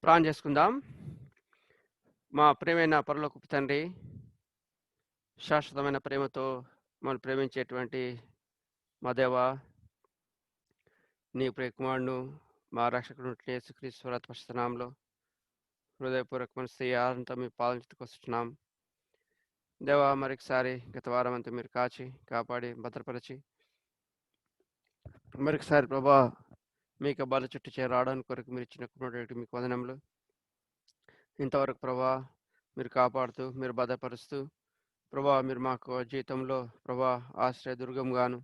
ప్రార్థన చేసుకుందాం. మా ప్రియమైన పరలోకపు తండ్రి, శాశ్వతమైన ప్రేమతో మమ్మల్ని ప్రేమించేటువంటి మా దేవ, నీ ప్రియకుమారుడు మా రక్షకుడు యేసుక్రీస్తు పరిశుద్ధనామములో హృదయపూర్వకమైన శ్రేయాలంతా మీ పాలించుకు వస్తున్నాం. దేవా, మరొకసారి గత వారం అంతా మీరు కాచి కాపాడి భద్రపరిచి మరొకసారి ప్రభా మీకు బాల చుట్టూ చేరావడానికి కొరకు మీరు ఇచ్చిన మీకు వందనములు. ఇంతవరకు ప్రభా మీరు కాపాడుతూ మీరు భద్రపరుస్తూ ప్రభా మీరు మాకు జీవితంలో ప్రభా ఆశ్రయ దుర్గంగాను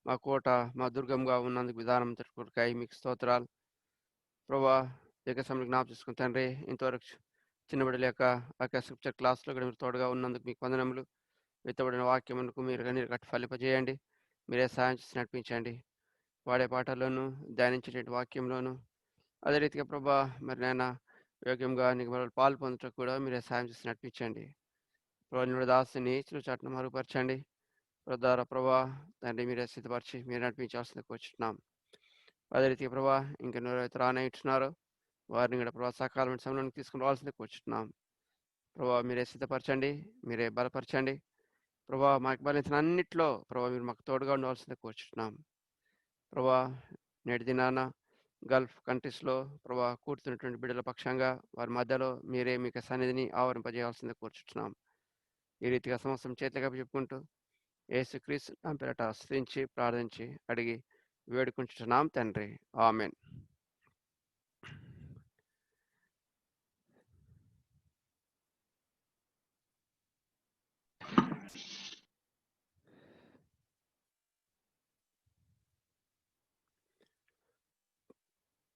మా కోట మా దుర్గంగా ఉన్నందుకు విధానం కొరకాయి మీకు స్తోత్రాలు ప్రభా. ఏక సమయంలో జ్ఞాపకం చేసుకుని తండ్రి, ఇంతవరకు చిన్న బిడ్డల యొక్క స్క్రిప్చర్ క్లాస్లో కూడా మీరు తోడుగా ఉన్నందుకు మీకు వందనములు. విత్తబడిన వాక్యమునకు మీరు కట్టి ఫలింపజేయండి. మీరే సహాయం చేసి నడిపించండి. వాడే పాటల్లోనూ ధ్యానించేటువంటి వాక్యంలోనూ అదే రీతిగా ప్రభా మరి నాయన యోగ్యంగా నీకు మరో పాలు పొందటం కూడా మీరే సహాయం చేసి నడిపించండి. ప్రభా దాసుని చాటును మరుగుపరచండి. ద్వారా ప్రభా తండ్రి మీరే సిద్ధపరిచి మీరు నడిపించాల్సింది కూర్చుంటున్నాం. అదే రీతిగా ప్రభా ఇంకా ఎవరైతే రానయిట్టున్నారో వారిని కూడా ప్రభా సకాలమైన సమయంలో తీసుకుని రావాల్సింది కూర్చుంటున్నాం. ప్రభా మీరే సిద్ధపరచండి, మీరే బలపరచండి. ప్రభా మాకు బలించిన అన్నింటిలో ప్రభా మీరు మాకు తోడుగా ఉండవలసింది కూర్చుంటున్నాం. ప్రభా నేటి దినాన గల్ఫ్ కంట్రీస్లో ప్రభా కూర్చున్నటువంటి బిడ్డల పక్షంగా వారి మధ్యలో మీరే మీకు సన్నిధిని ఆవరింపజేయాల్సింది కూర్చుంటున్నాం. ఈ రీతిగా సంవత్సరం చేతిగా చెప్పుకుంటూ యేసుక్రీస్తు నా పేరట స్తుతించి ప్రార్థించి అడిగి వేడుకుంటున్నాం తండ్రి, ఆమెన్.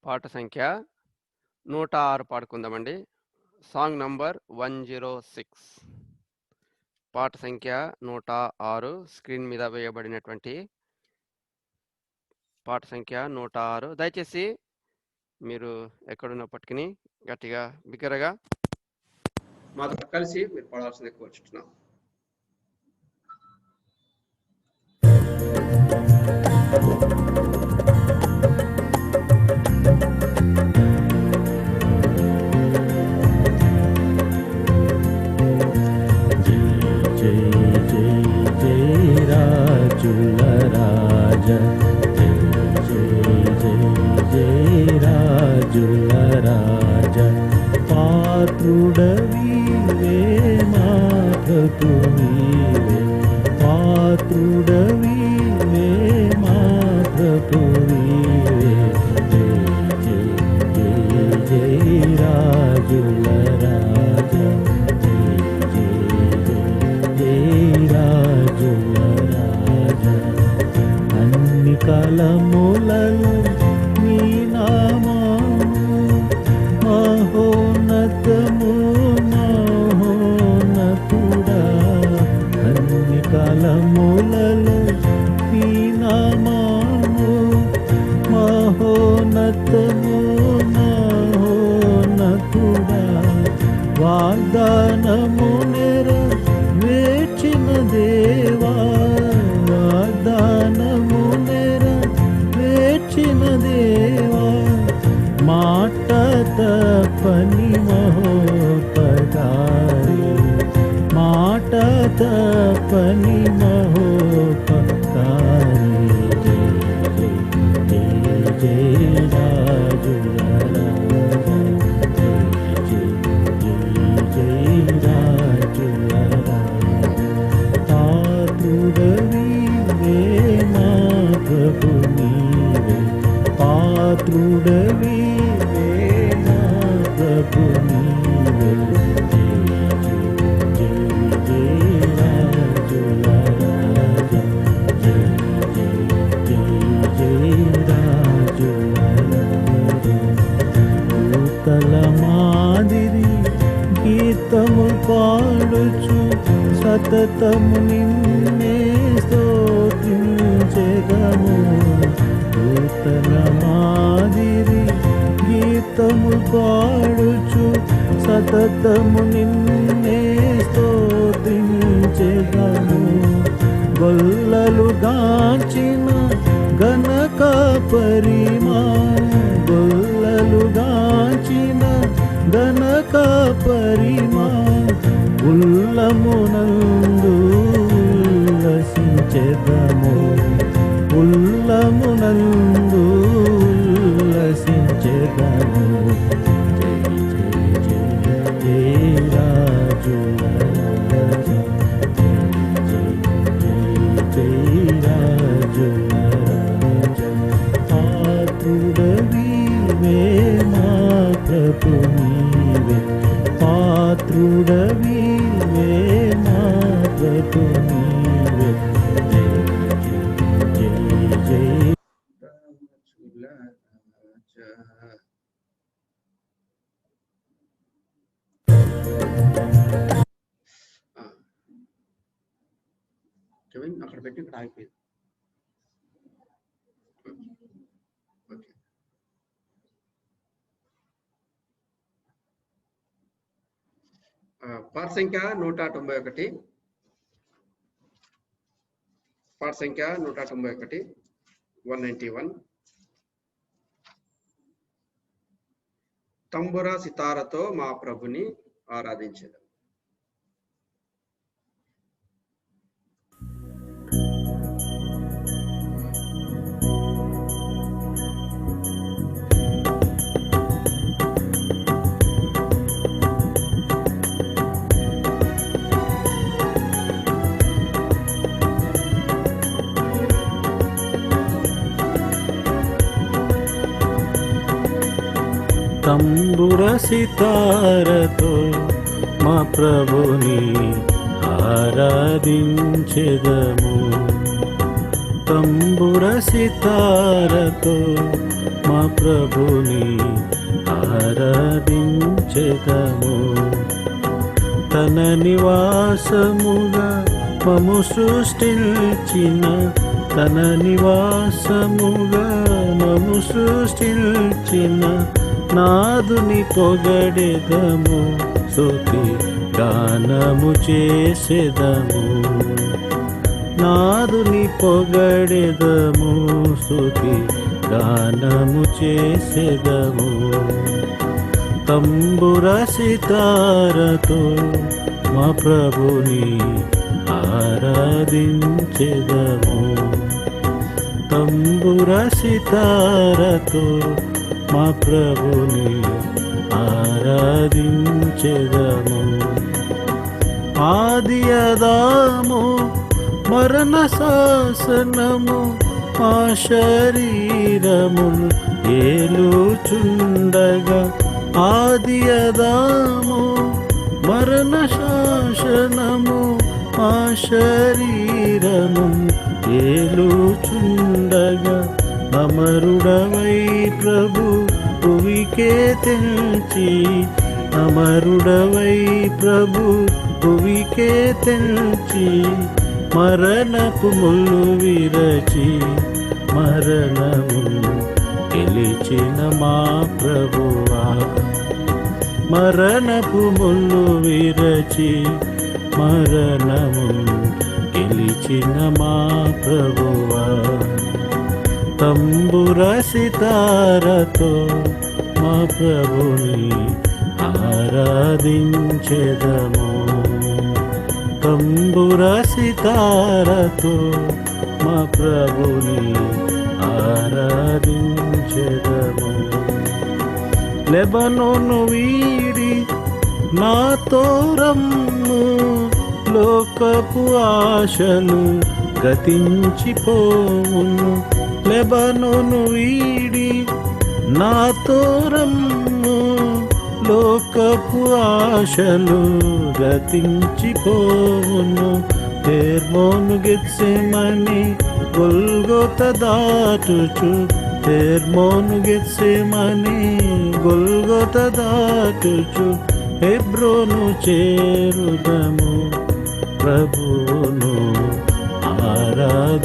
పాట సంఖ్య 106 పాడుకుందామండి. Song number 106. పాట సంఖ్య 106 స్క్రీన్ మీద వేయబడినటువంటి పాట సంఖ్య 106. దయచేసి మీరు ఎక్కడున్నప్పటికీ గట్టిగా బిగ్గరగా మాతో కలిసి మీరు పాడాల్సింది కోరుచున్నాం. పాత్రుడవీవే మాతకు నీవే, పాత్రుడవీవే మాతకు నీవే. జయ జయ జయ రాజుల రాజా, జయ జయ జయ రాజుల రాజా. అన్ని కాలములలో నీ నామము మహోన్నతము మహోన్నతుడా. అన్ని కాలములలో నీ నామము మహోన్నతము మహోన్నతుడా. వాగ్దానము నెరవేర్చిన దేవా, వాగ్దానము నెరవేర్చిన దేవా. మాట తప్పని మహోపకారి, మాట తప్పని మహోపకారి. జయ జయ జయ రాజుల రాజా, జయ జయ రాజుల రాజా. పాత్రుడవీవే మా ప్రభు నీవే, పాత్రుడవీవే మా ప్రభు నీవే. జయ జయ రాజుల రాజా, జయ జయ రాజుల రాజా. దూతల మాదిరి గీతము పాడుచు సతతము నిన్నే స్తోత్రించెదము. దూతల మాదిరి గీతము పాడుచు సతతము నిన్నే స్తోత్రించెదము. గొల్లలు గాంచిన గనక పరిమా, గొల్లలు గాంచిన మరిమా ఉల్లమునందు ఉల్లసించెదము ఉల్లమునందు ఉల్లసించెదము జయ రాజుల రాజా జయ రాజుల రాజా పాత్రుడవీవే మా ప్రభు నీవే పాత్రుడవీవే మా ప్రభు నీవే జయ జయ అక్కడ పెట్టి ఇక్కడ ఆగిపోయింది. ఓకే. పాట సంఖ్య 191 పాట సంఖ్య 191 191 తంబుర సితారతో మా ప్రభుని ఆరాధించేది. తంబుర సితారతో మా ప్రభుని ఆరాధించెదము తంబుర సితారతో మా ప్రభుని ఆరాధించెదము తన నివాసముగా మము సృష్టించిన తన నివాసముగా మము సృష్టించిన నాదుని పొగడెదము స్తుతి గానము చేసెదము నాదుని పొగడెదము స్తుతి గానము చేసెదము తంబుర సితారతో మా ప్రభుని ఆరాధించెదము తంబుర సితారతో మా ప్రభుని ఆరాధించెదము ఆది ఆదాము మరణ శాసనము మా శరీరము ఏలుచుండగా ఆది ఆదాము మరణ శాసనము మా శరీరము ఏలుచుండగా అమరుడవై ప్రభు భువికే తెల్చి అమరుడవై ప్రభు భువికే తెల్చి మరణపు ముళ్ళు విరచి మరణము గెలిచిన మా ప్రభువా మరణపు ముళ్ళు విరచి మరణము గెలిచిన మా ప్రభువా తంబుర సితారతో మా ప్రభుని ఆరాధించెదము తంబుర సితారతో మా ప్రభుని ఆరాధించెదము లెబనోను వీడి నాతో రమ్ము లోకపు ఆశలు గతించిపోవును లెబనోను వీడి నాతో రమ్ము లోకపు ఆశలు గతించిపోవును హెర్మోను గెత్సెమని గొల్గొత దాటుచు హెర్మోను గెత్సెమని గొల్గొత దాటుచు హెబ్రోను చేరుదము ప్రభువును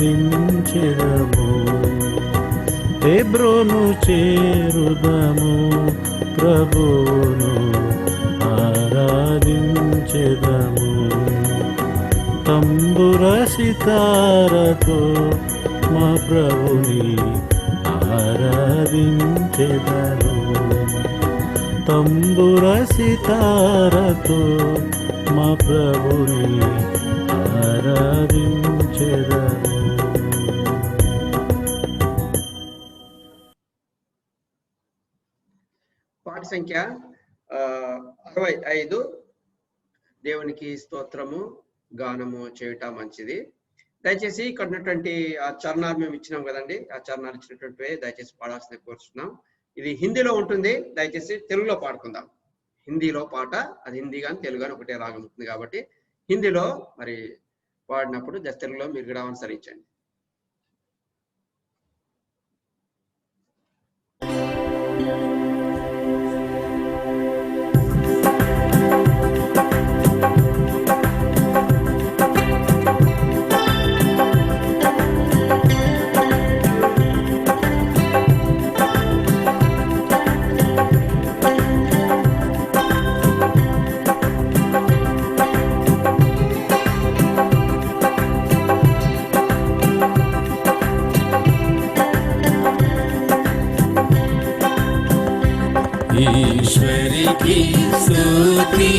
ఆరాధించెదము హెబ్రోను చేరుదము ప్రభువును ఆరాధించెదము తంబుర సితారతో మా ప్రభుని ఆరాధించెదము తంబుర సితారతో మా ప్రభుని ఆరాధించెదము. పాట సంఖ్య 65. దేవునికి స్తోత్రము గానము చేయుట మంచిది. దయచేసి ఇక్కడ ఉన్నటువంటి ఆ చరణాలు మేము ఇచ్చినాం కదండి, ఆ చరణాలు ఇచ్చినటువంటి దయచేసి పాడాల్సింది కోరుచున్నాం. ఇది హిందీలో ఉంటుంది, దయచేసి తెలుగులో పాడుకుందాం. హిందీలో పాట, అది హిందీ కానీ తెలుగు కానీ ఒకటే రాగం ఉంటుంది కాబట్టి హిందీలో మరి పాడినప్పుడు తెలుగులో మీరు కూడా అనుసరించండి. ईश्वर की स्तुति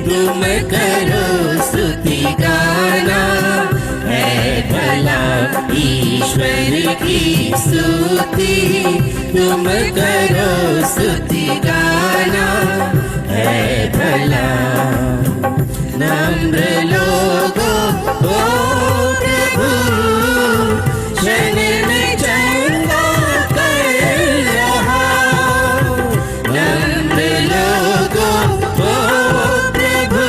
तुम करो, स्तुति गाना है भला। ईश्वर की स्तुति तुम करो, स्तुति गाना है भला। नम्र लोगों ओ प्रभु क्षण में चंगा कर रहा। नम्र लोगों ओ प्रभु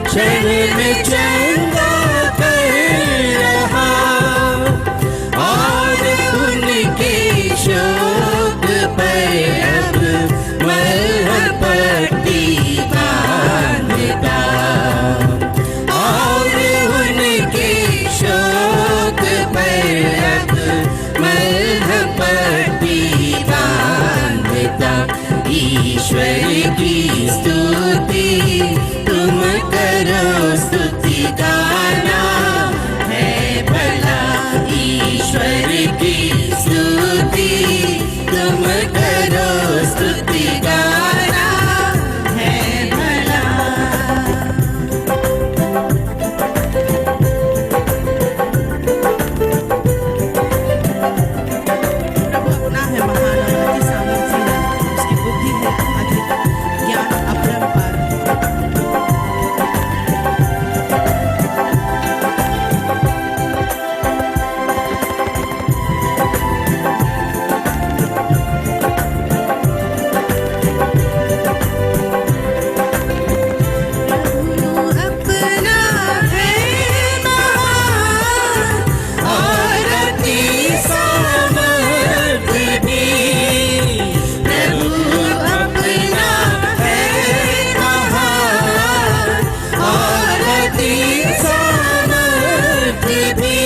क्षण में चंगा कर रहा। और उनके शोक पर अब मलहम पट्टी बांधता। और उनके शोक पर अब मलहम पट्टी बांधता। ईश्वर की स्तुति तुम करो, स्तुति गाना है भला। ईश्वर की स्तुति तुम करो, स्तुति गाना है भला। प्रभु अपना है महान और अति सामर्थी है, उसकी बुद्धि है अधिक, ज्ञान अपरंपार। प्रभु अपना है महान और अति सामर्थ भी। प्रभु अपना है महान और अति सामर्थ भी।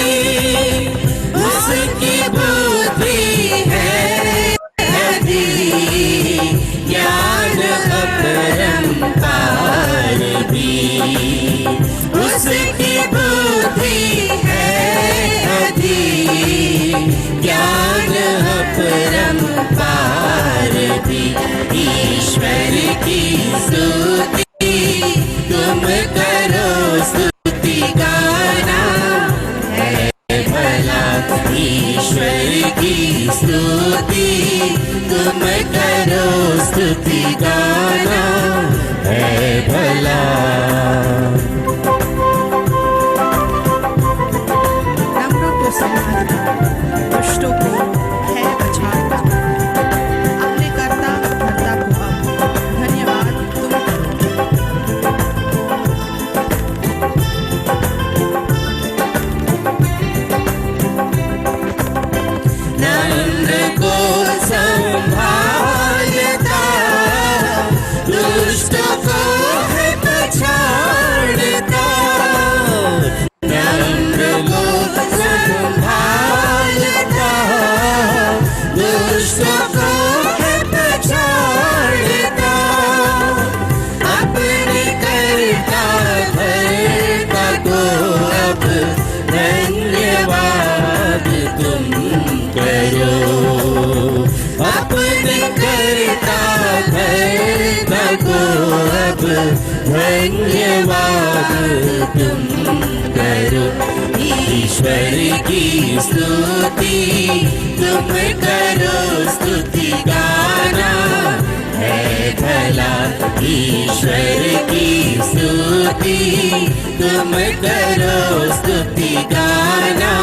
उसकी बुद्धि है अधिक, ज्ञान अपरंपार भी। उसकी बुद्धि है अधिक, ज्ञान अपरंपार भी। ईश्वर की स्तुति तुम करो, स्तुति गाना है भला। ईश्वर की स्तुति तुम करो, स्तुति गाना है भला। नम्रों को संभालता, दुष्टों को है बचाता। अपने कर्ता धर्ता को अब धन्यवाद तुम करो। नम्र को संभालता, दुष्ट को है पछाड़ को अब धन्यवाद तुम करो। ईश्वर की स्तुति तुम करो, स्तुति गाना है भला। ईश्वर की स्तुति तुम करो, स्तुति गाना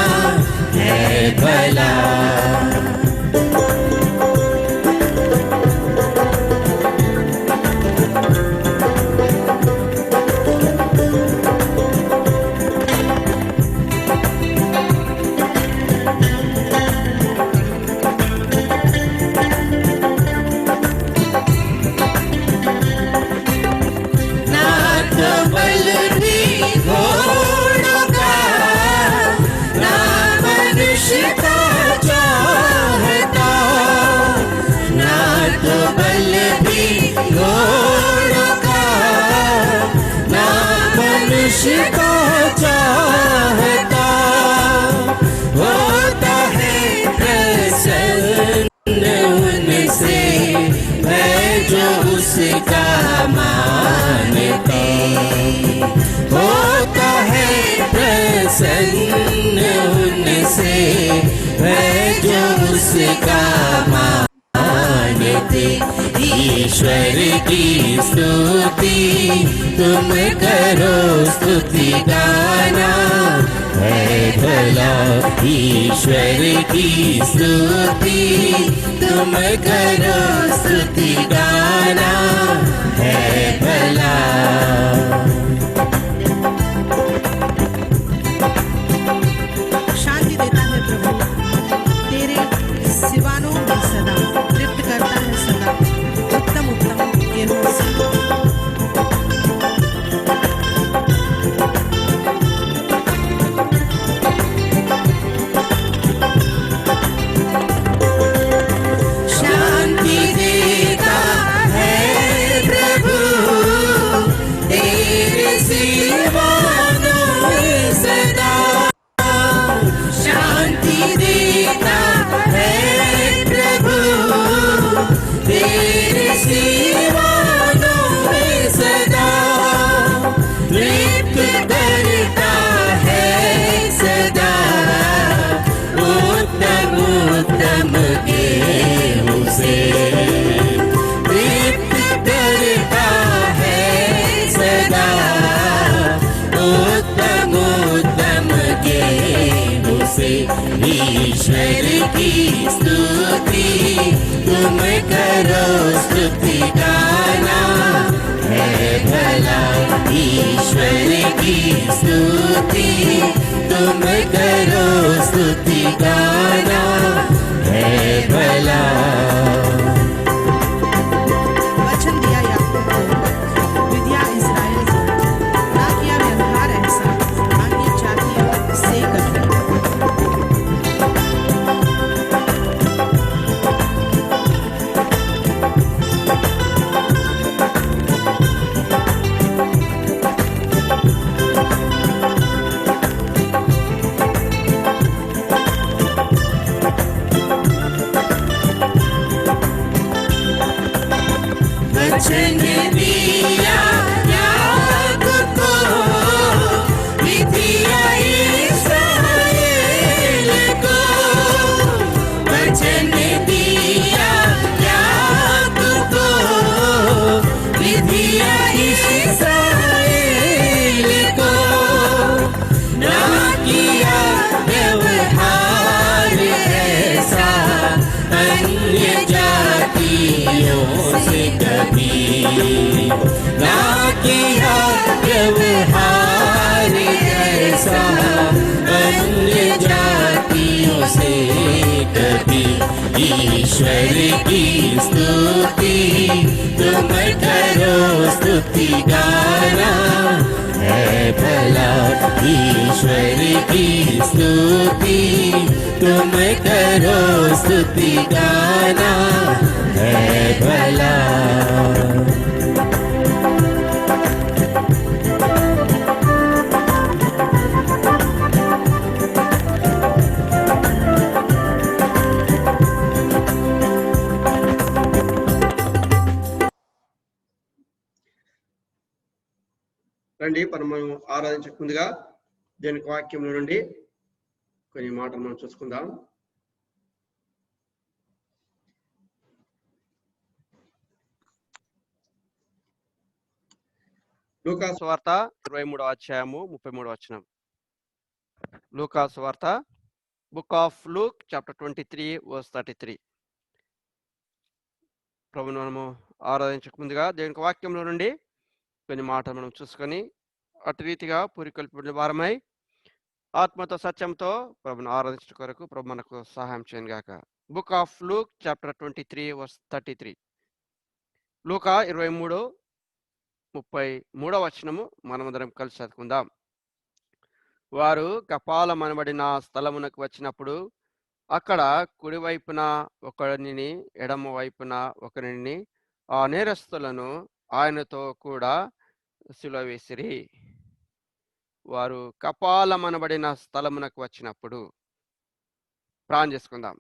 है भला। का चाहता होता है प्रसन्न उनसे, है जो उसका मानते। होता है प्रसन्न उनसे, है जो उसका मानते। ईश्वर की स्तुति तुम करो, स्तुति गाना है भला। ईश्वर की स्तुति तुम करो, स्तुति गाना है भला। शांति देता है प्रभु तेरे सिवानों में सदा, तृप्त करता है सदा उत्तम उत्तम गेहूं से। शांति देता है प्रभु तेरे सिवानों में सदा। शांति देता है प्रभु तेरे सिवानों में सदा। तृप्त करता है सदा उत्तम उत्तम गेहूं से। तृप्त करता है सदा उत्तम उत्तम गेहूं से। ईश्वर की स्तुति तुम करो, स्तुति गाना है भला। ईश्वर की स्तुति तुम करो, स्तुति गाना है भला। वचन दिया याकूब को, विद्या इस्राएल को, ना किया व्यवहार ऐसा अन्य जातियों से कभी। वचन दिया याकूब को, विधिया इस्राएल को। वचन दिया याकूब को, विधिया इस्राएल को। ना किया व्यवहार ऐसा अन्य जातियों से कभी। ना किया व्यवहार ऐसा अन्य जातियों से कभी। ईश्वर की स्तुति तुम करो, स्तुति गाना है भला। ईश्वर की स्तुति तुम करो, स्तुति गाना है भला। రండి మనం ఆరాధించక ముందుగా దేవుని వాక్యంలో నుండి కొన్ని మాటలు మనం చూసుకుందాం. లూకాసు వార్త 23వ అధ్యాయము 33వ వచనం. లూకాసు వార్త book of Luke chapter 23 verse 33. ప్రభును మనము ఆరాధించక ముందుగా దేవునికి వాక్యంలో నుండి కొన్ని మాటలు మనం చూసుకొని అటు రీతిగా పూరికొల్పిన వారమై ఆత్మతో సత్యంతో ప్రభును ఆరాధించడం కొరకు ప్రభు మనకు సహాయం చేయను గాక. Book of Luke chapter 23 verse 33. లూకా 23:33 వచనము మనమందరం కలిసి చదువుకుందాం. వారు కపాలమనబడిన స్థలమునకు వచ్చినప్పుడు అక్కడ కుడివైపున ఒకరిని ఎడమ వైపున ఒకరిని ఆ నేరస్తులను ఆయనతో కూడా సిలువ వేసిరి. వారు కపాలమనబడిన స్థలమునకు వచ్చినప్పుడు ప్రార్థన చేసుకుందాం.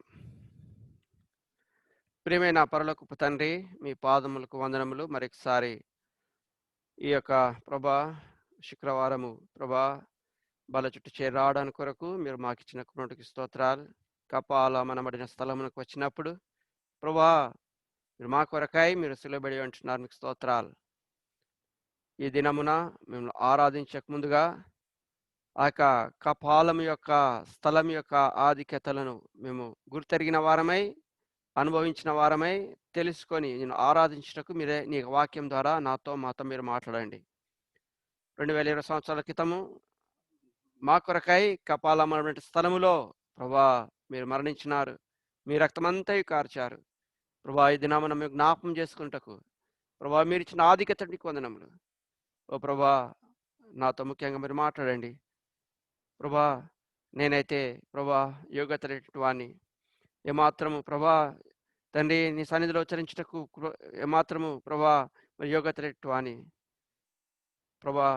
ప్రియమైన పరలోకపు తండ్రి, మీ పాదములకు వందనములు. మరొకసారి ఈ యొక్క ప్రభా శుక్రవారము ప్రభా బల చుట్టూ చేరావడానికి కొరకు మీరు మాకు ఇచ్చిన కృపకి స్తోత్రాలు. కపాలమనబడిన స్థలమునకు వచ్చినప్పుడు ప్రభా మీరు మా కొరకై మీరు సిలువబడి ఉంటున్నారు, మీకు స్తోత్రాలు. ఈ దినమున మేము ఆరాధించక ముందుగా ఆ యొక్క కపాలం యొక్క స్థలం యొక్క ఆధిక్యతలను మేము గుర్తెరిగిన వారమై అనుభవించిన వారమై తెలుసుకొని నేను ఆరాధించటకు మీరే నీ వాక్యం ద్వారా నాతో మాతో మీరు మాట్లాడండి. 2020 సంవత్సరాల క్రితము మా కొరకై కపాలమనబడిన స్థలములో ప్రభా మీరు మరణించినారు, మీ రక్తమంతయు కార్చారు. ప్రభా ఈ దినమున మేము జ్ఞాపకం చేసుకుంటకు ప్రభా మీరు ఇచ్చిన ఆధిక్యతకి వందనములు. ఓ ప్రభా నాతో ముఖ్యంగా మీరు మాట్లాడండి ప్రభా. నేనైతే ప్రభా యోగ్యత లేని వాణ్ణి, ఏమాత్రము ప్రభా తండ్రి నీ సన్నిధిలో ఉచ్చరించుటకు ఏమాత్రము ప్రభా మరి యోగ్యత లేని వాణ్ణి ప్రభా.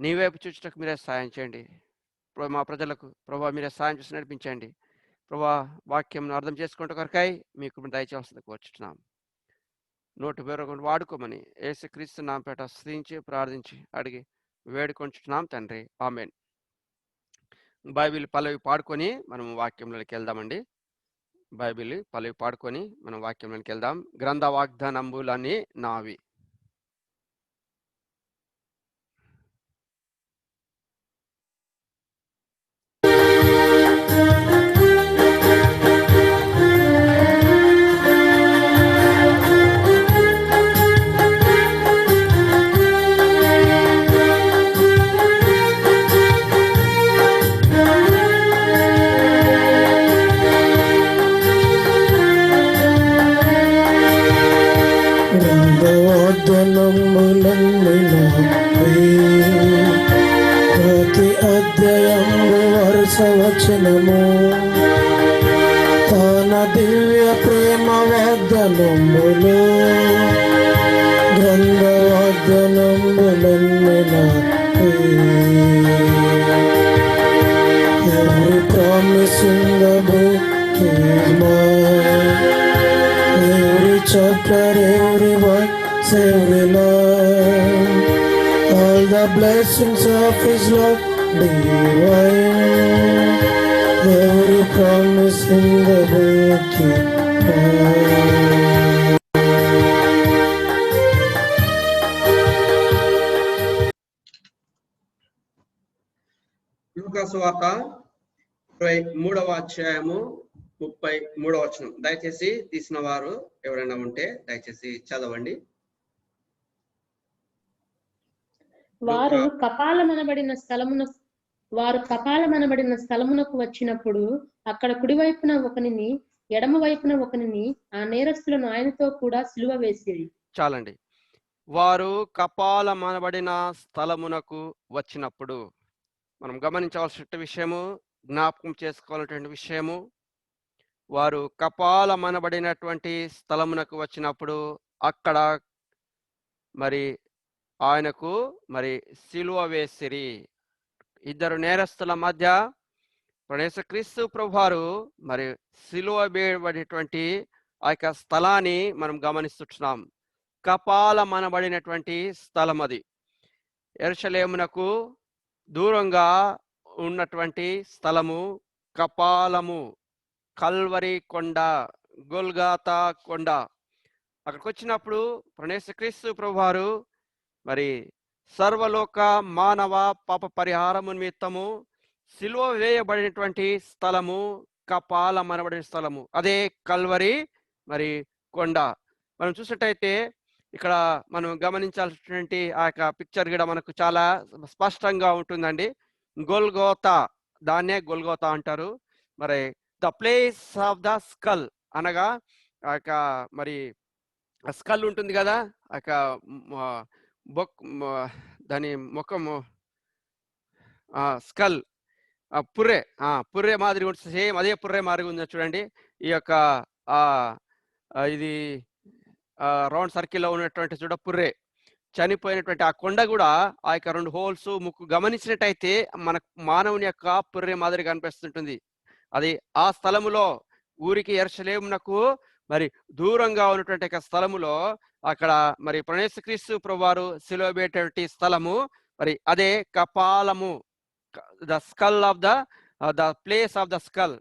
నీ వైపు చూచుటకు మీరే సాయం చేయండి ప్రభా. మా ప్రజలకు ప్రభా మీరే సాయం చేసి నడిపించండి ప్రభా. వాక్యం అర్థం చేసుకుంటే కొరకై మీకు దయచేస్తుంది కోరుచున్నాం. నోటు వేరొకటి వాడుకోమని యేసుక్రీస్తు నామపేట స్తుతించి ప్రార్థించి అడిగి వేడుకొంచున్నాం తండ్రి, ఆమేన్. బైబిల్ పల్లవి పాడుకొని మనం వాక్యంలోకి వెళ్దామండి. బైబిల్ పల్లవి పాడుకొని మనం వాక్యంలోకి వెళ్దాం. గ్రంథ వాగ్దానంబులని నావి. ప్రతి అధ్యాయము వరుసవచనము తన దివ్య ప్రేమ వాగ్దానములు గ్రంథ వాగ్దానములన్నీన every promise in the book is mine, every chapter, every verse, every line, all the blessings of His love divine, every promise in the book is mine. లూకాసు వార్త 23వ అధ్యాయము 33వ వచనం. దయచేసి తీసిన వారు ఎవరైనా ఉంటే దయచేసి చదవండి. వారు కపాలమనబడిన స్థలమునకు వచ్చినప్పుడు అక్కడ కుడివైపున ఒకనిని ఎడమ వైపున ఒకనిని ఆ నేరస్తులను ఆయనతో కూడా సిలువ వేసిరి. చాలండి. వారు కపాలమనబడిన స్థలమునకు వచ్చినప్పుడు మనం గమనించవలసిన విషయము, జ్ఞాపకం చేసుకోవాలన్నటువంటి విషయము, వారు కపాలమనబడినటువంటి స్థలమునకు వచ్చినప్పుడు అక్కడ మరి ఆయనకు మరి సిలువ వేసిరి. ఇద్దరు నేరస్తుల మధ్య యేసుక్రీస్తు ప్రభువారు మరి సిలువ వేయబడినటువంటి ఆ యొక్క స్థలాన్ని మనం గమనిస్తున్నాం. కపాలమనబడినటువంటి స్థలం అది. యెరూషలేమునకు దూరంగా ఉన్నటువంటి స్థలము కపాలము, కల్వరి కొండ, గొల్గాతా కొండ. అక్కడికి వచ్చినప్పుడు యేసుక్రీస్తు ప్రభువారు మరి సర్వలోక మానవ పాప పరిహారము నిమిత్తము సిలువ వేయబడినటువంటి స్థలము కపాలం అనబడిన స్థలము, అదే కల్వరి మరి కొండ. మనం చూసినట్టయితే ఇక్కడ మనం గమనించాల్సినటువంటి ఆ యొక్క పిక్చర్ కూడా మనకు చాలా స్పష్టంగా ఉంటుందండి. గొల్గోతా, దాన్నే గొల్గోతా అంటారు. మరి the place of the skull అనగా ఆ యొక్క మరి స్కల్ ఉంటుంది కదా, ఆ యొక్క దాని ముఖము స్కల్ పుర్రె, పుర్రె మాదిరి ఉంటుంది, సేమ్ అదే పుర్రె మాదిరి ఉంది చూడండి. ఈ యొక్క ఇది రౌండ్ సర్కిల్లో ఉన్నటువంటి చూడ పుర్రె, చనిపోయినటువంటి ఆ కొండ కూడా ఆ యొక్క 2 హోల్స్ ముక్కు గమనించినట్టయితే మనకు మానవుని యొక్క పుర్రె మాదిరి కనిపిస్తుంటుంది. అది ఆ స్థలములో ఊరికి యెరూషలేమునకు మరి దూరంగా ఉన్నటువంటి స్థలములో అక్కడ మరి యేసుక్రీస్తు ప్రభువారు సిలువ వేయటువంటి స్థలము మరి అదే కపాలము, the skull of the place of the skull.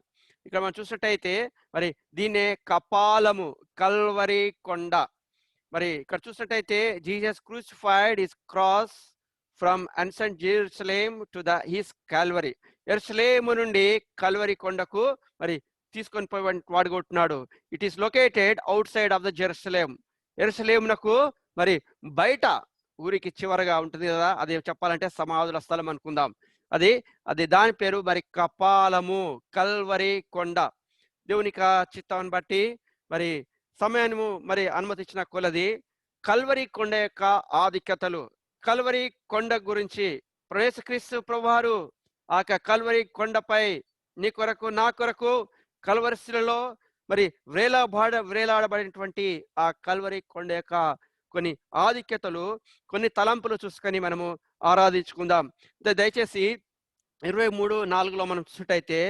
ఇక్కడ మనం చూసినట్టయితే మరి దీన్నే కపాలము, కల్వరి కొండ. మరి ఇక్కడ చూసినట్టయితే Jesus crucified his cross from ancient Jerusalem to the his Calvary. యెరూషలేము నుండి కల్వరి కొండకు మరి తీసుకొని పోయి వాడుకుంటున్నాడు. It is located outside of the Jerusalem. యెరూషలేమునకు మరి బయట ఊరికి చివరగా ఉంటుంది కదా, అది చెప్పాలంటే సమాధుల స్థలం అనుకుందాం. అది దాని పేరు మరి కపాలము, కల్వరి కొండ. దేవునిక చిత్తాన్ని బట్టి మరి సమయము మరి అనుమతించిన కొలది కల్వరి కొండ యొక్క ఆధిక్యతలు, కల్వరి కొండ గురించి యేసుక్రీస్తు ప్రభువారు ఆ కల్వరి కొండపై నీ కొరకు నా కొరకు కల్వరిశిలలో మరి వేలాడబడినటువంటి ఆ కల్వరి కొండ యొక్క కొన్ని ఆధిక్యతలు, కొన్ని తలంపులు చూసుకొని మనము ఆరాధించుకుందాం. దయచేసి 23:4 మనం చూసినట్టయితే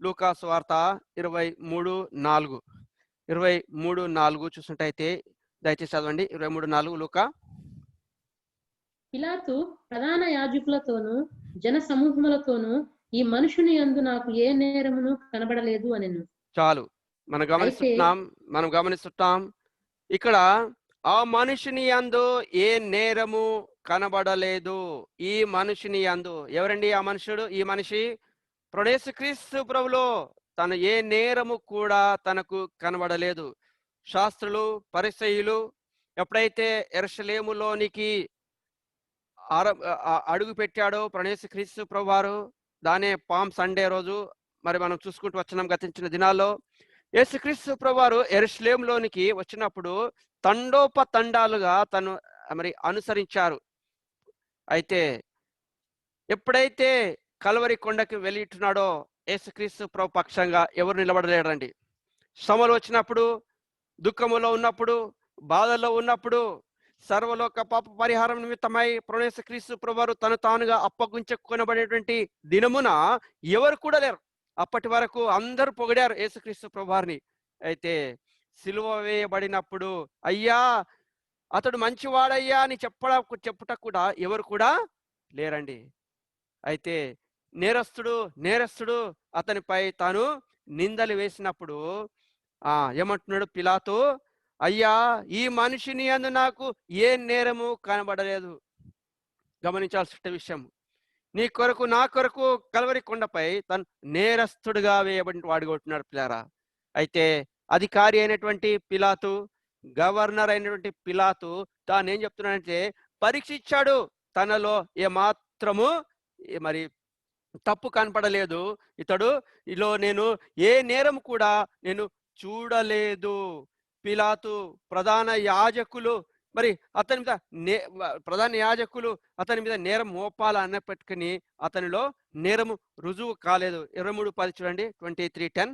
లూకా సువార్త 23:4 చూసినట్టయితే దయచేసి చదవండి. 23:4 లూకా. పిలాతు ప్రధాన యాజకులతోనూ జన సమూహములతోనూ ఈ మనుషుని యందు నాకు ఏ నేరమును కనబడలేదు అనెను. చాలు, మనం గమనిస్తున్నాం ఇక్కడ ఆ మనుషుని యందు ఏ నేరము కనబడలేదు. ఈ మనుషుని యందు ఎవరండి ఆ మనుషుడు? ఈ మనిషి యేసుక్రీస్తు ప్రభులో తన ఏ నేరము కూడా తనకు కనబడలేదు. శాస్త్రులు, పరిసయ్యులు ఎప్పుడైతే యెరూషలేములోనికి అడుగు పెట్టాడో యేసుక్రీస్తు ప్రభువారు, దానే పామ్ సండే రోజు మరి మనం చూసుకుంటూ వచ్చినాం గతించిన దినాల్లో. యేసుక్రీస్తు ప్రభువారు యెరూషలేములోనికి వచ్చినప్పుడు తండోపతండాలుగా తను మరి అనుసరించారు. అయితే ఎప్పుడైతే కల్వరి కొండకి వెళ్ళిట్టున్నాడో యేసుక్రీస్తు ప్రభు పక్షంగా ఎవరు నిలబడలేరండి. శ్రమలు వచ్చినప్పుడు, దుఃఖములో ఉన్నప్పుడు, బాధల్లో ఉన్నప్పుడు, సర్వలోక పాప పరిహారం నిమిత్తమై యేసుక్రీస్తు ప్రభువారు తను తానుగా అప్పగించుకొనబడేటువంటి దినమున ఎవరు కూడా లేరు. అప్పటి వరకు అందరూ పొగిడారు యేసుక్రీస్తు ప్రభువారిని. అయితే సిలువ వేయబడినప్పుడు అయ్యా అతడు మంచివాడయ్యా అని చెప్పుట కూడా ఎవరు కూడా లేరండి. అయితే నేరస్తుడు అతనిపై తాను నిందలు వేసినప్పుడు ఏమంటున్నాడు పిలాతు? అయ్యా ఈ మనిషిని యందు నాకు ఏ నేరము కనబడలేదు. గమనించాల్సిన విషయం, నీ కొరకు నా కొరకు కల్వరి కొండపై తను నేరస్తుడుగా వేయబడిన వాడుకుంటున్నాడు పిల్లారా. అయితే అధికారి అయినటువంటి పిలాతు, గవర్నర్ అయినటువంటి పిలాతు తాను ఏం చెప్తున్నాడంటే పరీక్షించాడు, తనలో ఏమాత్రము మరి తప్పు కనపడలేదు. ఇతడులో నేను ఏ నేరం కూడా నేను చూడలేదు. పిలాతు ప్రధాన యాజకులు అతని మీద నేరం మోపాలన్నప్పటికీ అతనిలో నేరము రుజువు కాలేదు. 23:10 చూడండి. 23:10.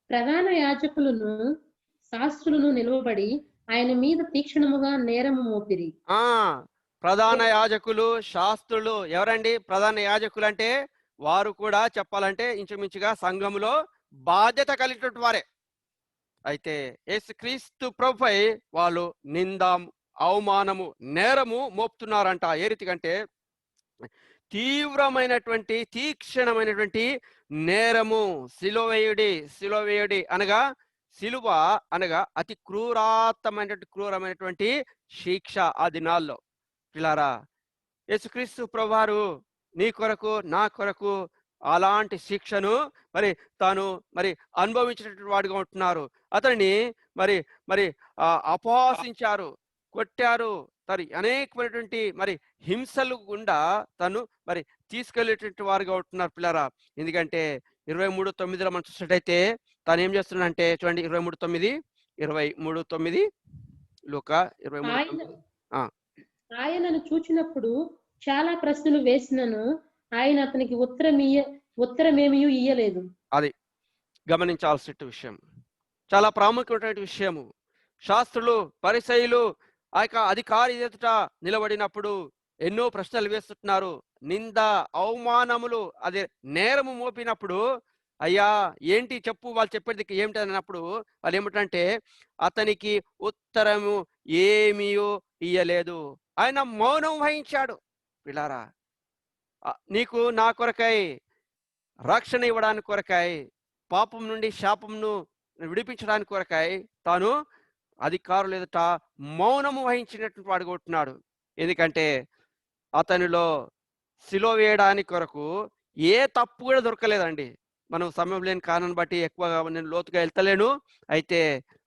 ప్రధాన యాజకులను శాస్త్రులను నిలువబడి ఆయన మీద తీక్షణముగా నేరము మోపిరి. ప్రధాన యాజకులు, శాస్త్రులు ఎవరండి? ప్రధాన యాజకులు అంటే వారు కూడా చెప్పాలంటే ఇంచుమించుగా సంఘములో బాధ్యత కలిగినటువంటి వారే. అయితే యేసుక్రీస్తు ప్రభుపై వాళ్ళు నింద, అవమానము, నేరము మోపుతున్నారంట. ఏ రీతికంటే తీవ్రమైనటువంటి, తీక్షణమైనటువంటి నేరము. సిలువేయుడి అనగా, సిలువ అనగా అతి క్రూరమైనటువంటి శిక్ష ఆ దినాల్లో. పిల్లారా, యేసుక్రీస్తు ప్రభువారు నీ కొరకు, నా కొరకు అలాంటి శిక్షను తాను అనుభవించినటువంటి వాడిగా ఉంటున్నారు. అతన్ని మరి అపహాసించారు, కొట్టారు, అనేకమైనటువంటి హింసలు గుండా తను తీసుకెళ్లేటువంటి వారుగా ఉంటున్నారు పిల్లరా. ఎందుకంటే 23:9 మనం చూసినట్టయితే తాను ఏం చేస్తున్నాడంటే చూడండి, 23:9 లూకా 23:9. ఆయనను చూచినప్పుడు చాలా ప్రశ్నలు వేసినను ఆయన అతనికి ఉత్తరమేమీ ఇయ్యలేదు. అది గమనించాల్సిన విషయం, చాలా ప్రాముఖ్యమైనటువంటి విషయము. శాస్త్రులు, పరిసయ్యులు ఆ యొక్క అధికారి ఎదుట నిలబడినప్పుడు ఎన్నో ప్రశ్నలు వేస్తున్నారు, నింద, అవమానములు, అదే నేరము మోపినప్పుడు, అయ్యా ఏంటి చెప్పు, వాళ్ళు చెప్పేది ఏమిటి అన్నప్పుడు వాళ్ళు ఏమిటంటే అతనికి ఉత్తరము ఏమీ ఇయ్యలేదు. ఆయన మౌనం వహించాడు. పిల్లారా, నీకు నా కొరకై, రక్షణ ఇవ్వడానికి కొరకై, పాపం నుండి శాపంను విడిపించడానికి కొరకై తాను అధికారులు ఎదుట మౌనము వహించినటువంటి వాడుగా ఉంటున్నాడు. ఎందుకంటే అతనిలో సిలువ వేయడానికి కొరకు ఏ తప్పు కూడా దొరకలేదండి. మనం సమయం లేని కారణాన్ని బట్టి ఎక్కువగా నేను లోతుగా వెళ్తలేను. అయితే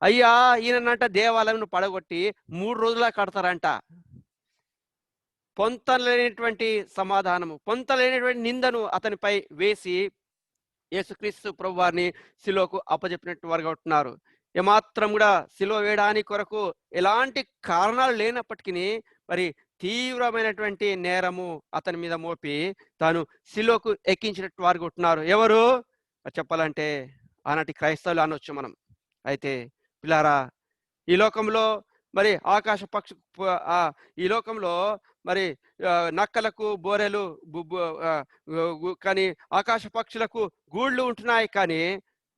అయ్యా ఈయనంట దేవాలయం పడగొట్టి 3 రోజులా కడతారంట. పొంతలేనటువంటి సమాధానము, పొంతలేనటువంటి నిందను అతనిపై వేసి యేసుక్రీస్తు ప్రభువారిని సిలువకు అప్పజెప్పినట్టు వారుగా ఉంటున్నారు. ఏమాత్రం కూడా సిలువ వేయడానికి కొరకు ఎలాంటి కారణాలు లేనప్పటికీ తీవ్రమైనటువంటి నేరము అతని మీద మోపి తాను సిలువకు ఎక్కించినట్టు వారుగా ఉంటున్నారు. ఎవరు చెప్పాలంటే ఆనాటి క్రైస్తవులు అనొచ్చు మనం. అయితే పిల్లారా, ఈ లోకంలో ఆకాశ పక్షి, ఈ లోకంలో నక్కలకు బోరెలు, కానీ ఆకాశ పక్షులకు గూళ్ళు ఉంటున్నాయి, కానీ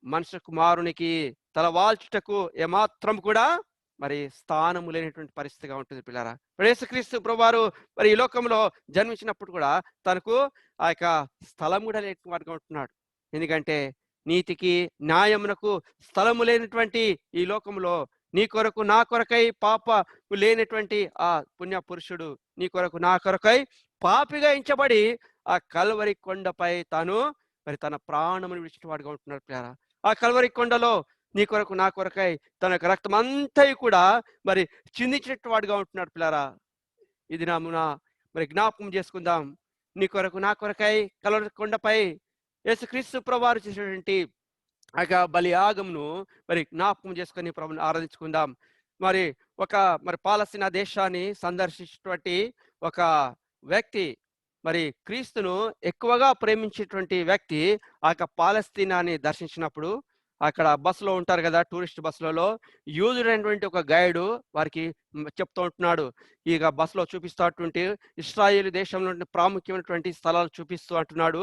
మనుష్య కుమారునికి తలవాల్చుటకు ఏమాత్రం కూడా స్థానము లేనటువంటి పరిస్థితిగా ఉంటుంది పిల్లారా. యేసుక్రీస్తు ప్రభువారు ఈ లోకంలో జన్మించినప్పుడు కూడా తనకు ఆ యొక్క స్థలం కూడా లేని వాడుగా ఉంటున్నాడు. ఎందుకంటే నీతికి, న్యాయమునకు స్థలము లేనటువంటి ఈ లోకంలో నీ కొరకు, నా కొరకై పాప లేనటువంటి ఆ పుణ్య పురుషుడు నీ కొరకు, నా కొరకై పాపిగా ఎంచబడి ఆ కల్వరి కొండపై తాను తన ప్రాణమును విడిచిన వాడుగా ఉంటున్నాడు పిల్లారా. ఆ కల్వరి కొండలో నీ కొరకు, నా కొరకై తన యొక్క రక్తం అంతా కూడా చిందించినట్టు వాడుగా ఉంటున్నాడు పిల్లారా. ఇది నామున జ్ఞాపకం చేసుకుందాం. నీ కొరకు, నా కొరకై కల్వరి కొండపై యేసుక్రీస్తు ప్రభువారు చేసినటువంటి ఆ యొక్క బలియాగమును జ్ఞాపకం చేసుకొని ప్రభుని ఆరాధించుకుందాం. ఒక పాలస్తీనా దేశాన్ని సందర్శించినటువంటి ఒక వ్యక్తి, క్రీస్తును ఎక్కువగా ప్రేమించేటువంటి వ్యక్తి ఆ యొక్క పాలస్తీనాని దర్శించినప్పుడు అక్కడ బస్సులో ఉంటారు కదా, టూరిస్ట్ బస్సులలో యూదుడైనటువంటి ఒక గైడు వారికి చెప్తూ ఉంటున్నాడు. ఇక బస్సులో చూపిస్తున్నటువంటి ఇశ్రాయేలు దేశంలో ప్రాముఖ్యమైనటువంటి స్థలాలు చూపిస్తూ అంటున్నాడు.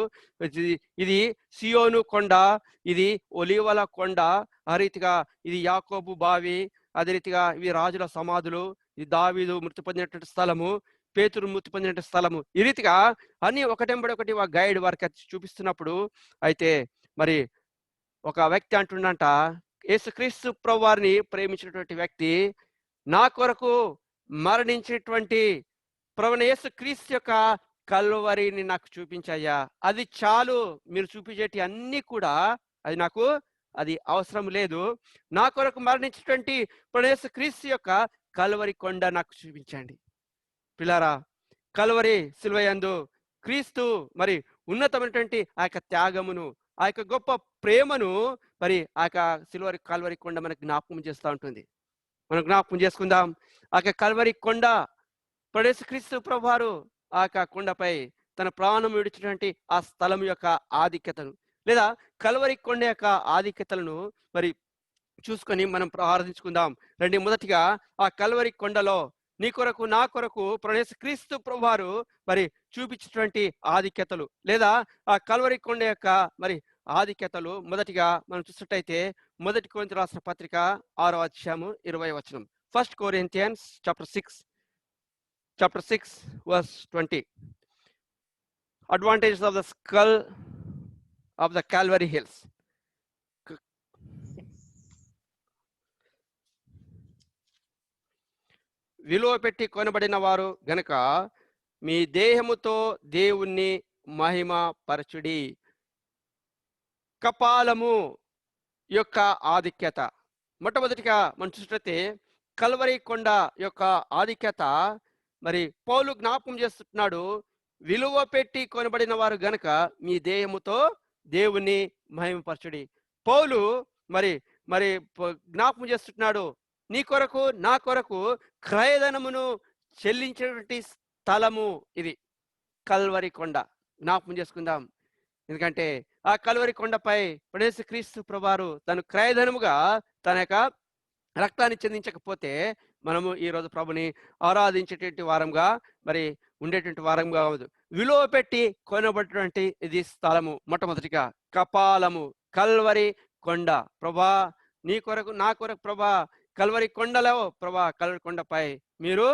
ఇది సియోను కొండ, ఇది ఒలీవల కొండ, ఆ రీతిగా ఇది యాకోబు బావి, అదే రీతిగా ఇవి రాజుల సమాధులు, ఇది దావీదు మృతి పొందినటువంటి స్థలము, పేతురు మృతి పొందినటువంటి స్థలము. ఈ రీతిగా అన్ని ఒకటెంబడి ఒకటి ఆ గైడ్ వారికి చూపిస్తున్నప్పుడు అయితే ఒక వ్యక్తి అంటుండంట, యేసుక్రీస్తు ప్రభువారిని ప్రేమించినటువంటి వ్యక్తి, నా కొరకు మరణించినటువంటి ప్రభువైన యేసుక్రీస్తు యొక్క కల్వరిని నాకు చూపించయ్యా, అది చాలు, మీరు చూపించేటి అన్ని కూడా అది అవసరం లేదు, నా కొరకు మరణించినటువంటి ప్రభువైన యేసుక్రీస్తు యొక్క కల్వరి కొండ నాకు చూపించండి. పిల్లారా, కల్వరి సిలువయందు క్రీస్తు ఉన్నతమైనటువంటి ఆ యొక్క త్యాగమును, ఆ యొక్క గొప్ప ప్రేమను ఆ యొక్క సిలువరి కల్వరి కొండ మనకు జ్ఞాపకం చేస్తూ ఉంటుంది. మనం జ్ఞాపకం చేసుకుందాం. ఆ యొక్క కల్వరి కొండ, యేసుక్రీస్తు ప్రభువారు ఆ యొక్క కొండపై తన ప్రాణం విడిచినటువంటి ఆ స్థలం యొక్క ఆధిక్యతను, లేదా కల్వరి కొండ యొక్క ఆధిక్యతలను చూసుకొని మనం ఆరాధించుకుందాం. రండి, మొదటిగా ఆ కల్వరి కొండలో నీ కొరకు, నా కొరకు యేసుక్రీస్తు ప్రభువారు చూపించినటువంటి ఆధిక్యతలు, లేదా ఆ కల్వరి కొండ యొక్క ఆధిక్యతలు మొదటిగా మనం చూసినట్టయితే మొదటి కొరింథీయులకు రాసిన పత్రిక 6వ అధ్యాయము 20వ వచనం. 1 Corinthians chapter 6 verse 20. Advantages of the skull of the Calvary Hills. విలువ పెట్టి కొనబడిన వారు గనుక మీ దేహముతో దేవుణ్ణి మహిమ పరచుడి. కపాలము యొక్క ఆధిక్యత. మొట్టమొదటిగా మనం చూసినట్లయితే కల్వరి కొండ యొక్క ఆధిక్యత మరి పౌలు జ్ఞాపకం చేస్తున్నాడు. విలువ పెట్టి కొనబడిన వారు గనుక మీ దేహముతో దేవుణ్ణి మహిమపరచుడి. పౌలు మరి మరి జ్ఞాపకం చేస్తున్నాడు, నీ కొరకు నా కొరకు క్రయధనమును చెల్లించినటువంటి స్థలము ఇది కల్వరి కొండ. జ్ఞాపకం చేసుకుందాం. ఎందుకంటే ఆ కల్వరి కొండపై యేసుక్రీస్తు ప్రభువారు తను క్రయధనముగా తన యొక్క రక్తాన్ని చెందించకపోతే మనము ఈరోజు ప్రభుని ఆరాధించేటువంటి వారంగా మరి ఉండేటువంటి వారంగా కాదు. విలువ పెట్టి కొనబడినటువంటి ఇది స్థలము. మొట్టమొదటిగా కపాలము, కల్వరి కొండ. ప్రభా నీ కొరకు నా కొరకు ప్రభా కల్వరి కొండలో ప్రభా కల్వరి కొండపై మీరు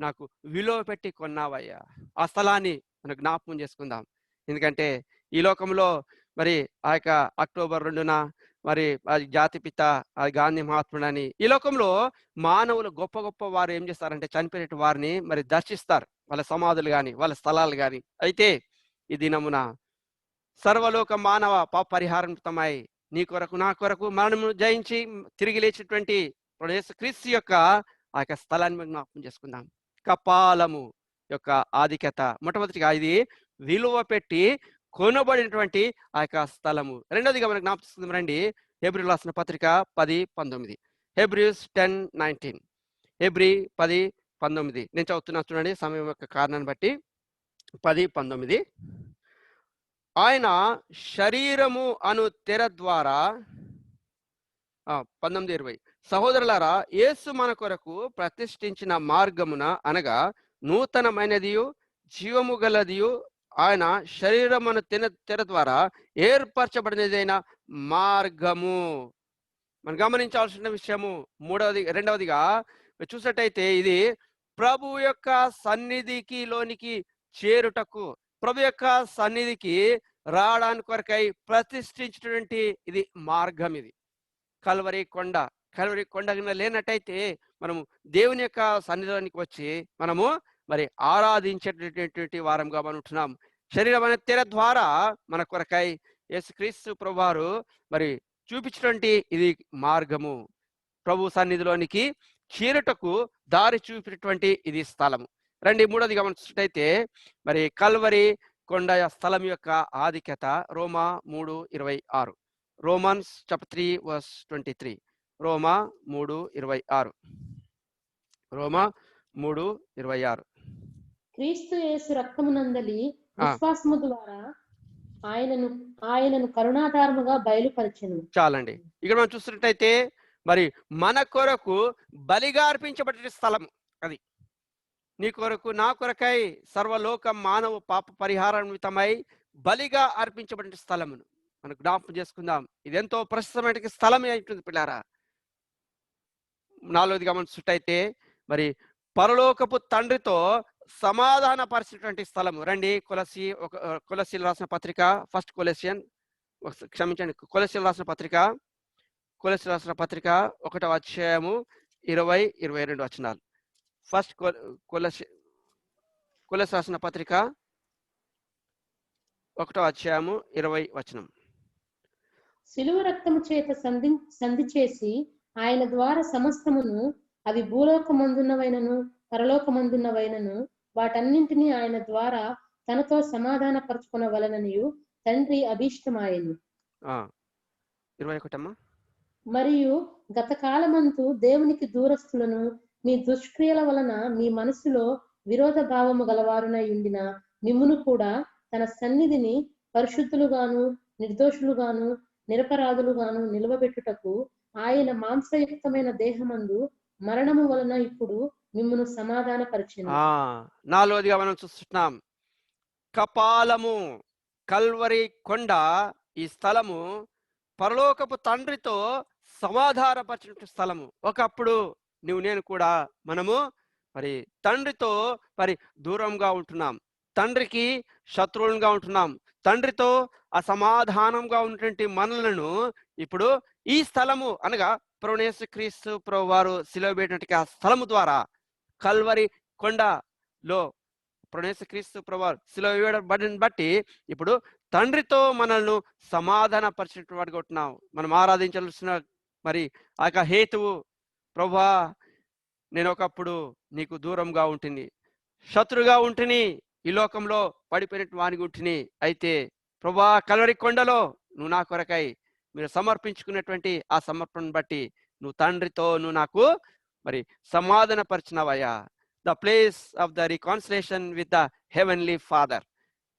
నాకు విలువ పెట్టి కొన్నావయ్యా. ఆ స్థలాన్ని మనం జ్ఞాపకం చేసుకుందాం. ఎందుకంటే ఈ లోకంలో మరి ఆ యొక్క అక్టోబర్ 2న మరి అది జాతిపిత అది గాంధీ మహాత్ముడని ఈ లోకంలో మానవులు గొప్ప గొప్ప వారు ఏం చేస్తారంటే చనిపోయిన వారిని మరి దర్శిస్తారు, వాళ్ళ సమాధులు కానీ వాళ్ళ స్థలాలు కానీ. అయితే ఈ దినమున సర్వలోక మానవ పాప పరిహారంతమై నీ కొరకు నా కొరకు మరణము జయించి తిరిగి లేచినటువంటి యేసుక్రీస్తు యొక్క ఆ యొక్క స్థలాన్ని మనం జ్ఞాపకం చేసుకుందాం. కపాలము యొక్క ఆధిక్యత. మొట్టమొదటిగా ఇది విలువ పెట్టి కొనబడినటువంటి ఆ యొక్క స్థలము. రెండోదిగా మనకు జ్ఞాపకం రండి, హెబ్రీయులకు రాసిన పత్రిక 10:19. Hebrews 10:19. హెబ్రీ 10:19 నేను చదువుతున్నా చూడండి సమయం యొక్క కారణాన్ని బట్టి. 10:19. ఆయన శరీరము అను తెర ద్వారా 19:20. సహోదరులారా, యేసు మన కొరకు ప్రతిష్ఠించిన మార్గమున అనగా నూతనమైనదియు జీవము గలదియు ఆయన శరీరమును తెర ద్వారా ఏర్పరచబడినదైన మార్గము. మనం గమనించాల్సిన విషయము. రెండవదిగా చూసినట్టయితే ఇది ప్రభు యొక్క సన్నిధికి లోనికి చేరుటకు, ప్రభు యొక్క సన్నిధికి రావడానికి కొరకై ప్రతిష్ఠించినటువంటి ఇది మార్గం. ఇది కల్వరి కొండ. కల్వరి కొండ లేనట్టయితే మనము దేవుని యొక్క సన్నిధానికి వచ్చి మనము మరి ఆరాధించేటటువంటి వారంగా మనం ఉంటున్నాం. శరీరం అనే తెర ద్వారా మన కొరకై యేసుక్రీస్తు ప్రభువారు మరి చూపించినటువంటి ఇది మార్గము. ప్రభు సన్నిధిలోనికి చేరుటకు దారి చూపినటువంటి ఇది స్థలము. మూడోది గమనించినట్టయితే మరి కల్వరి కొండ స్థలం యొక్క ఆధిక్యత. రోమా 3:26. Romans chapter 3 verse 23. రోమా 3:26. రోమా 3:26. క్రీస్తు యేసు రక్తమునందలి విశ్వాసము ద్వారా ఆయనను కరుణాధారముగా బయలుపరచెను. చాలండి. ఇక్కడ మనం చూస్తున్నట్టయితే మరి మన కొరకు బలిగా అర్పించబడే స్థలం అది. నీ కొరకు నా కొరకై సర్వలోక మానవ పాప పరిహార నిమిత్తమై బలిగా అర్పించబడిన స్థలమును మనం జ్ఞాపకం చేసుకుందాం. ఇది ఎంతో ప్రశస్తమైన స్థలమే ఉంటుంది పిల్లారా. 4వదిగా మనం చూసినట్టయితే మరి పరలోకపు తండ్రితో సమాధాన పరిచినటువంటి స్థలము. రండి కొలసీలు రాసిన పత్రిక 1 Corinthians క్షమించండి కొలసీలు రాసిన పత్రిక 1వ అధ్యాయము 20-22 వచనాలు. ఫస్ట్ కొలసీ రాసిన పత్రిక 1వ అధ్యాయము 20 వచనం. శిలువ రక్తము చేత సంధి చేసి ఆయన ద్వారా సమస్తమును, అవి భూలోకమందున్నవైనను పరలోకమందున్నవైనను, వాటన్నింటినీ ఆయన ద్వారా తనతో సమాధాన పరచుకొనవలెననియు తండ్రి అభీష్టమాయెను. 21 మరియు గత కాలమందు దేవునికి దూరస్తులను మీ దుష్క్రియల వలన మీ మనసులో విరోధ భావము గలవారునై ఉండిన మిమ్మును కూడా తన సన్నిధిని పరిశుద్ధులుగాను నిర్దోషులుగాను నిరపరాధులుగాను నిలవబెట్టుటకు ఆయన మాంసయుక్తమైన దేహమందు మరణము వలన ఇప్పుడు మిమ్మును సమాధాన పరిచెను. 4వదిగా మనం చూస్తున్నాం కపాలము కల్వరి కొండ ఈ స్థలము పరలోకపు తండ్రితో సమాధానపరిచిన స్థలము. ఒకప్పుడు నువ్వు నేను కూడా మనము మరి తండ్రితో మరి దూరంగా ఉంటున్నాం, తండ్రికి శత్రువులుగా ఉంటున్నాం, తండ్రితో అసమాధానంగా ఉన్నటువంటి మనలను ఇప్పుడు ఈ స్థలము అనగా ప్రభువైన యేసుక్రీస్తు ప్రభు వారు సిలువ వేసినటువంటి ఆ స్థలము ద్వారా, కల్వరి కొండలో ప్రభువైన యేసుక్రీస్తు ప్రభు వారు సిలువ వేయబడిన బట్టి ఇప్పుడు తండ్రితో మనల్ని సమాధాన పరిచినటువంటి వాడిగా ఉంటున్నాం. మనం ఆరాధించాల్సిన మరి ఆ యొక్క హేతువు, ప్రభువా నేను ఒకప్పుడు నీకు దూరంగా ఉంటుంది, శత్రుగా ఉంటుంది, ఈ లోకంలో పడిపోయినట్టు వానికి ఉంటుంది. అయితే ప్రభువా కల్వరి కొండలో నువ్వు నా కొరకై మీరు సమర్పించుకున్నటువంటి ఆ సమర్పణను బట్టి నువ్వు తండ్రితో నువ్వు నాకు మరి సమాధాన పరిచినవయ్యా. The place of the reconciliation with the heavenly father.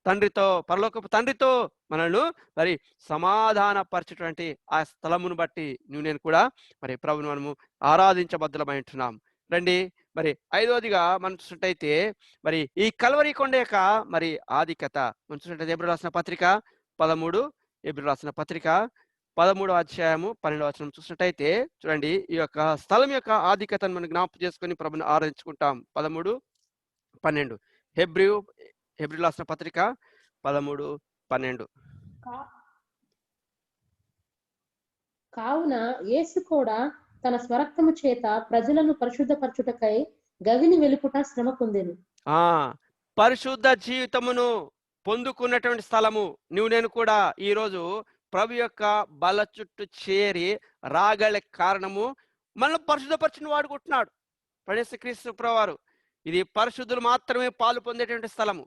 తండ్రితో, పరలోకపు తండ్రితో మనల్ని మరి సమాధాన పరిచేటువంటి ఆ స్థలమును బట్టి నువ్వు నేను కూడా మరి ప్రభువును మనము ఆరాధించబద్ధులమై ఉంటున్నాం. రండి, మరి ఐదవదిగా మనం చూసినట్టయితే మరి ఈ కల్వరి కొండ యొక్క మరి ఆధిక్యత మనం చూసినట్టయితే హెబ్రీయులకు రాసిన పత్రిక 13, హెబ్రీయులకు రాసిన పత్రిక 13వ అధ్యాయము 12వ వచనం చూసినట్టయితే చూడండి, ఈ యొక్క స్థలం యొక్క ఆధిక్యతను మనం జ్ఞాపకం చేసుకొని ప్రభుని ఆరాధించుకుంటాం. 13:12 హెబ్రీయులకు రాసిన పత్రిక 13:12. కావున యేసు కూడా తన స్వరక్తము చేత ప్రజలను పరిశుద్ధపరచుటకై గవిని వెలుపుట శ్రమ పొందెను. పరిశుద్ధ జీవితమును పొందుకున్నటువంటి స్థలము నువ్వు నేను కూడా ఈ రోజు ప్రభు యొక్క బల చుట్టూ చేరి రాగల కారణము మనల్ని పరిశుద్ధపరిచిన వాడుకుంటున్నాడు ప్రభువైన యేసుక్రీస్తు ప్రభువారు. ఇది పరిశుద్ధులు మాత్రమే పాలు పొందేటువంటి స్థలము.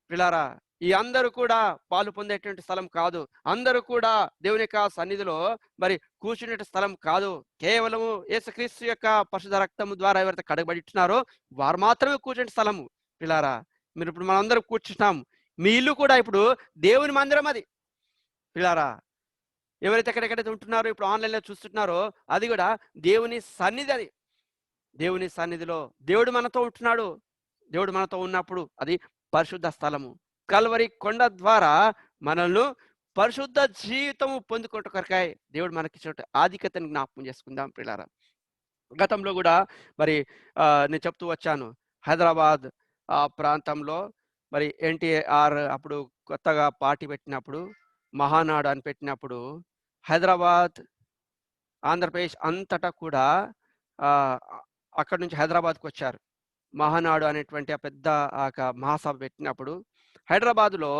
పిల్లారా, ఈ అందరూ కూడా పాలు పొందేటువంటి స్థలం కాదు, అందరూ కూడా దేవుని యొక్క సన్నిధిలో మరి కూర్చునే స్థలం కాదు. కేవలము యేసుక్రీస్తు యొక్క పరిశుద్ధ రక్తము ద్వారా ఎవరైతే కడగబడిస్తున్నారో వారు మాత్రమే కూర్చునే స్థలము. పిల్లారా, మీరు ఇప్పుడు మనందరం కూర్చుంటున్నాం, మీ ఇల్లు కూడా ఇప్పుడు దేవుని మందిరం. అది పిల్లారా, ఎవరైతే ఎక్కడెక్కడైతే ఉంటున్నారో ఇప్పుడు ఆన్లైన్లో చూస్తున్నారో అది కూడా దేవుని సన్నిధి. అది దేవుని సన్నిధిలో దేవుడు మనతో ఉంటున్నాడు. దేవుడు మనతో ఉన్నప్పుడు అది పరిశుద్ధ స్థలము. కల్వరి కొండ ద్వారా మనల్ని పరిశుద్ధ జీవితము పొందుకుంటూ కొరకాయ దేవుడు మనకి ఆధిక్యతను జ్ఞాపకం చేసుకుందాం. పిల్లారా, గతంలో కూడా మరి నేను చెప్తూ వచ్చాను, హైదరాబాద్ ప్రాంతంలో మరి ఎన్టీఆర్ అప్పుడు కొత్తగా పార్టీ పెట్టినప్పుడు, మహానాడు అని పెట్టినప్పుడు హైదరాబాద్, ఆంధ్రప్రదేశ్ అంతటా కూడా అక్కడి నుంచి హైదరాబాద్కి వచ్చారు. మహానాడు అనేటువంటి ఆ పెద్ద మహాసభ పెట్టినప్పుడు హైదరాబాద్లో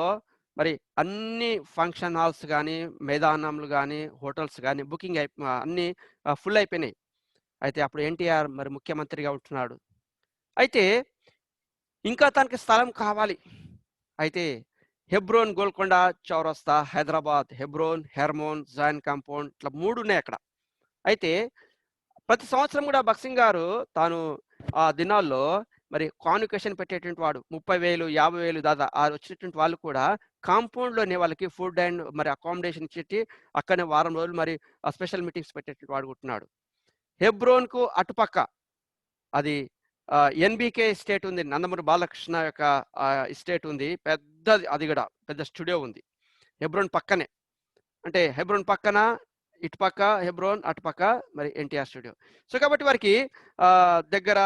మరి అన్ని ఫంక్షన్ హాల్స్ కానీ, మైదానంలు కానీ, హోటల్స్ కానీ బుకింగ్ అన్నీ ఫుల్ అయిపోయినాయి. అయితే అప్పుడు ఎన్టీఆర్ మరి ముఖ్యమంత్రిగా ఉంటున్నాడు. అయితే ఇంకా తనకి స్థలం కావాలి. అయితే హెబ్రోన్, గోల్కొండ చౌరస్తా, Hyderabad, Hebron, Hermon, join compound, ఇట్లా 3 ఉన్నాయి అక్కడ. అయితే ప్రతి సంవత్సరం కూడా భక్సింగ్ గారు తాను ఆ దినాల్లో మరి కాన్వకేషన్ పెట్టేటువంటి వాడు. 30,000, 50,000 దాదా వచ్చినటువంటి వాళ్ళు కూడా కాంపౌండ్లోనే వాళ్ళకి ఫుడ్ అండ్ మరి అకామిడేషన్ ఇచ్చేటి అక్కడనే వారం రోజులు మరి స్పెషల్ మీటింగ్స్ పెట్టేటువంటి వాడు ఉంటున్నాడు. హెబ్రోన్కు అటుపక్క అది ఎన్బికే ఎస్టేట్ ఉంది, నందమూరి బాలకృష్ణ యొక్క ఎస్టేట్ ఉంది, పెద్దది. అది కూడా పెద్ద స్టూడియో ఉంది హెబ్రోన్ పక్కనే. అంటే హెబ్రోన్ పక్కన ఇటుపక్క హెబ్రోన్, అటుపక్క మరి ఎన్టీఆర్ స్టూడియో. సో కాబట్టి వారికి దగ్గర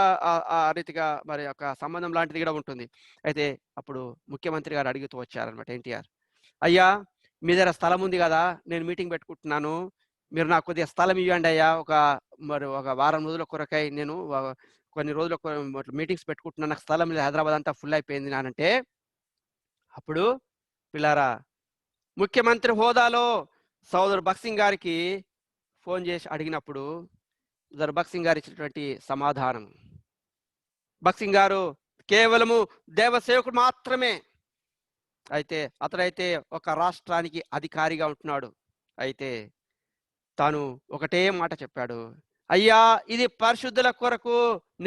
ఆ రీతిగా మరి ఒక సంబంధం లాంటిది కూడా ఉంటుంది. అయితే అప్పుడు ముఖ్యమంత్రి గారు అడుగుతూ వచ్చారనమాట ఎన్టీఆర్, అయ్యా మీ దగ్గర స్థలం ఉంది కదా, నేను మీటింగ్ పెట్టుకుంటున్నాను, మీరు నాకు కొద్దిగా స్థలం ఇవ్వండి అయ్యా, ఒక వారం రోజుల కొరకై నేను కొన్ని రోజుల మీటింగ్స్ పెట్టుకుంటున్నాను, నాకు స్థలం లేదు, హైదరాబాద్ అంతా ఫుల్ అయిపోయింది నానంటే, అప్పుడు పిల్లారా ముఖ్యమంత్రి హోదాలో సోదరు భక్సింగ్ గారికి ఫోన్ చేసి అడిగినప్పుడు సోదరు భక్సింగ్ గారు ఇచ్చినటువంటి సమాధానం, భక్సింగ్ గారు కేవలము దేవసేవకుడు మాత్రమే. అయితే అతడైతే ఒక రాష్ట్రానికి అధికారిగా ఉంటున్నాడు. అయితే తాను ఒకటే మాట చెప్పాడు, అయ్యా ఇది పరిశుద్ధుల కొరకు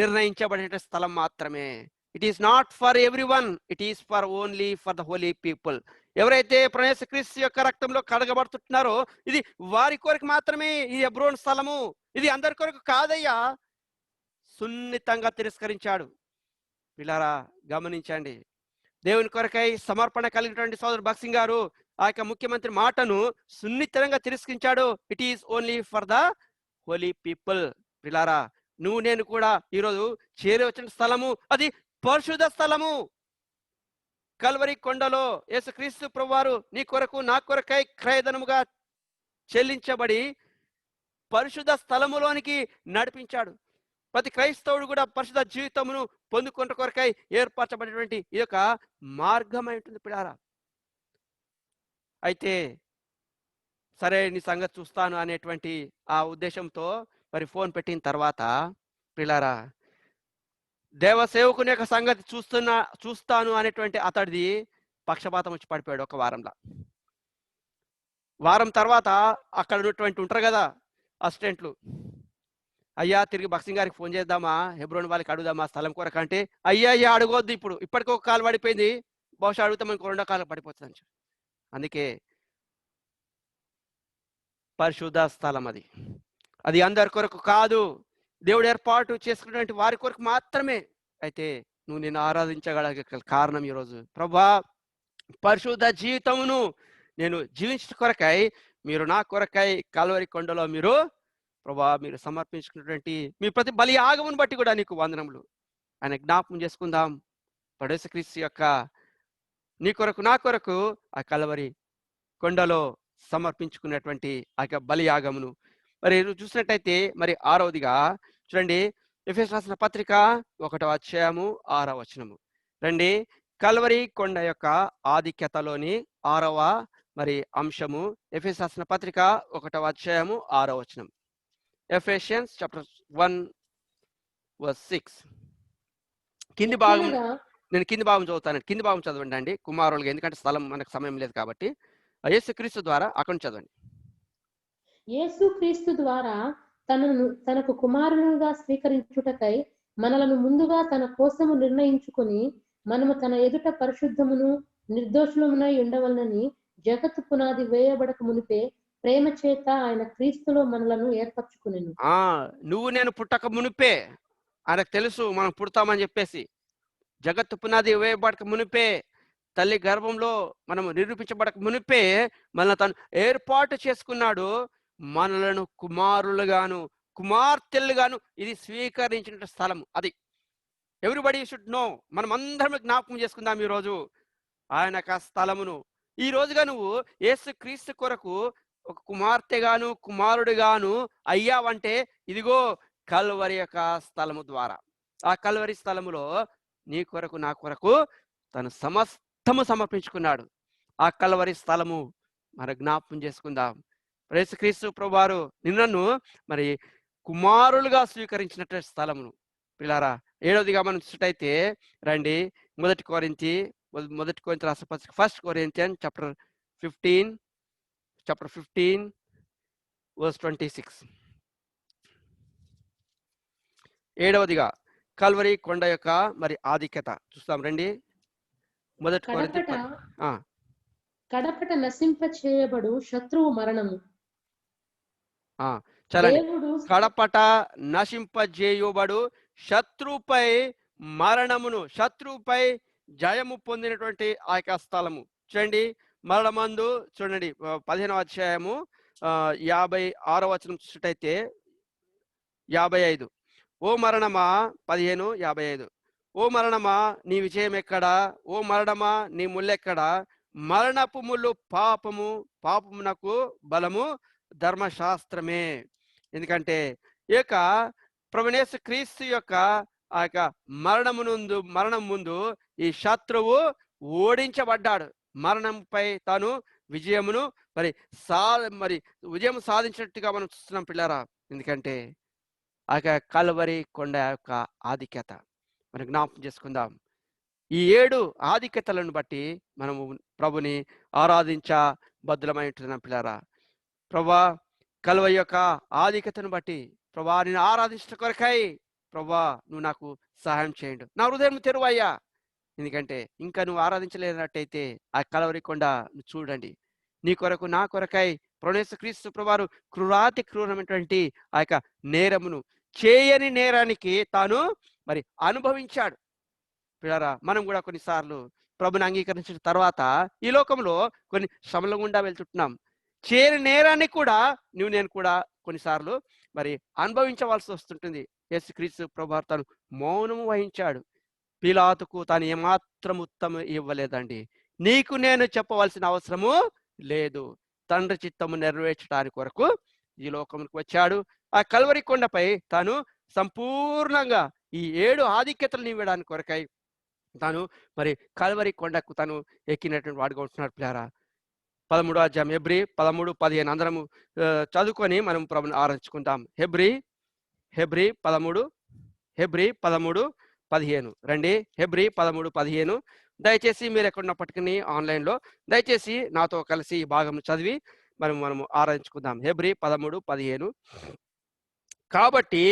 నిర్ణయించబడిన స్థలం మాత్రమే. It is not for everyone, it is for only for the holy people. ఎవరైతే ప్రభువైన యేసుక్రీస్తు యొక్క రక్తంలో కడగబడుతున్నారో ఇది వారి కొరకు మాత్రమే ఈ హెబ్రోన్ స్థలము, ఇది అందరి కొరకు కాదయ్యా. సున్నితంగా తిరస్కరించాడు. పిల్లారా గమనించండి, దేవుని కొరకై సమర్పణ కలిగినటువంటి సోదరు భక్సింగ్ గారు ఆ యొక్క ముఖ్యమంత్రి మాటను సున్నితంగా తిరస్కరించాడు. It is only for the holy people. ప్రిలారా, నువ్వు నేను కూడా ఈరోజు చేరి వచ్చిన స్థలము అది పరిశుద్ధ స్థలము. కల్వరి కొండలో యేసుక్రీస్తు ప్రభువారు నీ కొరకు నా కొరకై క్రయధనముగా చెల్లించబడి పరిశుద్ధ స్థలములోనికి నడిపించాడు. ప్రతి క్రైస్తవుడు కూడా పరిశుద్ధ జీవితమును పొందుకున్న కొరకై ఏర్పరచబడినటువంటి ఈ యొక్క మార్గం ఉంటుంది పిల్లారా. అయితే సరే నీ సంగతి చూస్తాను అనేటువంటి ఆ ఉద్దేశంతో మరి ఫోన్ పెట్టిన తర్వాత పిల్లారా, దేవసేవకుని యొక్క సంగతి చూస్తాను అనేటువంటి అతడిది పక్షపాతం వచ్చి పడిపోయాడు ఒక వారంలో. వారం తర్వాత అక్కడ ఉన్నటువంటి ఉంటారు కదా అసిస్టెంట్లు, అయ్యా తిరిగి బక్సింగ్ గారికి ఫోన్ చేద్దామా, హెబ్రోన్ వాళ్ళకి అడుగుదామా స్థలం కొరకు అంటే, అయ్యా అడగొద్దు, ఇప్పుడు ఇప్పటికి ఒక కాలు పడిపోయింది, బహుశా అడుగుతాం మనకు రెండో కాలు పడిపోతుంది. అందుకే పరిశుద్ధ స్థలం అది అందరి కొరకు కాదు, దేవుడు ఏర్పాటు చేసుకున్నటువంటి వారి కొరకు మాత్రమే. అయితే నువ్వు నేను ఆరాధించగల కారణం ఈరోజు, ప్రభా పరిశుద్ధ జీవితమును నేను జీవించట కొరకై మీరు నా కొరకై కల్వరి కొండలో మీరు ప్రభా మీరు సమర్పించుకున్నటువంటి మీ ప్రతి బలి యాగమును బట్టి కూడా నీకు వందనములు. ఆయన జ్ఞాపకం చేసుకుందాం. యేసుక్రీస్తు యొక్క నీ కొరకు నా కొరకు ఆ కల్వరి కొండలో సమర్పించుకున్నటువంటి ఆ యొక్క బలి యాగమును మరి చూసినట్టయితే మరి 6వదిగా చూడండి, ఎఫెసీయులకు రాసిన పత్రిక 1వ అధ్యాయము 6వ వచనము. రండి, కల్వరి కొండ యొక్క ఆధిక్యతలోని 6వ మరి అంశము, ఎఫెసీయులకు రాసిన పత్రిక 1వ అధ్యాయము 6వ వచనం. Ephesians chapter 1 verse 6. కింది భాగం నేను కింది భాగం చదువుతాను. కింది భాగం చదవండి అండి కుమారులుగా, ఎందుకంటే స్థలం మనకు సమయం లేదు కాబట్టి. యేసుక్రీస్తు ద్వారా అక్కడ చదవండి. యేసుక్రీస్తు ద్వారా తనకు కుమారులుగా స్వీకరించుటకై మనలను ముందుగా తన కోసము నిర్ణయించుకొని మనము తన ఎదుట పరిశుద్ధమును నిర్దోషులమునై ఉండవలనని జగత్తు పునాది వేయబడక మునిపే ప్రేమ చేత ఆయన క్రీస్తులో మనలను ఏర్పరచుకునేను. నువ్వు నేను పుట్టక మునిపే ఆయనకు తెలుసు మనం పుడతామని చెప్పేసి. జగత్తు పునాది వేయబడక మునిపే, తల్లి గర్భంలో మనము నిరూపించబడక మునిపే మనల్ని తను ఏర్పాటు చేసుకున్నాడు. మనలను కుమారులుగాను కుమార్తెలుగాను ఇది స్వీకరించిన స్థలం. అది ఎవ్రీబడి షుడ్ నో. మనం అందరం జ్ఞాపకం చేసుకుందాం ఈరోజు ఆయన యొక్క స్థలమును. ఈ రోజుగా నువ్వు యేసుక్రీస్తు కొరకు ఒక కుమార్తెగాను కుమారుడుగాను అయ్యావంటే ఇదిగో కల్వరి యొక్క స్థలము ద్వారా. ఆ కల్వరి స్థలములో నీ కొరకు నా కొరకు తను సమస్తము సమర్పించుకున్నాడు. ఆ కల్వరి స్థలము మరి జ్ఞాపకం చేసుకుందాం. యేసుక్రీస్తు ప్రభువారు నిన్నను మరి కుమారులుగా స్వీకరించినట్టు స్థలమును. పిల్లారా, 7వదిగా మనం చూసినట్టయితే రండి, మొదటి కొరింథీ రాసిన పత్రిక 1 Corinthians chapter 15 verse 26. 7వదిగా కల్వరి కొండ యొక్క మరి ఆధిక్యత చూస్తాం. రండి, మొదటి కొరింథీ కడపట నశింప చేయబడు శత్రువు మరణము. చలండి, కడపట నశింపజేయబడు శత్రువుపై మరణమును, శత్రువుపై జయము పొందినటువంటి ఆ యొక్క స్థలము. చూడండి, మరణమందు చూడండి 15వ అధ్యాయము 56వ వచనం చూసినట్టయితే 55. ఓ మరణమా 15:55. ఓ మరణమా నీ విజయం ఎక్కడా, ఓ మరణమా నీ ముల్లెక్కడా, మరణపు ముళ్ళు పాపమునకు బలము ధర్మశాస్త్రమే. ఎందుకంటే ఈ యొక్క ప్రభువైన యేసుక్రీస్తు యొక్క ఆ యొక్క మరణం ముందు ఈ శత్రువు ఓడించబడ్డాడు. మరణంపై తాను విజయం సాధించినట్టుగా మనం చూస్తున్నాం పిల్లారా. ఎందుకంటే ఆ యొక్క కల్వరి కొండ యొక్క ఆధిక్యత మనం జ్ఞాపకం చేసుకుందాం. ఈ 7 ఆధిక్యతలను బట్టి మనము ప్రభుని ఆరాధించ బద్దులమై ఉంటున్నాం పిల్లారా. ప్రభా కల్వరి యొక్క ఆధిక్యతను బట్టి ప్రభా నేను ఆరాధించట కొరకై ప్రభా నువ్వు నాకు సహాయం చేయండి, నా హృదయం తెరువయ్యా. ఎందుకంటే ఇంకా నువ్వు ఆరాధించలేనట్టయితే ఆ కల్వరి కొండ చూడండి, నీ కొరకు నా కొరకై ప్రభువైన యేసుక్రీస్తు ప్రభువారు క్రూరమైనటువంటి ఆ యొక్క నేరమును, చేయని నేరానికి తాను మరి అనుభవించాడు. పిల్లరా, మనం కూడా కొన్నిసార్లు ప్రభుని అంగీకరించిన తర్వాత ఈ లోకంలో కొన్ని శ్రమల గుండా వెళ్తుంటున్నాం. చేయని నేరాన్ని కూడా నేను కూడా కొన్నిసార్లు మరి అనుభవించవలసి వస్తుంటుంది. యేసుక్రీస్తు ప్రభువారు తను మౌనము వహించాడు. పిలాతుకు తాను ఏమాత్రం ఉత్తమం ఇవ్వలేదండి. నీకు నేను చెప్పవలసిన అవసరము లేదు, తండ్రి చిత్తము నెరవేర్చడానికి కొరకు ఈ లోకమునికి వచ్చాడు. ఆ కల్వరి కొండపై తాను సంపూర్ణంగా ఈ 7 ఆధిక్యతలను ఇవ్వడానికి కొరకై తాను మరి కల్వరి కొండకు తను ఎక్కినటువంటి వాడుగా ఉంటున్నాడు పిల్లారా. 13వ అధ్యాయం హెబ్రీ 13:15 అందరము చదువుకొని మనం ప్రభుని ఆరాధించుకుందాం. హెబ్రీ 13:15 రండి. హెబ్రీ 13:15. దయచేసి మీరు ఎక్కడున్నప్పటికీ ఆన్లైన్లో దయచేసి నాతో కలిసి ఈ భాగం చదివి మనము ఆరాధించుకుందాం. హెబ్రీ 13:15. కాబట్టి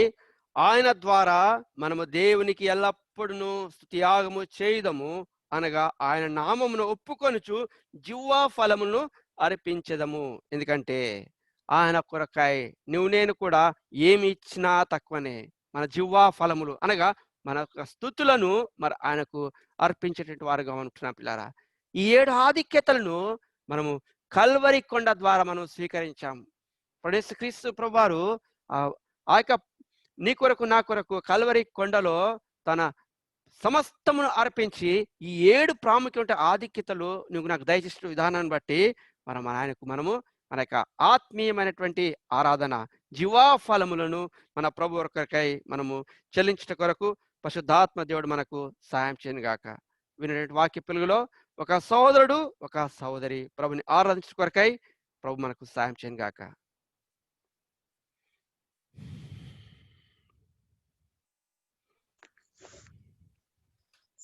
ఆయన ద్వారా మనము దేవునికి ఎల్లప్పుడూ స్తుతియాగము చేయుదము, అనగా ఆయన నామమును ఒప్పుకొనుచు జివ్వా ఫలములను అర్పించదము. ఎందుకంటే ఆయన కొరకాయ నేను కూడా ఏమి ఇచ్చినా తక్కువనే. మన జివ్వా ఫలములు అనగా మన స్తుతులను మరి ఆయనకు అర్పించేటువంటి వారుగా ఉంటున్నాం పిల్లారా. ఈ 7 ఆధిక్యతలను మనము కల్వరి కొండ ద్వారా మనం స్వీకరించాం. యేసుక్రీస్తు ప్రభువారు ఆ యొక్క నీ కొరకు నా కొరకు కల్వరి కొండలో తన సమస్తమును అర్పించి ఈ 7 ప్రాముఖ్యమైన ఆధిక్యతలు నువ్వు నాకు దయచేసిన విధానాన్ని బట్టి ఆయనకు మన యొక్క ఆత్మీయమైనటువంటి ఆరాధన జీవా ఫలములను మన ప్రభు కొరకై మనము చెల్లించట కొరకు పరిశుద్ధాత్మ దేవుడు మనకు సాయం చేయను గాక. వినేటువంటి వాక్య పిలుగులో ఒక సోదరుడు ఒక సోదరి ప్రభుని ఆరాధించట కొరకై ప్రభు మనకు సాయం చేయను గాక.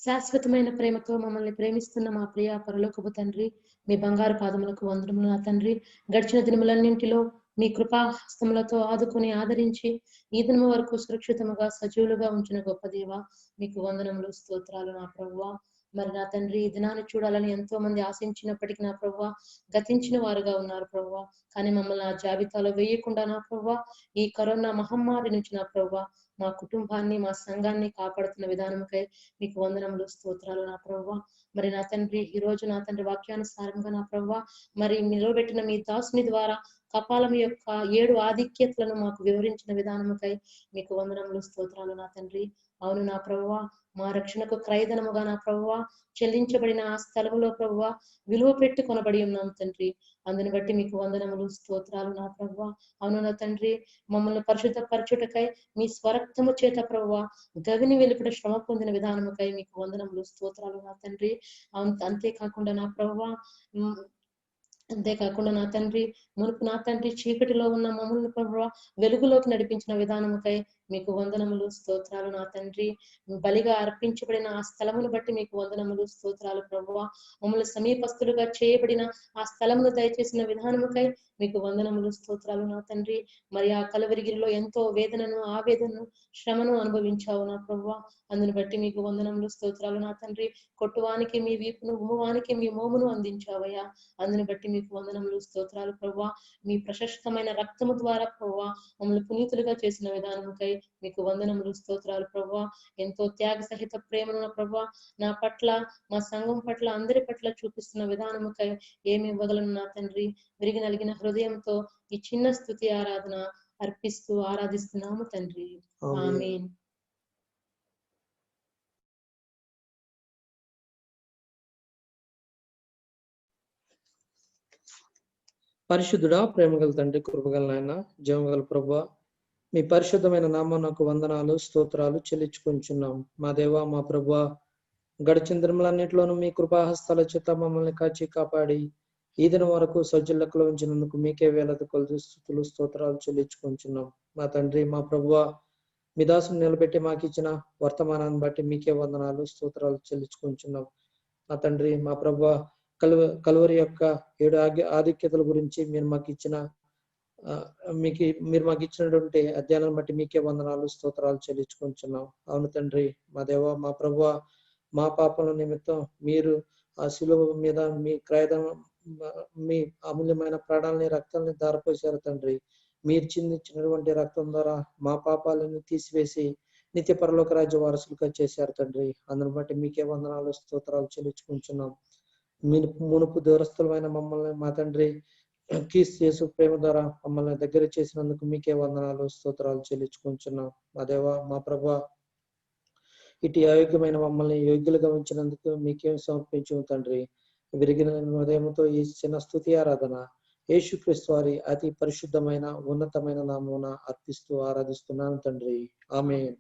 శాశ్వతమైన ప్రేమతో మమ్మల్ని ప్రేమిస్తున్న మా ప్రియ పరలోకపు తండ్రి, మీ బంగారు పాదములకు వందనములు నా తండ్రి. గడిచిన దినములన్నింటిలో మీ కృపా హస్తములతో ఆదుకొని ఆదరించి ఈ దినము వరకు సురక్షితముగా సజీవులుగా ఉంచిన గొప్ప దేవ, మీకు వందనములు స్తోత్రాలు నా ప్రభువా. మరి నా తండ్రి, ఈ దినాన్ని చూడాలని ఎంతో మంది ఆశించినప్పటికీ నా ప్రభువా గతించిన వారుగా ఉన్నారు ప్రభువా. కానీ మమ్మల్ని ఆ జాబితాలో వేయకుండా నా ప్రభువా ఈ కరోనా మహమ్మారి నుంచి నా ప్రభువా మా కుటుంబాన్ని మా సంఘాన్ని కాపాడుతున్న విధానంకై మీకు వందనములు స్తోత్రాలు నా ప్రభువా. మరి నా తండ్రి, ఈ రోజు నా తండ్రి వాక్యానుసారంగా నా ప్రభువా మరి నిలబెట్టిన మీ దాసుని ద్వారా కపాలం యొక్క 7 ఆధిక్యతలను మాకు వివరించిన విధానముకై మీకు వందనములు స్తోత్రాలు నా తండ్రి. అవును నా ప్రభువా, మా రక్షణకు క్రయధనముగా నా ప్రభువా చెల్లించబడిన ఆ స్థలములో ప్రభువా విలువ పెట్టి కొనబడి ఉన్నాం తండ్రి. అందుని బట్టి మీకు వందనములు స్తోత్రాలు నా ప్రభువా. అవును నా తండ్రి, మమ్మల్ని పరిశుద్ధపరచుటకై మీ స్వరక్తము చేత ప్రభువా గవిని వెలుపడ శ్రమ పొందిన విధానముకై మీకు వందనములు స్తోత్రాలు నా తండ్రి. అంతేకాకుండా నా ప్రభువా నా తండ్రి, మునుపు నా తండ్రి చీకటిలో ఉన్న మమ్మల్ని ప్రభువా వెలుగులోకి నడిపించిన విధానముకై మీకు వందనములు స్తోత్రాలు నా తండ్రి. బలిగా అర్పించబడిన ఆ స్థలమును బట్టి మీకు వందనములు స్తోత్రాలు ప్రభువా. మమ్మల్ని సమీపస్తులుగా చేయబడిన ఆ స్థలమును దయచేసిన విధానముకై మీకు వందనములు స్తోత్రాలు నా తండ్రి. మరి ఆ కలవరిగిరిలో ఎంతో వేదనను ఆవేదనను శ్రమను అనుభవించావు నా ప్రభువా. అందుని బట్టి మీకు వందనములు స్తోత్రాలు నా తండ్రి. కొట్టువానికి మీ వీపును, ఉమ్మువానికి మీ మోమును అందించావయ్యా. అందుని బట్టి మీకు వందనములు స్తోత్రాలు ప్రభువా. మీ ప్రశస్తమైన రక్తము ద్వారా ప్రభువా మమ్మల్ని పునీతులుగా చేసిన విధానముకై మీకు వందనములు స్తోత్రాలు ప్రభువా. ఎంతో త్యాగ సహిత ప్రేమను ప్రభువా నా పట్ల, మా సంఘం పట్ల, అందరి పట్ల చూపిస్తున్న విధానముకై ఏమి ఇవ్వగలను నా తండ్రి. విరిగి నలిగిన హృదయంతో ఈ చిన్న స్తుతి ఆరాధన అర్పిస్తూ ఆరాధిస్తున్నాము తండ్రి. ఆమేన్. పరిశుద్ధుడా, ప్రేమగల తండ్రి, కృపగల నాయన, జీవగల ప్రభువా, మీ పరిశుద్ధమైన నామమునకు వందనాలు స్తోత్రాలు చెల్లించుకుంటున్నాం. మా దేవా, మా ప్రభువా, గడిచిన దినములన్నిటిలోనూ మీ కృపాహస్తాల చేత మమ్మల్ని కాచి కాపాడి ఈ దినం వరకు సజ్జులకులో ఉంచినందుకు మీకే వేలది కొలది స్తుతులు స్తోత్రాలు చెల్లించుకుంటున్నాం. మా తండ్రి, మా ప్రభువా, మీ దాసుని నిలబెట్టి మాకు ఇచ్చిన వర్తమానాన్ని బట్టి మీకే వందనాలు స్తోత్రాలు చెల్లించుకుంటున్నాం. మా తండ్రి, మా ప్రభువా, కలువరి యొక్క 7 ఆధిక్యతల గురించి మీరు మాకు ఇచ్చినటువంటి అధ్యయనాన్ని బట్టి మీకే వందనాలు స్తోత్రాలు చెల్లించుకుంటున్నాం. అవును తండ్రి, మా దేవ, మా ప్రభువా, మా పాపల నిమిత్తం మీరు ఆ శిలువ మీద మీ క్రయధనం, మీ అమూల్యమైన ప్రాణాలని, రక్తాన్ని ధారపోసారు తండ్రి. మీరు చిందించినటువంటి రక్తం ద్వారా మా పాపాలను తీసివేసి నిత్య పరలోక రాజ్య వారసులుగా చేశారు తండ్రి. అందును బట్టి మీకే వందనాలు స్తోత్రాలు చెల్లించుకుంటున్నాం. మీ మునుపు దూరస్థులమైన మమ్మల్ని మా తండ్రి క్రీస్తు యేసు ప్రేమ ద్వారా మమ్మల్ని దగ్గర చేసినందుకు మీకే వందనాలు స్తోత్రాలు చెల్లించుకుంటున్నాం. మా దేవా మా ప్రభా, ఇటు అయోగ్యమైన మమ్మల్ని యోగ్యులుగా ఉంచినందుకు మీకేం సమర్పించు తండ్రి. విరిగిన హృదయంతో ఈ చిన్న స్తుతి ఆరాధన యేసుక్రీస్తు వారి అతి పరిశుద్ధమైన ఉన్నతమైన నామమున అర్పిస్తూ ఆరాధిస్తున్నాను తండ్రి. ఆమేన్.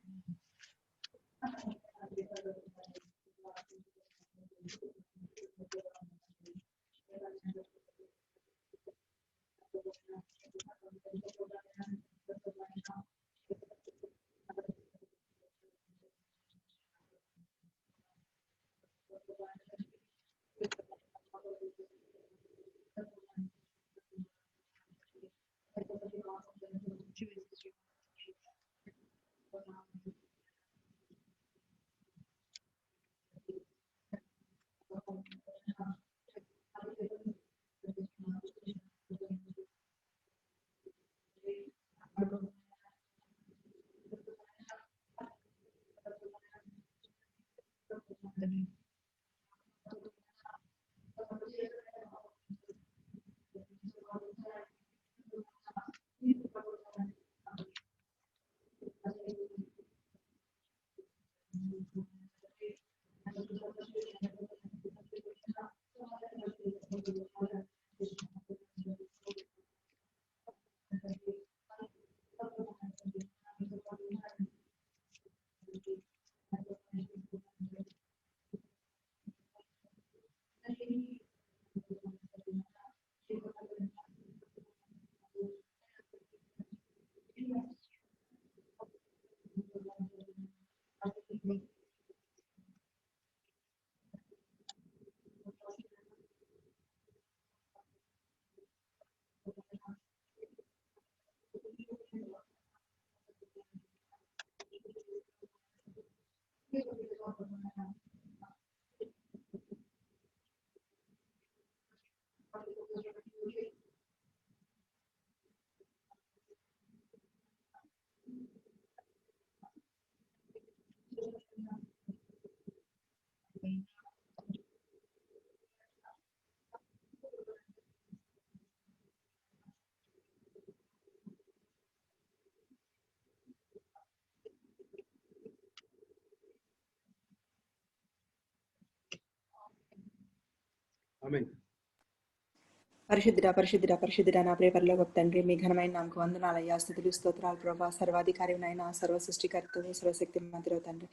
పరిశుద్ధుడా నా ప్రియ పరలోకపు తండ్రి, మీ ఘనమైన నామకు వందనాలయ్యా, స్తుతులు స్తోత్రాలు ప్రభా. సర్వాధికారినైనా సర్వ సృష్టికర్తవు సర్వశక్తి మంత్రులు తండ్రి,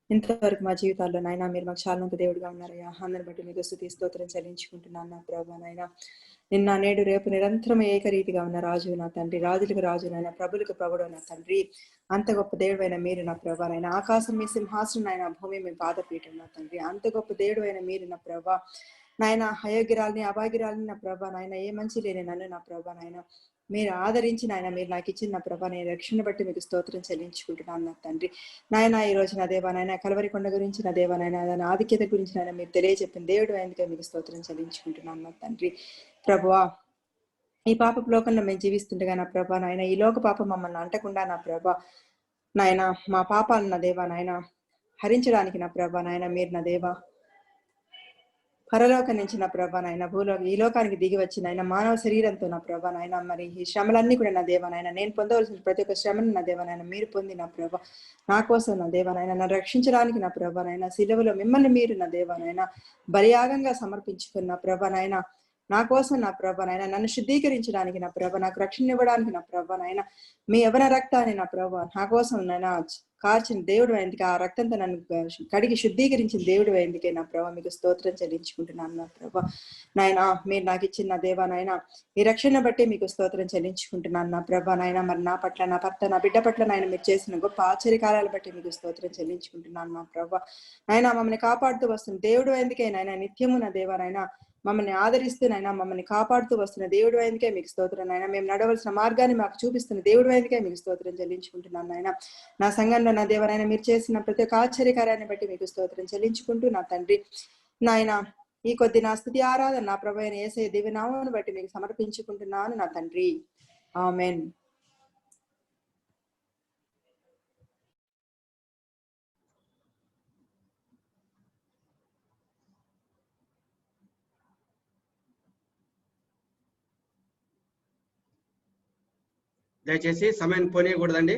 ఇంతవరకు మా జీవితాల్లో నాయన మీరు మాకు చాలంత దేవుడిగా ఉన్నారయ్యా. అందరిని బట్టి మీకు స్తుతి స్తోత్రం చెల్లించుకుంటున్నాను నా ప్రభా. నాయన నిన్న నేడు రేపు నిరంతరం ఏకరీతిగా ఉన్న రాజు నా తండ్రి, రాజులకు రాజు నాయన, ప్రభులకు ప్రభుడు నా తండ్రి. అంత గొప్ప దేవుడైన మీరు నా ప్రభా. నాయన ఆకాశం మీ సింహాసనం నాయన, భూమి మీ పాదపీఠం నా తండ్రి. అంత గొప్ప దేవుడు అయిన మీరు నా ప్రభా. నాయన అయోగ్యురాల్ని అభాగ్యురాల్ని నా ప్రభా. నాయన ఏ మంచి లేని నన్ను నా ప్రభా. నాయన మీరు ఆదరించి నాయన మీరు నాకు ఇచ్చిన నా ప్రభా, నేను రక్షణ బట్టి మీకు స్తోత్రం చెల్లించుకుంటున్నాను నా తండ్రి. నాయన ఈ రోజు నా దేవా నాయన కలవరి కొండ గురించి నా దేవా నాయన దాని ఆధిక్యత గురించి నాయన మీరు తెలియజెప్పిన దేవుడు ఎందుకే మీకు స్తోత్రం చెల్లించుకుంటున్నాను నా తండ్రి. ప్రభువా, ఈ పాపపు లోకంలో మేము జీవిస్తుండగా నా ప్రభా నాయన ఈ లోక పాపం మమ్మల్ని అంటకుండా నా ప్రభా నాయన మా పాపాలను నా దేవా నాయన హరించడానికి నా ప్రభా నాయన మీరు నా దేవా పరలోకం నుంచి నా ప్రభా నాయన ఈ లోకానికి దిగి వచ్చి నాయన మానవ శరీరంతో నా ప్రభా నాయన మరి ఈ శ్రమలన్నీ కూడా నా దేవనాయన నేను పొందవలసిన ప్రతి ఒక్క శ్రమను నా దేవనాయన మీరు పొంది నా ప్రభా నా కోసం నా దేవనాయన నన్ను రక్షించడానికి నా ప్రభా నాయన శిలువలో మిమ్మల్ని మీరు నా దేవనాయన బలియాగంగా సమర్పించుకున్న ప్రభా నాయన నా కోసం నా ప్రభా నాయన నన్ను శుద్ధీకరించడానికి నా ప్రభా నాకు రక్షణ ఇవ్వడానికి నా ప్రభా నాయన మీ యవ్వన రక్తాన్ని నా ప్రభా నా కోసం నాయన కార్చిన దేవుడు ఎందుకు ఆ రక్తంతో నన్ను కడిగి శుద్ధీకరించిన దేవుడు ఎందుకే నా ప్రభా మీకు స్తోత్రం చెల్లించుకుంటున్నాను నా ప్రభా నాయన మీరు నాకు ఇచ్చిన నా దేవా నాయన ఈ రక్షణ బట్టి మీకు స్తోత్రం చెల్లించుకుంటున్నాను నా ప్రభా నాయన మరి నా పట్ల నా భర్త నా బిడ్డ పట్ల నాయన మీరు చేసిన గొప్ప ఆశ్చర్యకార్యాలు బట్టి మీకు స్తోత్రం చెల్లించుకుంటున్నాను నా ప్రభా నాయన మమ్మల్ని కాపాడుతూ వస్తున్న దేవుడు ఎందుకే నాయన నిత్యము నా దేవా నాయన మమ్మల్ని ఆదరిస్తూ నాయన మమ్మల్ని కాపాడుతూ వస్తున్న దేవుడు ఎందుకే మీకు స్తోత్రం నాయన మేము నడవలసిన మార్గాన్ని మాకు చూపిస్తున్న దేవుడు ఎందుకే మీకు స్తోత్రం చెల్లించుకుంటున్నాను నాయన నా సంఘంలో నా దేవనాయన మీరు చేసిన ప్రతి ఒక్క ఆశ్చర్యకార్యాన్ని బట్టి మీకు స్తోత్రం చెల్లించుకుంటూ నా తండ్రి నాయన ఈ కొద్ది నా స్తుతి ఆరాధన నా ప్రభు అయిన యేసయ్య దివ్యనామమును బట్టి మీకు సమర్పించుకుంటున్నాను నా తండ్రి. ఆమెన్. దయచేసి సమయాన్ని పోనీయకూడదండి.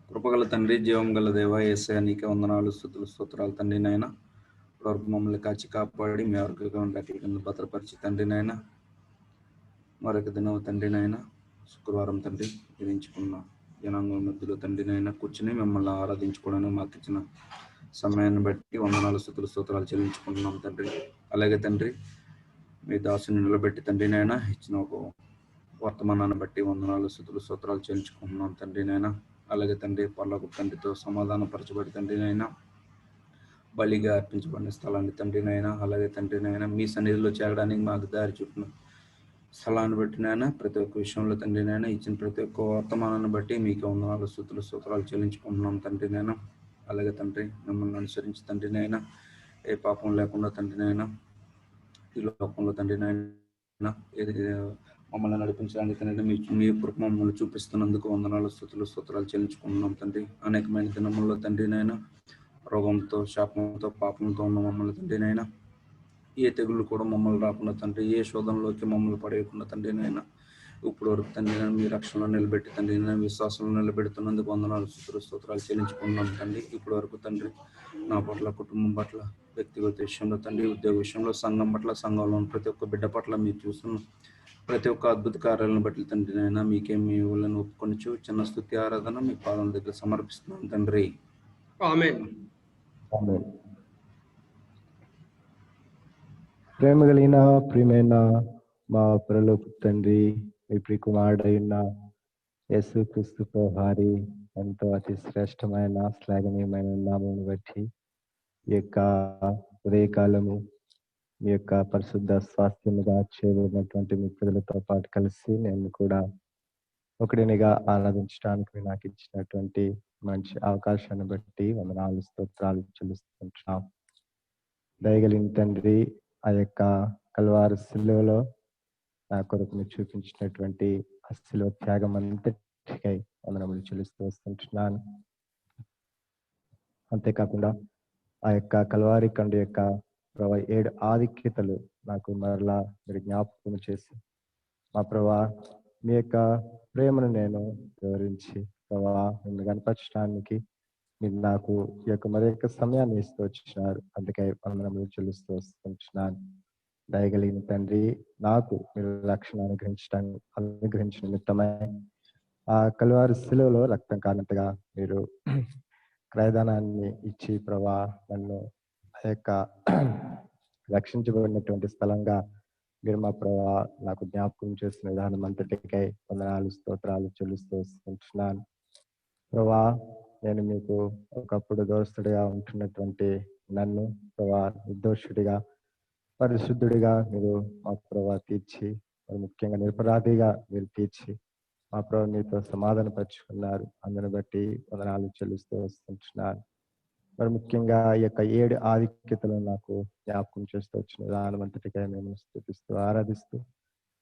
కృపగల తండ్రి, జీవం గల దేవ, యేసయ్య నీకే వందనాలు, స్తుతులు, స్తోత్రాలు తండ్రి నాయన. ఇప్పటివరకు మమ్మల్ని కాచి కాపాడి మీ వరకు కింద భద్రపరిచి తండ్రి నాయన, మరొక దినం తండ్రి నాయన శుక్రవారం తండ్రి విధించుకున్న జనాంగం మధ్యలో తండ్రి నాయన కూర్చుని మిమ్మల్ని ఆరాధించుకోవడానికి మాకు ఇచ్చిన సమయాన్ని బట్టి వందనాలు, స్తుతులు, స్తోత్రాలు చెల్లించుకుంటున్నాం తండ్రి. అలాగే తండ్రి మీ దాసుని నిలబెట్టి తండ్రి నాయన ఇచ్చిన ఒక వర్తమానాన్ని బట్టి వందనాలు, స్తుతులు, స్తోత్రాలు చెల్లించుకుంటున్నాం తండ్రి నాయన. అలాగే తండ్రి పర్లకు తండ్రితో సమాధాన పరచబడి తండ్రి నాయన బలిగా అర్పించబడిన స్థలాన్ని తండ్రి నాయన, అలాగే తండ్రి నాయన మీ సన్నిధిలో చేరడానికి మాకు దారి చూపిన స్థలాన్ని బట్టి నాయన ప్రతి ఒక్క విషయంలో తండ్రి నాయన ఇచ్చిన ప్రతి ఒక్క వర్తమానాన్ని బట్టి మీకు వందనాలు, స్తుతులు, స్తోత్రాలు చెల్లించుకుంటున్నాం తండ్రి నాయన. అలాగే తండ్రి మిమ్మల్ని అనుసరించి తండ్రి నాయన ఏ పాపం లేకుండా తండ్రి నాయన ఈ లోకంలో తండ్రి నాయన ఏది మమ్మల్ని నడిపించడానికి తండ్రి మీ కృప మమ్మల్ని చూపిస్తున్నందుకు వందనాలు, స్తుతులు, స్తోత్రాలు చెల్లించుకుంటున్నాం తండ్రి. అనేకమైన దినముల్లో తండ్రి నాయన రోగంతో, శాపంతో, పాపంతో ఉన్న మమ్మల్ని తండ్రి నాయన ఏ తెగుళ్ళు కూడా మమ్మల్ని రాకుండా తండ్రి, ఏ శోధనలోకి మమ్మల్ని పడేయకుండా తండ్రి నాయన ఇప్పుడు వరకు తండ్రి నాయన మీ రక్షణలో నిలబెట్టి తండ్రి నాయన విశ్వాసంలో నిలబెడుతున్నందుకు వందనాలు, స్తుతులు, స్తోత్రాలు చెల్లించుకుంటున్నాం తండ్రి. ఇప్పటి వరకు తండ్రి నా పట్ల, కుటుంబం పట్ల, వ్యక్తిగత విషయంలో తండ్రి, ఉద్యోగ విషయంలో, సంఘం పట్ల, సంఘంలో ప్రతి ఒక్క బిడ్డ పట్ల మీరు చూస్తున్న ప్రతి ఒక్క అద్భుత కార్యాలను బట్టి తండ్రి నాయన మీకే మీ ఊళ్ళని ఒప్పుకొని చిన్న స్తుతి ఆరాధన మీ పాదం దగ్గర సమర్పిస్తున్నాం తండ్రి. ఆమేన్. ప్రేమ కలిగిన ప్రియమైన మా పరలోక తండ్రి, మీ ప్రియకుమారుడైన యేసుక్రీస్తు ప్రభువారి ఎంతో అతి శ్రేష్టమైన శ్లాఘనీయమైన నామమును బట్టి ఈ యొక్క ఉదయకాలము మీ యొక్క పరిశుద్ధ స్వాస్థ్యముగా చేయబడినటువంటి మీ ప్రజలతో పాటు కలిసి నేను కూడా ఒకడినిగా ఆరాధించడానికి నాకు ఇచ్చినటువంటి మంచి అవకాశాన్ని బట్టి వందనాలు, స్తోత్రాలు చెల్లిస్తుంటున్నాం. దయగలిగిన తండ్రి, ఆ యొక్క కల్వారి శిలువలో నా కొరకు మీరు చూపించినటువంటి ఆ శిలువ త్యాగం అంతటికై వందనములు చెల్లిస్తూ వస్తుంటున్నాను. అంతేకాకుండా ఆ యొక్క కల్వారి కండు యొక్క 7 ఆధిక్యతలు నాకు మరలా మీరు జ్ఞాపకం చేసి మా ప్రభా మీ యొక్క ప్రేమను నేను వివరించి ప్రభా మిమ్మల్ని కనపరచడానికి మీరు నాకు ఈ యొక్క మరి యొక్క సమయాన్ని ఇస్తూ వచ్చినారు. అందుకే వందనములు చెల్లిస్తూ వస్తున్నాను. దయగలిగిన తండ్రి, నాకు మీరు రక్షణ అనుగ్రహించిన నిమిత్తమై ఆ కల్వారి శిలువలో రక్తం కానంతగా మీరు క్రయదానాన్ని ఇచ్చి ప్రభా నన్ను ఆ యొక్క రక్షించబడినటువంటి స్థలంగా మీరు మా ప్రభా నాకు జ్ఞాపకం చేసిన విధానం అంతటికై వందనాలు, స్తోత్రాలు చెల్లిస్తూ వస్తున్నాను. ప్రభా నేను మీకు ఒకప్పుడు దోస్తుడిగా ఉంటున్నటువంటి నన్ను ప్రభా నిర్దోషుడిగా, పరిశుద్ధుడిగా మీరు మా ప్రభా తీర్చి, మరి ముఖ్యంగా నిరపరాధిగా మీరు తీర్చి మా ప్రభు మీతో సమాధాన పరుచుకున్నారు. అందుని బట్టి వందనాలు చెల్లిస్తూ వస్తున్నాను. మరి ముఖ్యంగా ఈ యొక్క 7 ఆధిక్యతలను నాకు జ్ఞాపకం చేస్తూ వచ్చిన విధానం అంతటికై మేము స్తుతిస్తూ ఆరాధిస్తూ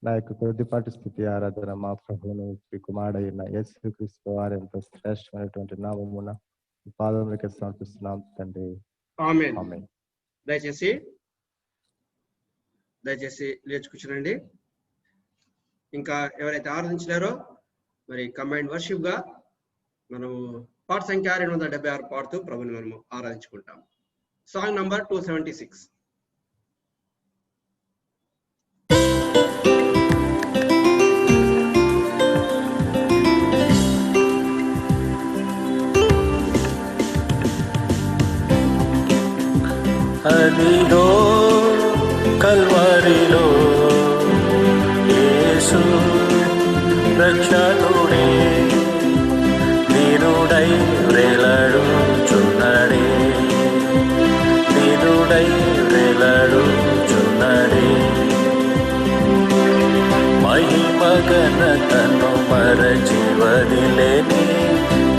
నా యొక్క కొద్దిపాటి స్థుతి ఆరాధన మా ప్రభువును కుమారుడైన యేసుక్రీస్తు వారి ఎంతో శ్రేష్టమైనటువంటి నామమున పాదములకి సమర్పిస్తున్నాం తండ్రి. ఆమేన్. ఆమేన్. దయచేసి లేచి కూర్చోండి. ఇంకా ఎవరైతే ఆరాధించినారో మరి కంబైన్డ్ వర్షిప్ గా మనము పాట సంఖ్య 276 పాడుతూ ప్రభుని మనము ఆరాధించుకుంటాం. Song number 276. అదిలో కల్వరిలో యేసు రక్షకుడే దీనుడై వేలాడుచున్నాడే, దీనుడై వేలాడుచున్నాడే. మహిమ ఘనతను మరచి వదిలేని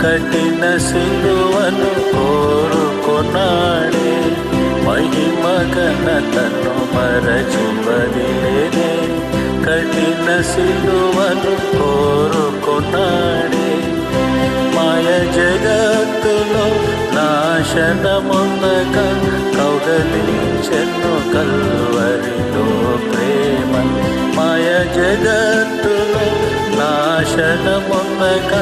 కఠిన సిలువను కోరుకున్నాడే. మహిమ ఘనతను మరచి వదిలేని కఠిన సిలువను కోరుకున్నాడే. మాయ జగత్తులో నా నాశనమునక కౌగలించెను కల్వరిలో ప్రేమ మాయ జగత్తులో నాశనమునక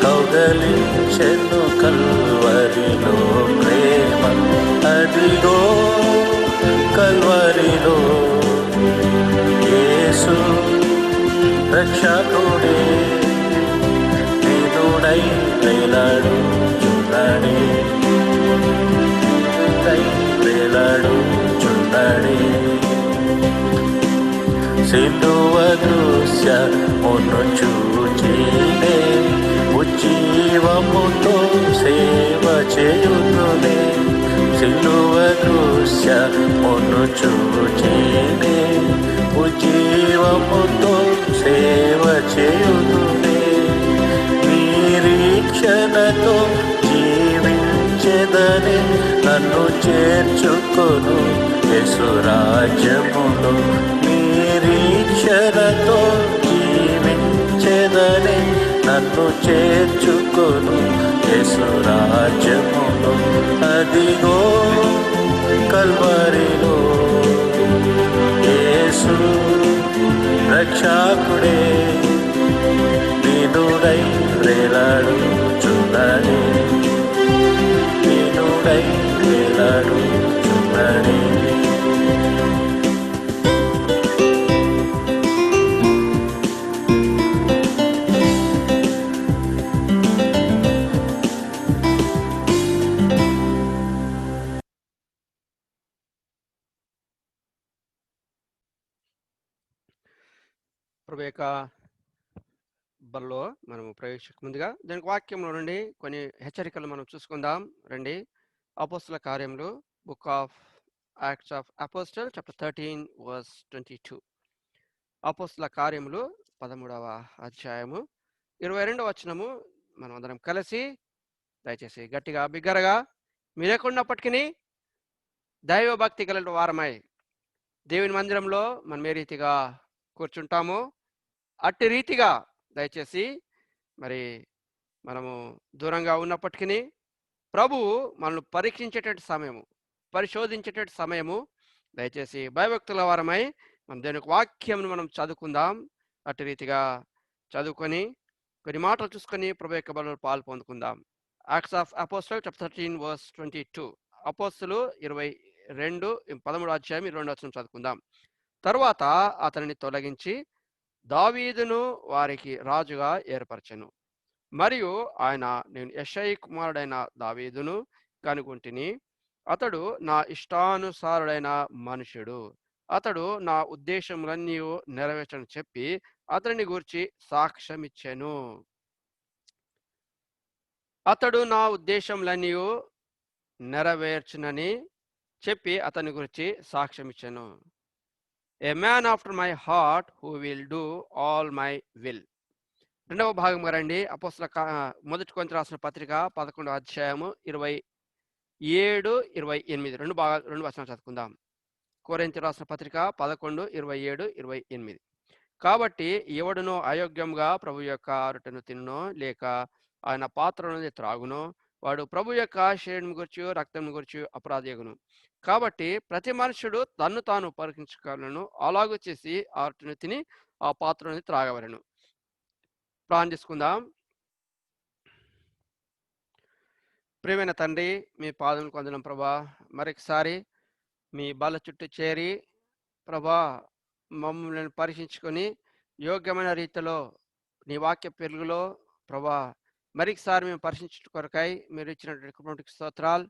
కౌగలించెను కల్వరిలో ప్రేమ అదిగో కల్వరిలో యేసు రక్షకుడే దీనుడై వేలాడుచున్నాడే వేలాడుచున్నాడే సిలువ దృశ్యమును చూచినే ఉజ్జీవముతో సేవ చేయుతునే సిలువ దృశ్యమును చూచినే ఉజ్జీవముతో సేవ చేయుతునే నిరీక్షణతో జీవించెదనే నన్ను చేర్చుకొను యేసు రాజ్యములో నిరీక్షణతో జీవించెదనే నన్ను చేర్చుకొను యేసు రాజ్యములో అదిగో కల్వరిలో యేసు రక్షకుడే దీనుడై వేలాడుచున్నాడే దీనుడై వేలాడుచున్నాడే ప్రభు యొక్క బల్లో మనము ప్రవేశించక ముందుగా దానికి వాక్యంలో నుండి కొన్ని హెచ్చరికలు మనం చూసుకుందాం రండి. అపోస్తల కార్యములు book of Acts of apostle chapter 13 verse 22. అపోస్తల కార్యములు 13వ అధ్యాయము 22వ వచనము మనం అందరం కలిసి దయచేసి గట్టిగా బిగ్గరగా మీరేకున్నప్పటికీ దైవ భక్తి గల వారమై దేవుని మందిరంలో మనం ఏ రీతిగా కూర్చుంటామో అట్టి రీతిగా దయచేసి మరి మనము దూరంగా ఉన్నప్పటికీ ప్రభువు మనల్ని పరీక్షించేటటువంటి సమయము, పరిశోధించేటటువంటి సమయము. దయచేసి భయభక్తుల వారమై మనం దేవుని వాక్యంను మనం చదువుకుందాం. అట్టి రీతిగా చదువుకొని కొన్ని మాటలు చూసుకొని ప్రభు యొక్క బలలో పాలు పొందుకుందాం. Acts of apostle chapter 13 verse 22. అపోస్తలు 13వ అధ్యాయం 22వ వచనం చదువుకుందాం. తరువాత అతనిని తొలగించి దావీదును వారికి రాజుగా ఏర్పరచెను. మరియు ఆయన నేను యెషయి కుమారుడైన దావీదును కనుగొంటిని. అతడు నా ఇష్టానుసారుడైన మనుషుడు. అతడు నా ఉద్దేశములన్నీ నెరవేర్చని చెప్పి అతనిని గూర్చి సాక్ష్యం ఇచ్చెను. అతడు నా ఉద్దేశములన్నీ నెరవేర్చునని చెప్పి అతని గురించి సాక్ష్యం ఇచ్చెను. A man after my heart who will do all my will. రెండవ భాగం రండి. అపోస్తల మొదటి కొరింథీ రాసిన పత్రిక 11వ అధ్యాయము 27, 28 రెండు వచనాలు చదువుకుందాం. కొరింథీ రాసిన పత్రిక 11, 27, 28. కాబట్టి ఎవడునో అయోగ్యంగా ప్రభు యొక్క రొట్టెను తినునో లేక ఆయన పాత్ర నుండి త్రాగునో వాడు ప్రభు యొక్క శరీరం గురించి రక్తం గురించి అపరాధియగును. కాబట్టి ప్రతి మనుషుడు తన్ను తాను పరీక్షించుకోవాలను. అలాగూ చేసి ఆ రొట్టెను తిని ఆ పాత్ర నుండి త్రాగవలను. ప్రార్థన చేసుకుందాం. ప్రియమైన తండ్రి, మీ పాదములకు వందనం ప్రభా. మరొకసారి మీ బల్ల చుట్టూ చేరి ప్రభా మమ్మల్ని పరీక్షించుకొని యోగ్యమైన రీతిలో నీ వాక్య పెరుగులో ప్రభా మరొకసారి మేము పరీక్షించు కొరకై మీరు ఇచ్చినటువంటి స్తోత్రాలు.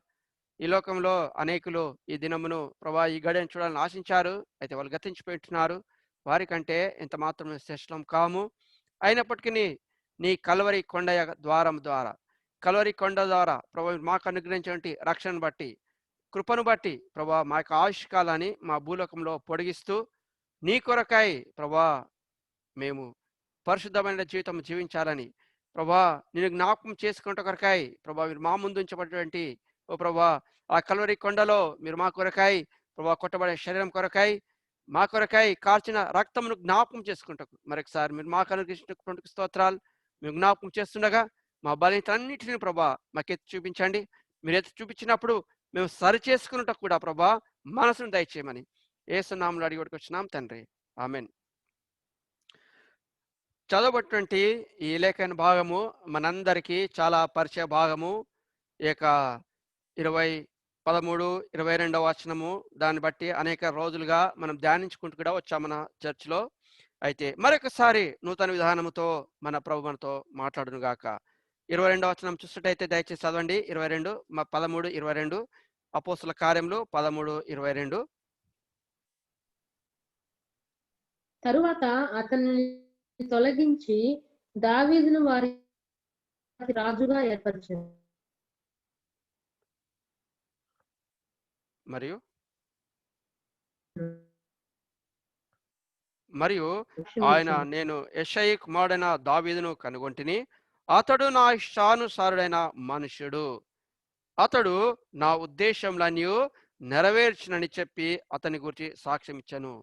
ఈ లోకంలో అనేకులు ఈ దినమును ప్రభా ఈ గడియను చూడాలని ఆశించారు. అయితే వాళ్ళు గతించిపోతున్నారు. వారికంటే ఎంత మాత్రం శ్రేష్టం కాము. అయినప్పటికీ నీ కల్వరి కొండ ద్వారా కల్వరి కొండ ద్వారా ప్రభా మాకు అనుగ్రహించినటువంటి రక్షణను బట్టి కృపను బట్టి ప్రభా మా యొక్క ఆయుష్కాలాన్ని మా భూలోకంలో పొడిగిస్తూ నీ కొరకై ప్రభా మేము పరిశుద్ధమైన జీవితం జీవించాలని ప్రభా నేను జ్ఞాపకం చేసుకుంటే కొరకై ప్రభా మీరు మా ముందు ఉంచబడినటువంటి ఓ ప్రభా ఆ కల్వరి కొండలో మీరు మా కొరకై ప్రభా కొట్టబడే శరీరం కొరకై మా కొరకై కార్చిన రక్తమును జ్ఞాపకం చేసుకుంటకు మరొకసారి మీరు మాకు అనుగ్రహించినటువంటి స్తోత్రాలు మేము జ్ఞాపకం చేస్తుండగా మా బలహీనతలన్నింటినీ ప్రభా మాకెత్తి చూపించండి. మీరు ఎత్తి చూపించినప్పుడు మేము సరి చేసుకున్నట్టు కూడా ప్రభా మనసును దయచేయమని యేసు నామములో అడిగి వచ్చినాం తండ్రి, ఆమేన్. చదవబడినటువంటి ఈ లేఖన భాగము మనందరికీ చాలా పరిచయ భాగము. ఈ యొక్క 13, 22వ వచనము, దాన్ని బట్టి అనేక రోజులుగా మనం ధ్యానించుకుంటూ కూడా వచ్చాం మన చర్చ్లో. అయితే మరొకసారి నూతన విధానముతో మన ప్రభు మనతో మాట్లాడును గాక. 22వ వచనం చూసినట్టయితే దయచేసి చదవండి. 13, 22 అపోస్తుల కార్యములు 13, 22. తరువాత అతన్ని తొలగించి దావీదును వారి రాజుగా ఏర్పరిచారు. మరియు ఆయన, నేను యెషయి కుమారుడైన దావీదును కనుగొంటిని, అతడు నా ఇష్టానుసారుడైన మనుష్యుడు, అతడు నా ఉద్దేశంలన్నీ నెరవేర్చునని చెప్పి అతని గురించి సాక్ష్యం ఇచ్చాను.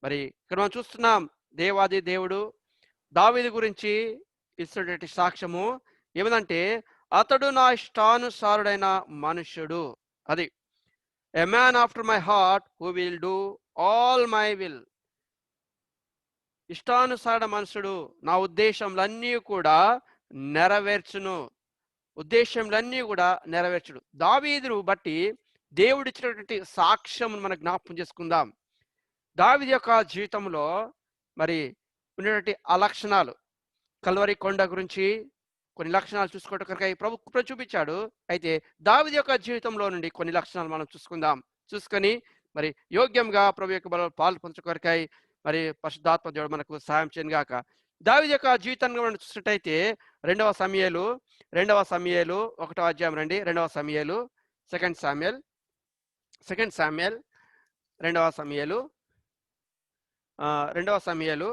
మరి ఇక్కడ మనం చూస్తున్నాం దేవాది దేవుడు దావీదు గురించి ఇస్తున్నటువంటి సాక్ష్యము ఏమిటంటే, అతడు నా ఇష్టానుసారుడైన మనుష్యుడు. అది a man after my heart who will do all my will. ఇష్టానుసార మనుషుడు, నా ఉద్దేశంలన్నీ కూడా నెరవేర్చును, ఉద్దేశంలన్నీ కూడా నెరవేర్చుడు. దావీదును బట్టి దేవుడు ఇచ్చినటువంటి సాక్ష్యం మనం జ్ఞాపకం చేసుకుందాం. దావీదు యొక్క జీవితంలో మరి ఉన్నటువంటి ఆ లక్షణాలు, కల్వరి కొండ గురించి కొన్ని లక్షణాలు చూసుకోవడం కనుక ప్రభు చూపించాడు. అయితే దావీదు యొక్క జీవితంలో నుండి కొన్ని లక్షణాలు మనం చూసుకొని మరి యోగ్యంగా ప్రభు యొక్క బలంలో పాలు పంచుకొరకాయి మరి పరిశుద్ధాత్మ దేవుడు మనకు సహాయం చేయను గాక. దావీదు యొక్క జీవితాన్ని మనం చూసినట్టయితే 2వ సమూయేలు 1వ అధ్యాయం రండి. 2వ సమూయేలు 2 సామ్యూయల్ 2వ సమూయేలు 2వ సమూయేలు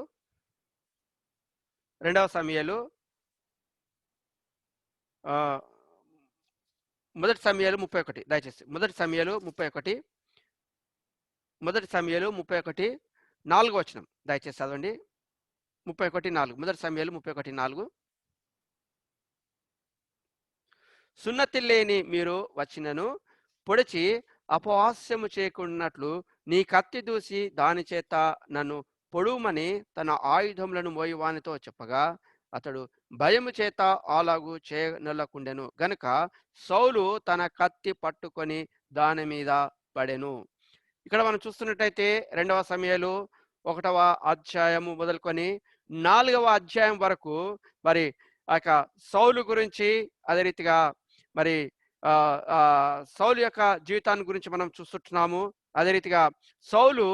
1 సమూయేలు 31. దయచేసి 1 సమూయేలు 31 4వ వచనం దయచేసి చదవండి. 31:4 1 సమూయేలు 31:4. సున్నతి లేని మీరు వచ్చినను పొడిచి అపహాస్యము చేయకున్నట్లు నీ కత్తి దూసి దాని చేత నన్ను పొడుమని తన ఆయుధములను మోయువానితో చెప్పగా అతడు భయము చేత అలాగు చేయనల్లకుండెను గనుక సౌలు తన కత్తి పట్టుకొని దాని మీద పడెను. ఇక్కడ మనం చూస్తున్నట్టయితే 2వ సమూయేలు 1వ అధ్యాయము మొదలుకొని 4వ అధ్యాయం వరకు మరి ఆ యొక్క సౌలు గురించి, అదే రీతిగా మరి సౌలు యొక్క జీవితాన్ని గురించి మనం చూస్తున్నాము. అదే రీతిగా సౌలు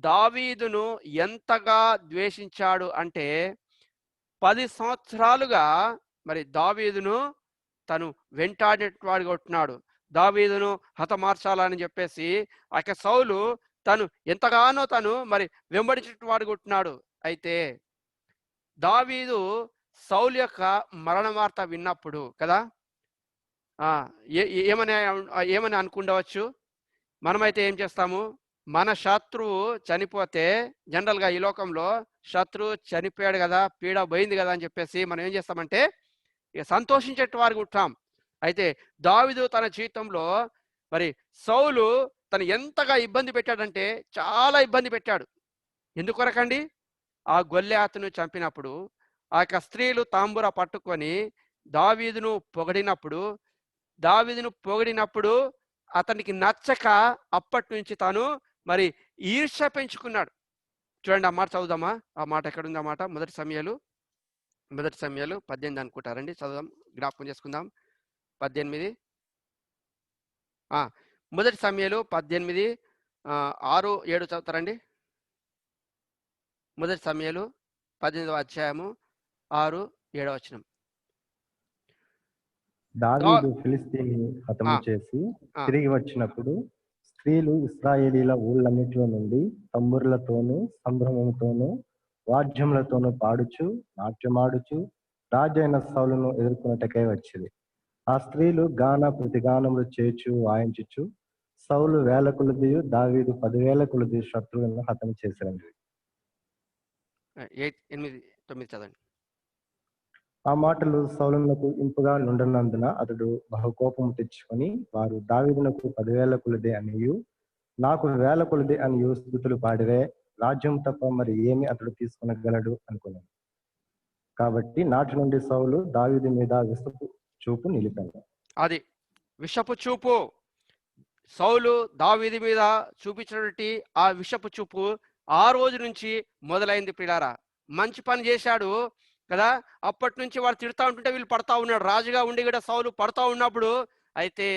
దావీదును ఎంతగా ద్వేషించాడు అంటే 10 సంవత్సరాలుగా మరి దావీదును తను వెంటాడేవాడుగా ఉంటున్నాడు. దావీదును హతమార్చాలని చెప్పేసి ఆ యొక్క సౌలు తను ఎంతగానో తను మరి వెంబడించేవాడుగా ఉంటున్నాడు. అయితే దావీదు సౌలు యొక్క మరణ వార్త విన్నప్పుడు కదా ఏమని అనుకుండవచ్చు. మనమైతే ఏం చేస్తాము, మన శత్రువు చనిపోతే జనరల్గా ఈ లోకంలో శత్రువు చనిపోయాడు కదా, పీడ పోయింది కదా అని చెప్పేసి మనం ఏం చేస్తామంటే ఇక సంతోషించేట వారికి ఉంటాం. అయితే దావీదు తన జీవితంలో మరి సౌలు తను ఎంతగా ఇబ్బంది పెట్టాడంటే చాలా ఇబ్బంది పెట్టాడు. ఎందుకొరకండి, ఆ గొల్లియాతును చంపినప్పుడు ఆ యొక్క స్త్రీలు తాంబూర పట్టుకొని దావీదును పొగిడినప్పుడు అతనికి నచ్చక అప్పటి నుంచి తాను మరి ఈర్ష్య పెంచుకున్నాడు. చూడండి, ఆ మాట చదువుదామా. ఆ మాట ఎక్కడుంది? ఆ మాట 1 సమూయేలు 18 అనుకుంటారండి. చదువుదాం, జ్ఞాపకం చేసుకుందాం. 18 1 సమూయేలు 18 6, 7 చదువుతారండి. 1 సమూయేలు 18వ అధ్యాయము 6, 7వ వచనం. దావీదు ఫిలిస్తీన్ని హతము చేసి తిరిగి వచ్చినప్పుడు స్త్రీలు ఇశ్రాయేలీల ఊళ్ళన్నిటిలో నుండి తంబుర్లతోనూ సంభ్రమంతోనూ వాద్యములతోనూ పాడుచు నాట్యమాడుచు రాజైన సౌలును ఎదుర్కొన్నటకై వచ్చింది. ఆ స్త్రీలు గాన ప్రతిగానములు చేచు వాయించుచు సౌలు 1000 కొలదియు దావీదు 10,000 కొలది శత్రువులను హతం చేశారు. 8, 9 చదవండి. ఆ మాటలు సౌలునకు ఇంపుగా నుండనందున అతడు బహుకోపము తెచ్చుకొని, వారు దావీదునకు 10,000 కొలది అనియు నాకు 1,000 కొలది అనియు స్తుతులు పాడిరే, రాజ్యం తప్ప మరి ఏమి అతడు తీసుకొనగలడు అనుకున్నాను. కాబట్టి నాటి నుండి సౌలు దావీదు మీద విషపు చూపు నిలిపాడు. అది విషపు చూపు. సౌలు దావీదు మీద చూపించినటువంటి ఆ విషపు చూపు ఆ రోజు నుంచి మొదలైంది ప్రియులారా. మంచి పని చేశాడు కదా, అప్పటి నుంచి వాడు తిడతా ఉంటుంటే వీళ్ళు పడతా ఉన్నాడు. రాజుగా ఉండి కూడా సౌలు పడతా ఉన్నప్పుడు, అయితే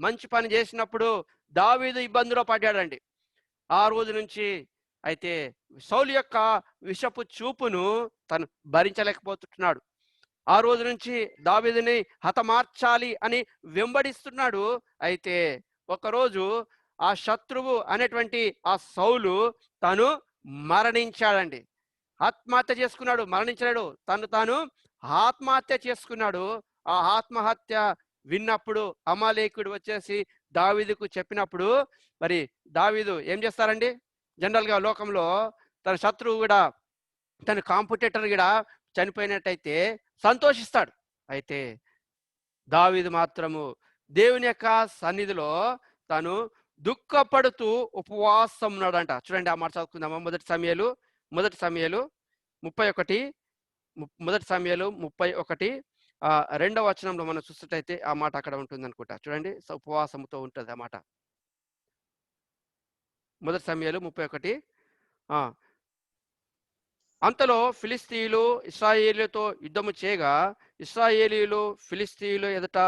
మంచి పని చేసినప్పుడు దావీదు ఇబ్బందిలో పడ్డాడండి. ఆ రోజు నుంచి అయితే సౌలు యొక్క విషపు చూపును తను భరించలేకపోతున్నాడు. ఆ రోజు నుంచి దావీదుని హతమార్చాలి అని వెంబడిస్తున్నాడు. అయితే ఒకరోజు ఆ శత్రువు అనేటువంటి ఆ సౌలు తను మరణించాడండి. ఆత్మహత్య చేసుకున్నాడు. మరణించాడు, తాను ఆత్మహత్య చేసుకున్నాడు. ఆ ఆత్మహత్య విన్నప్పుడు అమాలేకుడు వచ్చేసి దావీదుకు చెప్పినప్పుడు, మరి దావీదు ఏం చేస్తారండి? జనరల్గా లోకంలో తన శత్రువు కూడా, తన కాంపిటేటర్ కూడా చనిపోయినట్టయితే సంతోషిస్తాడు. అయితే దావీదు మాత్రము దేవుని యొక్క సన్నిధిలో తను దుఃఖపడుతూ ఉపవాసం ఉన్నాడంట. చూడండి, ఆ మాట చదువుకుందామా? మొదటి సమయాలు 31 రెండవ వచనంలో మనం చూసినట్టయితే ఆ మాట అక్కడ ఉంటుంది అనుకుంటా. చూడండి, ఉపవాసంతో ఉంటుంది ఆ మాట. మొదటి సమయాలు 31. అంతలో ఫిలిస్తీయులు ఇశ్రాయేలీయులతో యుద్ధము చేయగా, ఇశ్రాయేలీయులు ఫిలిస్తీయులు ఎదుట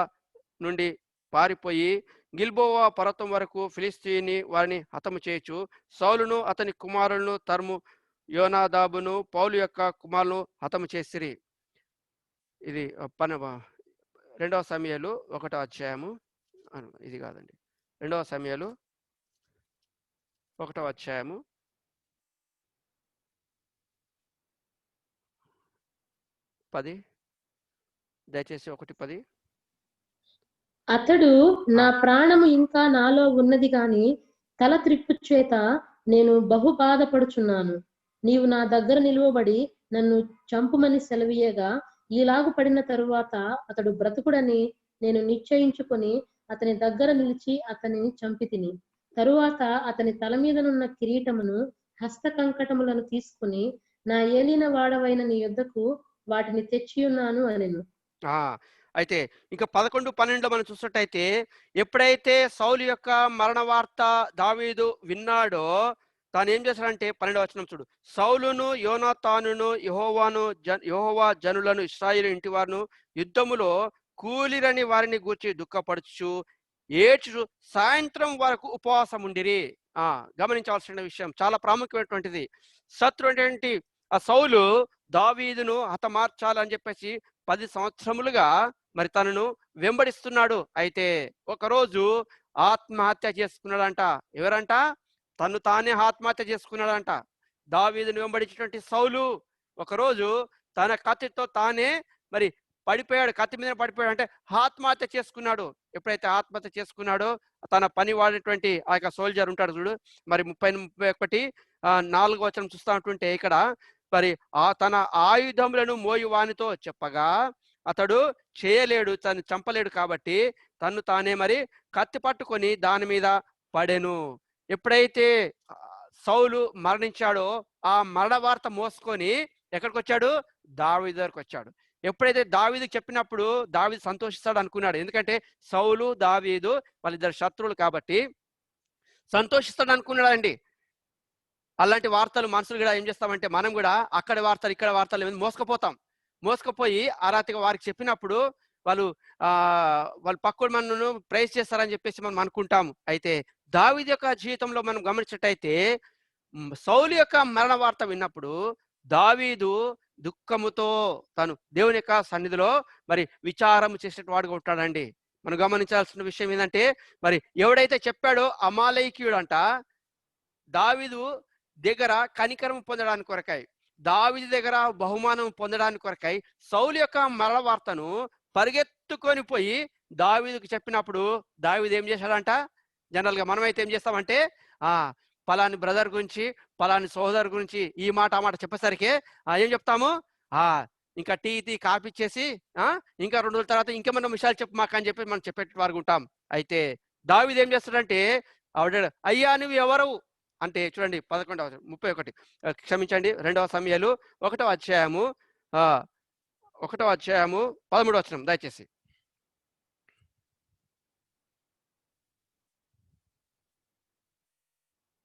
నుండి పారిపోయి గిల్బోవా పర్వతం వరకు ఫిలిస్తీయుని వారిని హతము చేయొచ్చు. సౌలును అతని కుమారులను తరుము యోనాదాబును పౌలు యొక్క కుమారులను హతము చేసిరి. ఇది 2వ సమయాలు 1వ అధ్యాయము. ఇది కాదండి, 2వ సమయాలు 1వ అధ్యాయము 10. దయచేసి 1:10. అతడు నా ప్రాణము ఇంకా నాలో ఉన్నది గాని తల త్రిప్పు చేత నేను బహు బాధపడుచున్నాను. నీవు నా దగ్గర నిలువబడి నన్ను చంపుమని సెలవీయగా, ఈలాగు పడిన తరువాత అతడు బ్రతుకుడని నేను నిశ్చయించుకొని అతని దగ్గర నిలిచి అతనిని చంపితిని. తరువాత అతని తల మీదనున్న కిరీటమును హస్త కంకటములను తీసుకుని నా ఏలిన వాడవైన నీ యొద్దకు వాటిని తెచ్చియున్నాను అనెను. అయితే ఇంకా 11, 12 మనం చూసినట్టయితే, ఎప్పుడైతే సౌలు యొక్క మరణ వార్త దావీదు విన్నాడో తాను ఏం చేశాడంటే 12వ వచనం చూడు. సౌలును యోనాతానును యెహోవా జనులను ఇశ్రాయేలు ఇంటి వారును యుద్ధములో కూలిరని వారిని గూర్చి దుఃఖపడుచు ఏడ్చు సాయంత్రం వరకు ఉపవాసం ఉండిరి. గమనించవలసిన విషయం, చాలా ప్రాముఖ్యమైనటువంటిది. శత్రు ఏంటి? ఆ సౌలు దావీదును హతమార్చాలని చెప్పేసి 10 సంవత్సరములుగా మరి తనను వెంబడిస్తున్నాడు. అయితే ఒకరోజు ఆత్మహత్య చేసుకున్నాడంట. ఎవరంట? తను తానే ఆత్మహత్య చేసుకున్నాడంట. దావీదును వెంబడించినటువంటి సౌలు ఒకరోజు తన కత్తితో తానే మరి పడిపోయాడు, కత్తి మీద పడిపోయాడు. అంటే ఆత్మహత్య చేసుకున్నాడు. ఎప్పుడైతే ఆత్మహత్య చేసుకున్నాడో తన పని వాడినటువంటి ఆ యొక్క సోల్జర్ ఉంటాడు చూడు, మరి 31 4వ వచనం చూస్తా ఉంటుంటే ఇక్కడ మరి తన ఆయుధములను మోయి వానితో చెప్పగా అతడు చేయలేడు, తను చంపలేడు. కాబట్టి తను తానే మరి కత్తి పట్టుకొని దాని మీద పడెను. ఎప్పుడైతే సౌలు మరణించాడో ఆ మరణ వార్త మోసుకొని ఎక్కడికి వచ్చాడు? దావీదు దగ్గరకు వచ్చాడు. ఎప్పుడైతే దావీదు చెప్పినప్పుడు దావీదు సంతోషిస్తాడు అనుకున్నాడు. ఎందుకంటే సౌలు దావీదు వాళ్ళిద్దరు శత్రువులు కాబట్టి సంతోషిస్తాడు అనుకున్నాడు అండి. అలాంటి వార్తలు మనుషులు కూడా ఏం చేస్తామంటే, మనం కూడా అక్కడ వార్తలు ఇక్కడ వార్తలు మోసుకుపోయి ఆరాతిగా వారికి చెప్పినప్పుడు వాళ్ళు పక్కన మనను ప్రైజ్ చేస్తారని చెప్పేసి మనం అనుకుంటాము. అయితే దావీదు యొక్క జీవితంలో మనం గమనించినట్టయితే సౌలు యొక్క మరణ వార్త విన్నప్పుడు దావీదు దుఃఖముతో తను దేవుని యొక్క సన్నిధిలో మరి విచారం చేసేట వాడుగా ఉంటాడండి. మనం గమనించాల్సిన విషయం ఏంటంటే, మరి ఎవడైతే చెప్పాడో అమాలేకీయుడు అంట దావీదు దగ్గర కనికరం పొందడానికి కొరకై, దావీదు దగ్గర బహుమానం పొందడానికి కొరకై సౌలు యొక్క మరణ వార్తను పరిగెత్తుకొని పోయి దావీదుకు చెప్పినప్పుడు దావీదు ఏం చేశాడంట? జనరల్గా మనమైతే ఏం చేస్తామంటే, పలాని బ్రదర్ గురించి, పలాని సోదరు గురించి ఈ మాట ఆ మాట చెప్పేసరికి ఏం చెప్తాము? ఇంకా టీ కాఫీ ఇచ్చేసి ఇంకా 2 రోజుల తర్వాత ఇంకేమన్నా విషయాలు చెప్పు మాకు అని చెప్పి మనం చెప్పేవారు ఉంటాం. అయితే దావీదు ఏం చేస్తాడంటే ఆవిడ అయ్యా నువ్వు ఎవరు అంటే చూడండి 31 క్షమించండి 2వ సమూయేలు 1వ అధ్యాయము 13వ వచనం దయచేసి.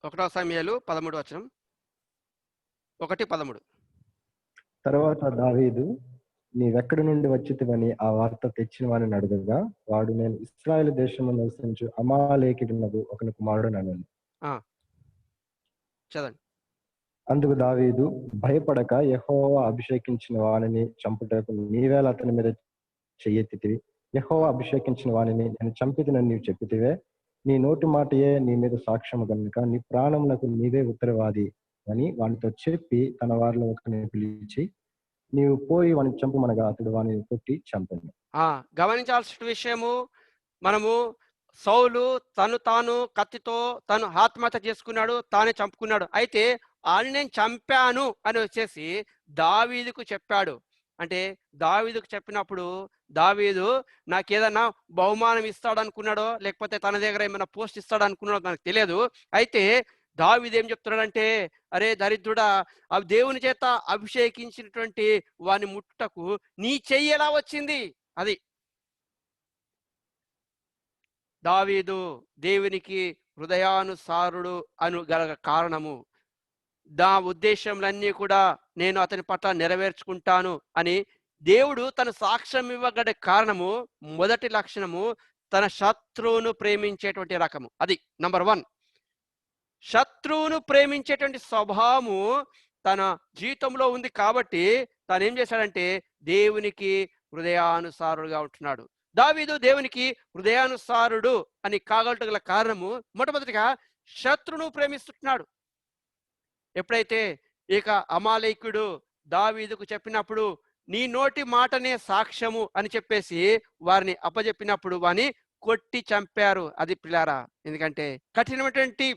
1వ సమూయేలు 13వ వచనం 1:13. తర్వాత దావీదు నీవెక్కడి నుండి వచ్చితివని ఆ వార్త తెచ్చిన వాడిని అడుగగా వాడు నేను ఇశ్రాయేలు దేశము నివసించు అమాలేకుడునగు ఒకని కుమారుడు అన్నాను. చదవండి. అందుకు దావీదు భయపడక యెహోవా అభిషేకించిన వానిని చంపుటకు నీవేళ అతని మీద చెయ్యెత్తితివి. యెహోవా అభిషేకించిన వానిని నేను చంపితినని నీవు చెప్పితివే. నీ నోటి మాటయే నీ మీద సాక్ష్యము గనుక నీ ప్రాణమునకు నీవే ఉత్తరవాది అని వానితో చెప్పి తన వారిలో ఒకరిని పిలిచి నీవు పోయి వాడిని చంపమనగా అతడు వాడిని కొట్టి చంపాను. గమనించాల్సిన విషయము, మనము సౌలు తాను కత్తితో తను ఆత్మహత్య చేసుకున్నాడు, తానే చంపుకున్నాడు. అయితే ఆయన నేను చంపాను అని వచ్చేసి దావీదుకు చెప్పాడు. అంటే దావీదుకు చెప్పినప్పుడు దావీదు నాకేదన్నా బహుమానం ఇస్తాడు అనుకున్నాడో లేకపోతే తన దగ్గర ఏమైనా పోస్ట్ ఇస్తాడు అనుకున్నాడో నాకు తెలియదు. అయితే దావీదు ఏం చెప్తున్నాడంటే అరే దరిద్రుడా, దేవుని చేత అభిషేకించినటువంటి వాని ముట్టుటకు నీ చెయ్యి ఎలా వచ్చింది? అది దావీదు దేవునికి హృదయానుసారుడు అను గల కారణము. ఉద్దేశంలన్నీ కూడా నేను అతని పట్ల నెరవేర్చుకుంటాను అని దేవుడు తన సాక్ష్యం ఇవ్వగల కారణము, మొదటి లక్షణము తన శత్రువును ప్రేమించేటువంటి రకము. అది నంబర్ 1. శత్రువును ప్రేమించేటువంటి స్వభావము తన జీవితంలో ఉంది కాబట్టి తాను ఏం చేశాడంటే దేవునికి హృదయానుసారుడుగా ఉంటున్నాడు. దావీదు దేవునికి హృదయానుసారుడు అని కాగలగల కారణము మొట్టమొదటిగా శత్రువును ప్రేమిస్తున్నాడు. ఎప్పుడైతే ఇక అమాలేకుడు దావీదుకు చెప్పినప్పుడు నీ నోటి మాటనే సాక్ష్యము అని చెప్పేసి వారిని అప్పజెప్పినప్పుడు వారిని కొట్టి చంపారు. అది పిల్లారా, ఎందుకంటే కఠినమైనటువంటి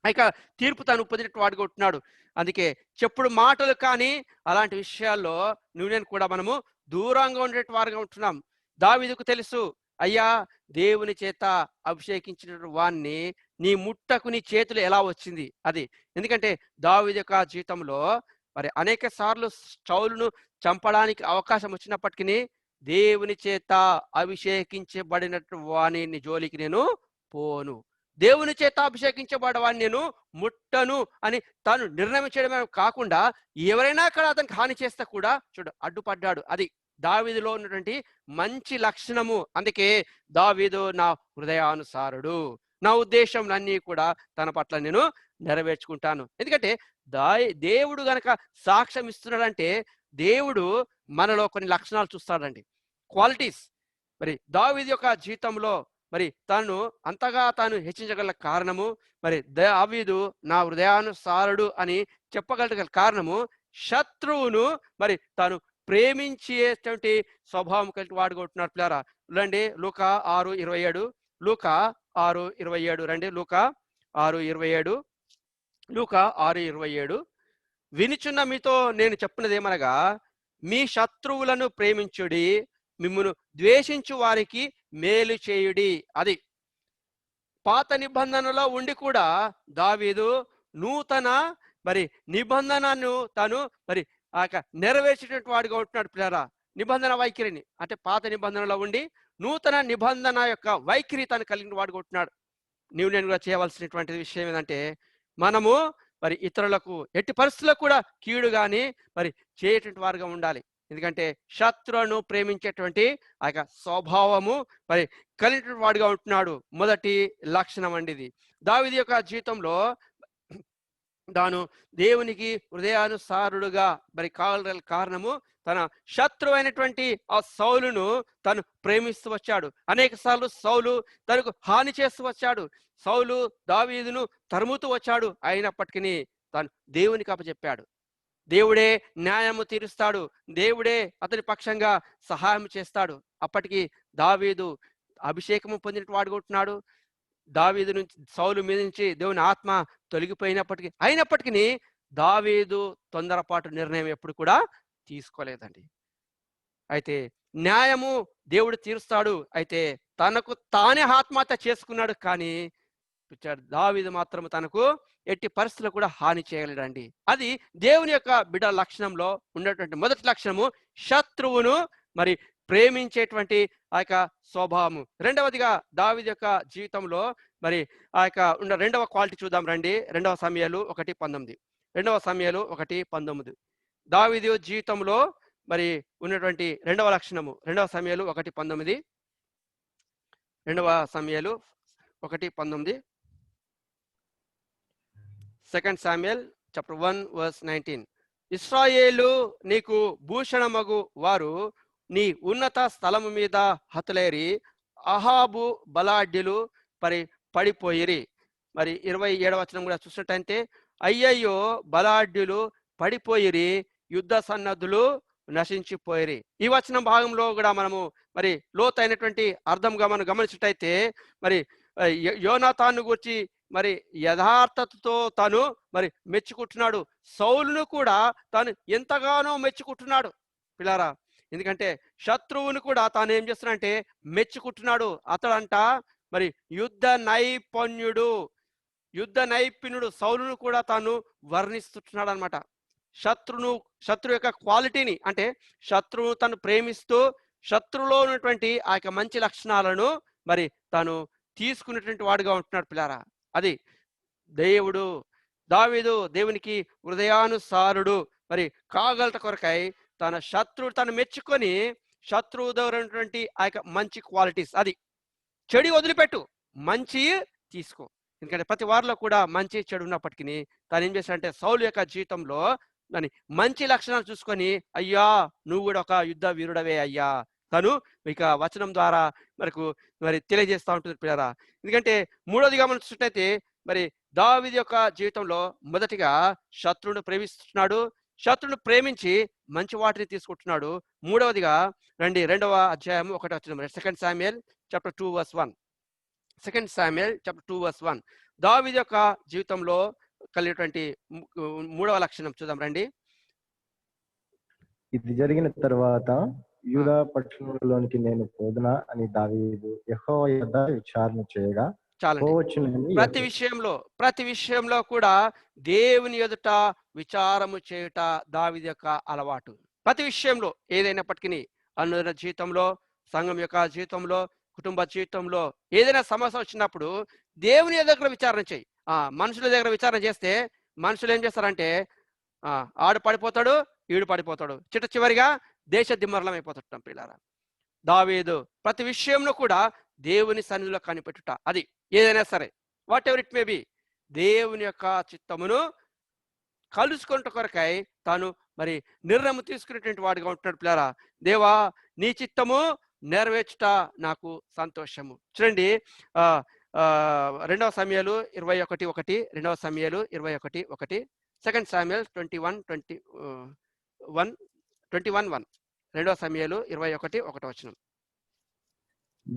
ఇక తీర్పు తాను పొందినట్టు వాడుకుంటున్నాడు. అందుకే చెప్పుడు మాటలు కానీ అలాంటి విషయాల్లో నేను కూడా మనము దూరంగా ఉండేటి వారుగా ఉంటున్నాం. దావీదుకు తెలుసు, అయ్యా దేవుని చేత అభిషేకించిన వాణ్ణి నీ ముట్టకు నీ చేతులు ఎలా వచ్చింది అది. ఎందుకంటే దావీదు యొక్క జీవితంలో మరి అనేక సార్లు సౌలును చంపడానికి అవకాశం వచ్చినప్పటికీ దేవుని చేత అభిషేకించబడినట్టు వాణి జోలికి నేను పోను, దేవుని చేత అభిషేకించబడవాడిని నేను ముట్టను అని తాను నిర్ణయం చేయడమే కాకుండా ఎవరైనా అక్కడ అతనికి హాని చేస్తే కూడా అడ్డుపడ్డాడు. అది దావీదులో ఉన్నటువంటి మంచి లక్షణము. అందుకే దావీదు నా హృదయానుసారుడు, నా ఉద్దేశంలన్నీ కూడా తన పట్ల నేను నెరవేర్చుకుంటాను. ఎందుకంటే దేవుడు గనక సాక్ష్యం ఇస్తున్నాడంటే దేవుడు మనలో కొన్ని లక్షణాలు చూస్తాడండి, క్వాలిటీస్. మరి దావీదు యొక్క జీవితంలో మరి తాను అంతగా తాను హెచ్చించగల కారణము, మరి దావీదు నా హృదయానుసారుడు అని చెప్పగల కారణము శత్రువును మరి తాను ప్రేమించేటువంటి స్వభావం కలిగి వాడుకుంటున్నాడు. పిల్లారా రండి, లూకా 6:27, లూకా 6:27 రండి, లూకా 6:27, లూకా 6:27. వినుచున్న మీతో నేను చెప్పినది ఏమనగా మీ శత్రువులను ప్రేమించుడి, మిమ్మును ద్వేషించు వారికి మేలు చేయుడి. అది పాత నిబంధనలో ఉండి కూడా దావీదు నూతన మరి నిబంధనను తాను మరి నెరవేర్చేటువంటి వాడిగా ఉంటున్నాడు. పిల్లరా నిబంధన వైఖరిని అంటే పాత నిబంధనలో ఉండి నూతన నిబంధన యొక్క వైఖరి తను కలిగిన వాడుగా ఉంటున్నాడు. నేను కూడా చేయవలసినటువంటి విషయం ఏంటంటే మనము మరి ఇతరులకు ఎట్టి పరిస్థితుల్లో కూడా కీడు కానీ మరి చేయటువంటి వారుగా ఉండాలి. ఎందుకంటే శత్రువును ప్రేమించేటువంటి ఆ యొక్క స్వభావము మరి కలిగినటువంటి వాడుగా ఉంటున్నాడు. మొదటి లక్షణం అండి ఇది. దావీదు యొక్క జీవితంలో తాను దేవునికి హృదయానుసారుడుగా మరి కాగల కారణము తన శత్రువు అయినటువంటి ఆ సౌలును తను ప్రేమిస్తూ వచ్చాడు. అనేక సార్లు సౌలు తనకు హాని చేస్తూ వచ్చాడు. సౌలు దావీదును తరుముతూ వచ్చాడు. అయినప్పటికీ తాను దేవునికి అప్పచెప్పాడు. దేవుడే న్యాయము తీరుస్తాడు, దేవుడే అతని పక్షంగా సహాయం చేస్తాడు. అప్పటికి దావీదు అభిషేకము పొందిన వాడుకుంటున్నాడు. దావీదు నుంచి సౌలు మీద నుంచి దేవుని ఆత్మ అయినప్పటికీ దావీదు తొందరపాటు నిర్ణయం ఎప్పుడు కూడా తీసుకోలేదండి. అయితే న్యాయము దేవుడు తీరుస్తాడు. అయితే తనకు తానే ఆత్మహత్య చేసుకున్నాడు. కానీ దావీదు మాత్రం తనకు ఎట్టి పరిస్థితుల్లో కూడా హాని చేయలేడండి. అది దేవుని యొక్క బిడ్డ లక్షణంలో ఉన్నటువంటి మొదటి లక్షణము, శత్రువును మరి ప్రేమించేటువంటి ఆ యొక్క స్వభావము. రెండవదిగా దావీదు యొక్క జీవితంలో మరి ఆ యొక్క ఉన్న రెండవ క్వాలిటీ చూద్దాం రండి. 2 సమూయేలు 1:19. 2 సమూయేలు 1:19 దావీదు జీవితంలో మరి ఉన్నటువంటి రెండవ లక్షణము. 2 సమూయేలు 1:19. 2 సమూయేలు 1:19. 2 Samuel chapter 1 verse 19. ఇశ్రాయేలు నీకు భూషణమగు వారు నీ ఉన్నత స్థలము మీద హతులేరి అహాబు బలాఢ్యులు పడిపోయిరి. మరి 27వ వచనం కూడా చూసినట్టయితే, అయ్యయ్యో బలాఢ్యులు పడిపోయిరి, యుద్ధ సన్నద్ధులు నశించిపోయిరి. ఈ వచనం భాగంలో కూడా మనము మరి లోతైనటువంటి అర్థంగా మనం గమనించినట్టయితే, మరి యోనాతాను గురించి మరి యథార్థతతో తాను మరి మెచ్చుకుంటున్నాడు. సౌలును కూడా తాను ఎంతగానో మెచ్చుకుంటున్నాడు పిల్లారా. ఎందుకంటే శత్రువును కూడా తాను ఏం చేస్తున్నాడంటే మెచ్చుకుంటున్నాడు. అతడంట మరి యుద్ధ నైపుణ్యుడు సౌలును కూడా తాను వర్ణిస్తున్నాడు అనమాట. శత్రు యొక్క క్వాలిటీని, అంటే శత్రువును తను ప్రేమిస్తూ శత్రువులో ఉన్నటువంటి ఆ యొక్క మంచి లక్షణాలను మరి తాను తీసుకున్నటువంటి వాడుగా ఉంటున్నాడు పిల్లారా. అది దావీదు దేవునికి హృదయానుసారుడు మరి కాగలత కొరకై తన శత్రువు తను మెచ్చుకొని శత్రువు దగ్గర ఉన్నటువంటి ఆ యొక్క మంచి క్వాలిటీస్, అది చెడు వదిలిపెట్టు, మంచి తీసుకో. ఎందుకంటే ప్రతి వారిలో కూడా మంచి చెడు ఉన్నప్పటికీ తను ఏం చేశాడంటే సౌలు యొక్క జీవితంలో దాని మంచి లక్షణాలు చూసుకొని, అయ్యా నువ్వు కూడా ఒక యుద్ధ వీరుడవే అయ్యా, తను ఇక వచనం ద్వారా మరి తెలియజేస్తూ ఉంటుంది పిల్లరా. ఎందుకంటే మూడోదిగా మనం చూసినట్టయితే మరి దావీదు యొక్క జీవితంలో మొదటిగా శత్రువును ప్రేమిస్తున్నాడు, శత్రువును ప్రేమించి మంచి వాటిని తీసుకుంటున్నాడు. మూడవదిగా రండి 2వ అధ్యాయం 1వ వచనం, 2 Samuel chapter 2 verse 1. 2 Samuel chapter 2 verse 1 దావీదు యొక్క జీవితంలో కలిగినటువంటి 3వ లక్షణం చూద్దాం రండి. ఇది జరిగిన తర్వాత యూదా పట్టణంలోనికి నేను పోదునా అని దావీదు యెహోవా యొద్ద విచారణ చేయగా, చాలండి. ప్రతి విషయంలో కూడా దేవుని ఎదుట విచారము చేయుట దావీదు యొక్క అలవాటు. ప్రతి విషయంలో ఏదైనప్పటికీ అనుదిన జీవితంలో, సంఘం యొక్క జీవితంలో, కుటుంబ జీవితంలో ఏదైనా సమస్య వచ్చినప్పుడు దేవుని దగ్గర విచారణ చేయి. మనుషుల దగ్గర విచారణ చేస్తే మనుషులు ఏం చేస్తారంటే ఆడు పడిపోతాడు, ఈడు పడిపోతాడు, చివరిగా దేశ దిమ్మరలం అయిపోతుంటాం పిల్లారా. దావీదు ప్రతి విషయంలో కూడా దేవుని సన్నిధిలో కనిపెట్టుట, అది ఏదైనా సరే what ever it may be, దేవుని యొక్క చిత్తమును కలుసుకుంట కొరకై తాను మరి నిర్ణయం తీసుకునేటువంటి వాడిగా ఉంటున్నాడు పిల్లారా. దేవా నీ చిత్తము నెరవేర్చుట నాకు సంతోషము. చూడండి 2 సమూయేలు 21:1, 2 సమూయేలు 21:1, 2 Samuel 21:1, 2 సమూయేలు 21:1.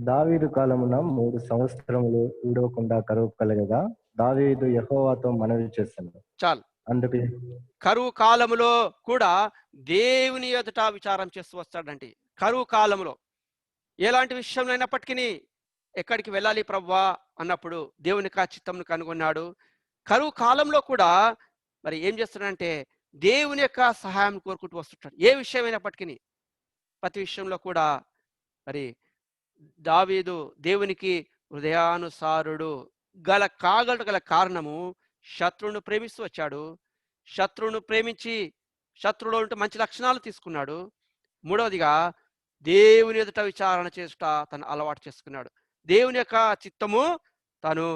దావీదు కాలమున 3 సంవత్సరములు విడవకుండా కరువు కలగగా దావీదు యెహోవాతో మనవి చేశాను. చాలు. అందుకే కరువు కాలములో కూడా దేవుని ఎదుట విచారం చేస్తూ వస్తాడండి. కరువు కాలంలో ఎలాంటి విషయంలో అయినప్పటికీ ఎక్కడికి వెళ్ళాలి ప్రభువా అన్నప్పుడు దేవుని చిత్తంను కనుగొన్నాడు. కరువు కాలంలో కూడా మరి ఏం చేస్తున్నాడంటే దేవుని యొక్క సహాయం కోరుకుంటూ వస్తుంటాడు. ఏ విషయం అయినప్పటికీ ప్రతి విషయంలో కూడా మరి దావీదు దేవునికి హృదయానుసారుడు గల కారణము శత్రువును ప్రేమిస్తూ వచ్చాడు. శత్రువును ప్రేమించి శత్రువులో ఉంటే మంచి లక్షణాలు తీసుకున్నాడు. మూడవదిగా దేవుని ఎదుట విచారణ చేయుట తను అలవాటు చేసుకున్నాడు. దేవుని యొక్క చిత్తము తాను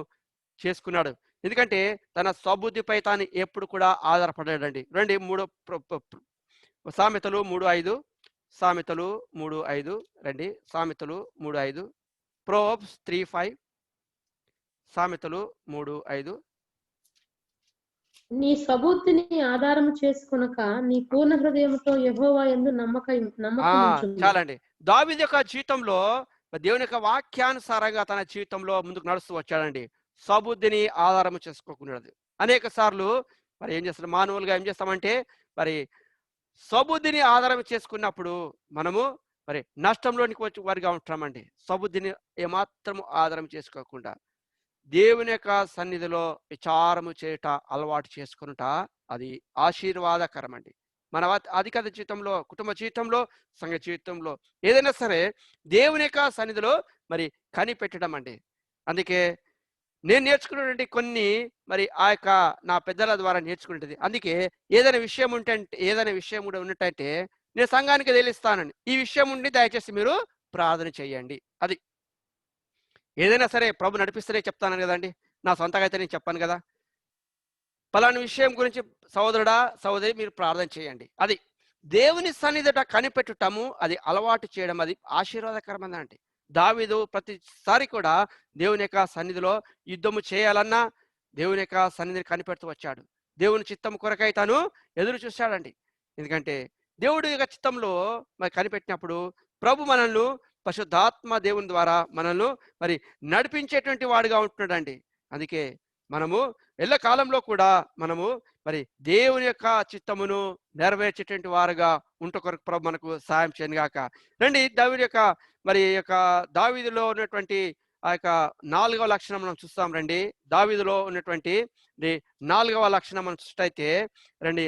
చేసుకున్నాడు. ఎందుకంటే తన స్వబుద్ధిపై తాను ఎప్పుడు కూడా ఆధారపడాడండి. రండి సామెతలు 3:5, సామెతలు 3:5, రండి సామెతలు 3:5, ప్రోవర్బ్స్ 3:5, సామెతలు 3:5. నీ స్వబుద్ధిని ఆధారం చేసుకొనక నీ పూర్ణ హృదయంతో యెహోవా యందు నమ్మకం. చాలండి. దావీదు యొక్క జీవితంలో దేవుని యొక్క వాక్యానుసారంగా తన జీవితంలో ముందుకు నడుస్తూ వచ్చాడండి. స్వబుద్ధిని ఆధారం చేసుకోకున్నది. అనేక సార్లు మరి ఏం చేస్తాం, మానవులుగా ఏం చేస్తామంటే మరి సబుద్ధిని ఆధారం చేసుకున్నప్పుడు మనము మరి నష్టంలోనికి వచ్చి వారిగా ఉంటామండి. సబుద్ధిని ఏమాత్రము ఆధారం చేసుకోకుండా దేవుని యొక్క సన్నిధిలో విచారము చేయట అలవాటు చేసుకునుట అది ఆశీర్వాదకరం అండి. మన అధికార జీవితంలో, కుటుంబ జీవితంలో, సంఘ జీవితంలో ఏదైనా సరే దేవుని యొక్క సన్నిధిలో మరి కనిపెట్టడం అండి. అందుకే నేను నేర్చుకున్నటువంటి కొన్ని మరి ఆ యొక్క నా పెద్దల ద్వారా నేర్చుకుంటుంది. అందుకే ఏదైనా విషయం ఏదైనా విషయం కూడా ఉన్నట్టయితే నేను సంఘానికి తెలుస్తానండి. ఈ విషయం ఉండి దయచేసి మీరు ప్రార్థన చేయండి. అది ఏదైనా సరే ప్రభు నడిపిస్తేనే చెప్తాను కదండి. నా సొంతగా అయితే నేను చెప్పాను కదా. పలానా విషయం గురించి సహోదరుడా సహోదరి మీరు ప్రార్థన చేయండి. అది దేవుని సన్నిధిట కనిపెట్టటము, అది అలవాటు చేయడం, అది ఆశీర్వాదకరమందండి. దావీదు ప్రతిసారి కూడా దేవుని యొక్క సన్నిధిలో యుద్ధము చేయాలన్నా దేవుని యొక్క సన్నిధిని కనిపెడుతూ వచ్చాడు. దేవుని చిత్తం కొరకై తను ఎదురు చూశాడండి. ఎందుకంటే దేవుడి యొక్క చిత్తంలో మరి కనిపెట్టినప్పుడు ప్రభు మనల్ని పరిశుద్ధాత్మ దేవుని ద్వారా మనల్ని మరి నడిపించేటువంటి వాడుగా ఉంటున్నాడండి. అందుకే మనము ఎల్ల కాలంలో కూడా మనము మరి దేవుని యొక్క చిత్తమును నెరవేర్చేటువంటి వారుగా ఉంట కొరకు ప్రభు మనకు సాయం చేయను గాక. రండి, దావీదు యొక్క మరి యొక్క దావీదులో ఉన్నటువంటి ఆ యొక్క 4వ లక్షణం మనం చూస్తాం. రండి, దావీదులో ఉన్నటువంటి 4వ లక్షణం మనం చూస్తే రండి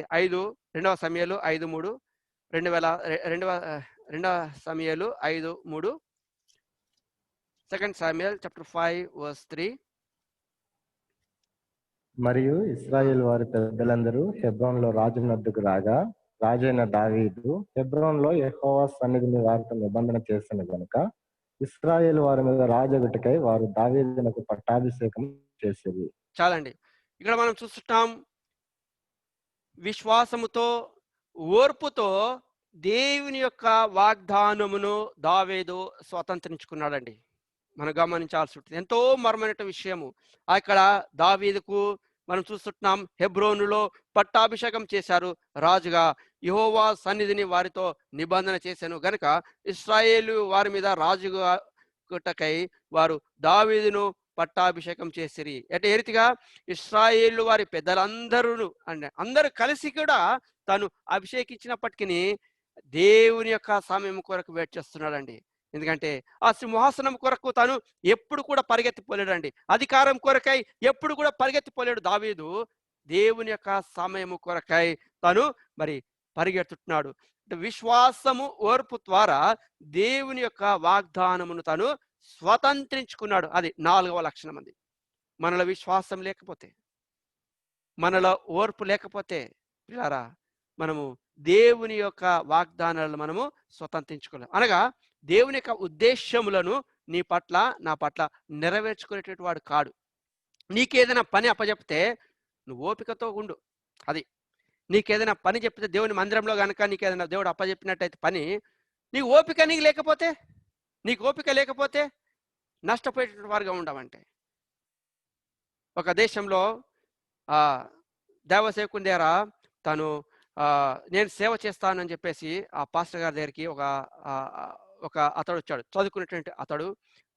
2వ సమూయేలు 5:3, 2వ సమూయేలు 5:3, 2 Samuel chapter 5 verse 3. మరియు ఇశ్రాయేల్ వారి పెద్దలందరూ హెబ్రోన్లో రాజు వద్దకు రాగా రాజైన దావీదు హెబ్రోన్లో యెహోవా సన్నిధిని వారితో నిబంధన చేసిన గనుక ఇశ్రాయేల్ వారి మీద రాజగుటకై వారు దావీదునకు పట్టాభిషేకం చేసేది. చాలండి, ఇక్కడ మనం చూస్తున్నాం విశ్వాసముతో ఓర్పుతో దేవుని యొక్క వాగ్దానమును దావీదు స్వతంత్రించుకున్నాడండి. మనం గమనించాల్సి ఉంటుంది. ఎంతో మర్మైన విషయము. అక్కడ దావీదుకు మనం చూస్తున్నాం హెబ్రోనులో పట్టాభిషేకం చేశారు రాజుగా. యెహోవా సన్నిధిని వారితో నిబంధన చేశాను గనుక ఇశ్రాయేలు వారి మీద రాజుగాకై వారు దావీదును పట్టాభిషేకం చేసిరి. ఏ రీతిగా ఇశ్రాయేలు వారి పెద్దలందరూ అందరూ కలిసి కూడా తాను అభిషేకించినప్పటికీ దేవుని యొక్క సమయం కొరకు వెయిట్ చేస్తున్నాడండి. ఎందుకంటే ఆ సింహాసనం కొరకు తాను ఎప్పుడు కూడా పరిగెత్తిపోలేడండి. అధికారం కొరకై ఎప్పుడు కూడా పరిగెత్తిపోలేడు దావీదు. దేవుని యొక్క సమయము కొరకై తాను మరి పరిగెత్తుతున్నాడు. విశ్వాసము ఓర్పు ద్వారా దేవుని యొక్క వాగ్దానమును తాను స్వతంత్రించుకున్నాడు. అది 4వ లక్షణం అంది. మనలో విశ్వాసం లేకపోతే, మనలో ఓర్పు లేకపోతే పిల్లారా మనము దేవుని యొక్క వాగ్దానాలను మనము స్వతంత్రించుకోలేము. అనగా దేవుని యొక్క ఉద్దేశములను నీ పట్ల నా పట్ల నెరవేర్చుకునేటువంటి వాడు కాడు. నీకేదైనా పని అప్పచెప్తే నువ్వు ఓపికతో ఉండు. అది నీకేదైనా పని చెప్తే దేవుని మందిరంలో కనుక నీకేదైనా దేవుడు అప్పచెప్పినట్టయితే పని, నీకు ఓపిక నీకు ఓపిక లేకపోతే నష్టపోయేటువంటి వారుగా ఉండమంటే. ఒక దేశంలో దేవసేవకుని దగ్గర తను నేను సేవ చేస్తానని చెప్పేసి ఆ పాస్టర్ గారి దగ్గరికి ఒక అతడు వచ్చాడు. చదువుకున్నటువంటి అతడు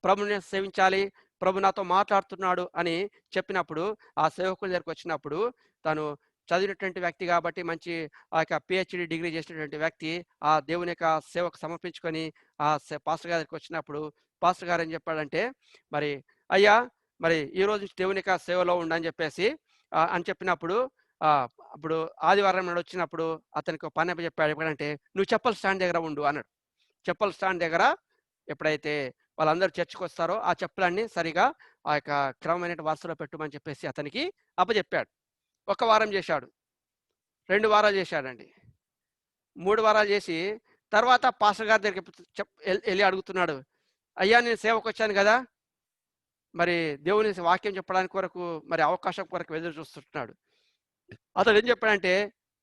ప్రభుని సేవించాలి, ప్రభు నాతో మాట్లాడుతున్నాడు అని చెప్పినప్పుడు ఆ సేవకుని దగ్గరికి వచ్చినప్పుడు తను చదివినటువంటి వ్యక్తి కాబట్టి మంచి ఆ యొక్క PhD డిగ్రీ చేసినటువంటి వ్యక్తి ఆ దేవుని యొక్క సేవకు సమర్పించుకొని ఆ పాస్టర్ గారి దగ్గరికి వచ్చినప్పుడు పాస్టర్ గారు ఏం చెప్పాడంటే, మరి అయ్యా మరి ఈరోజు దేవుని యొక్క సేవలో ఉండని చెప్పేసి అని చెప్పినప్పుడు అప్పుడు ఆదివారం నాడు వచ్చినప్పుడు అతనికి ఒక పని చెప్పాడు. ఎప్పుడంటే నువ్వు చెప్పల్ స్టాండ్ దగ్గర ఉండు అన్నాడు. చెప్పల్ స్టాండ్ దగ్గర ఎప్పుడైతే వాళ్ళందరూ చర్చకు వస్తారో ఆ చెప్పులన్నీ సరిగా ఆ యొక్క క్రమమైన వరుసలో పెట్టుమని చెప్పేసి అతనికి అప్పచెప్పాడు. 1 వారం చేశాడు, 2 వారాలు చేశాడండి, 3 వారాలు చేసి తర్వాత పాస్టర్ గారి దగ్గరికి వెళ్ళి అడుగుతున్నాడు, అయ్యా నేను సేవకు వచ్చాను కదా, మరి దేవుని వాక్యం చెప్పడానికి కొరకు మరి అవకాశం కొరకు ఎదురు చూస్తున్నాడు. అతడు ఏం చెప్పాడంటే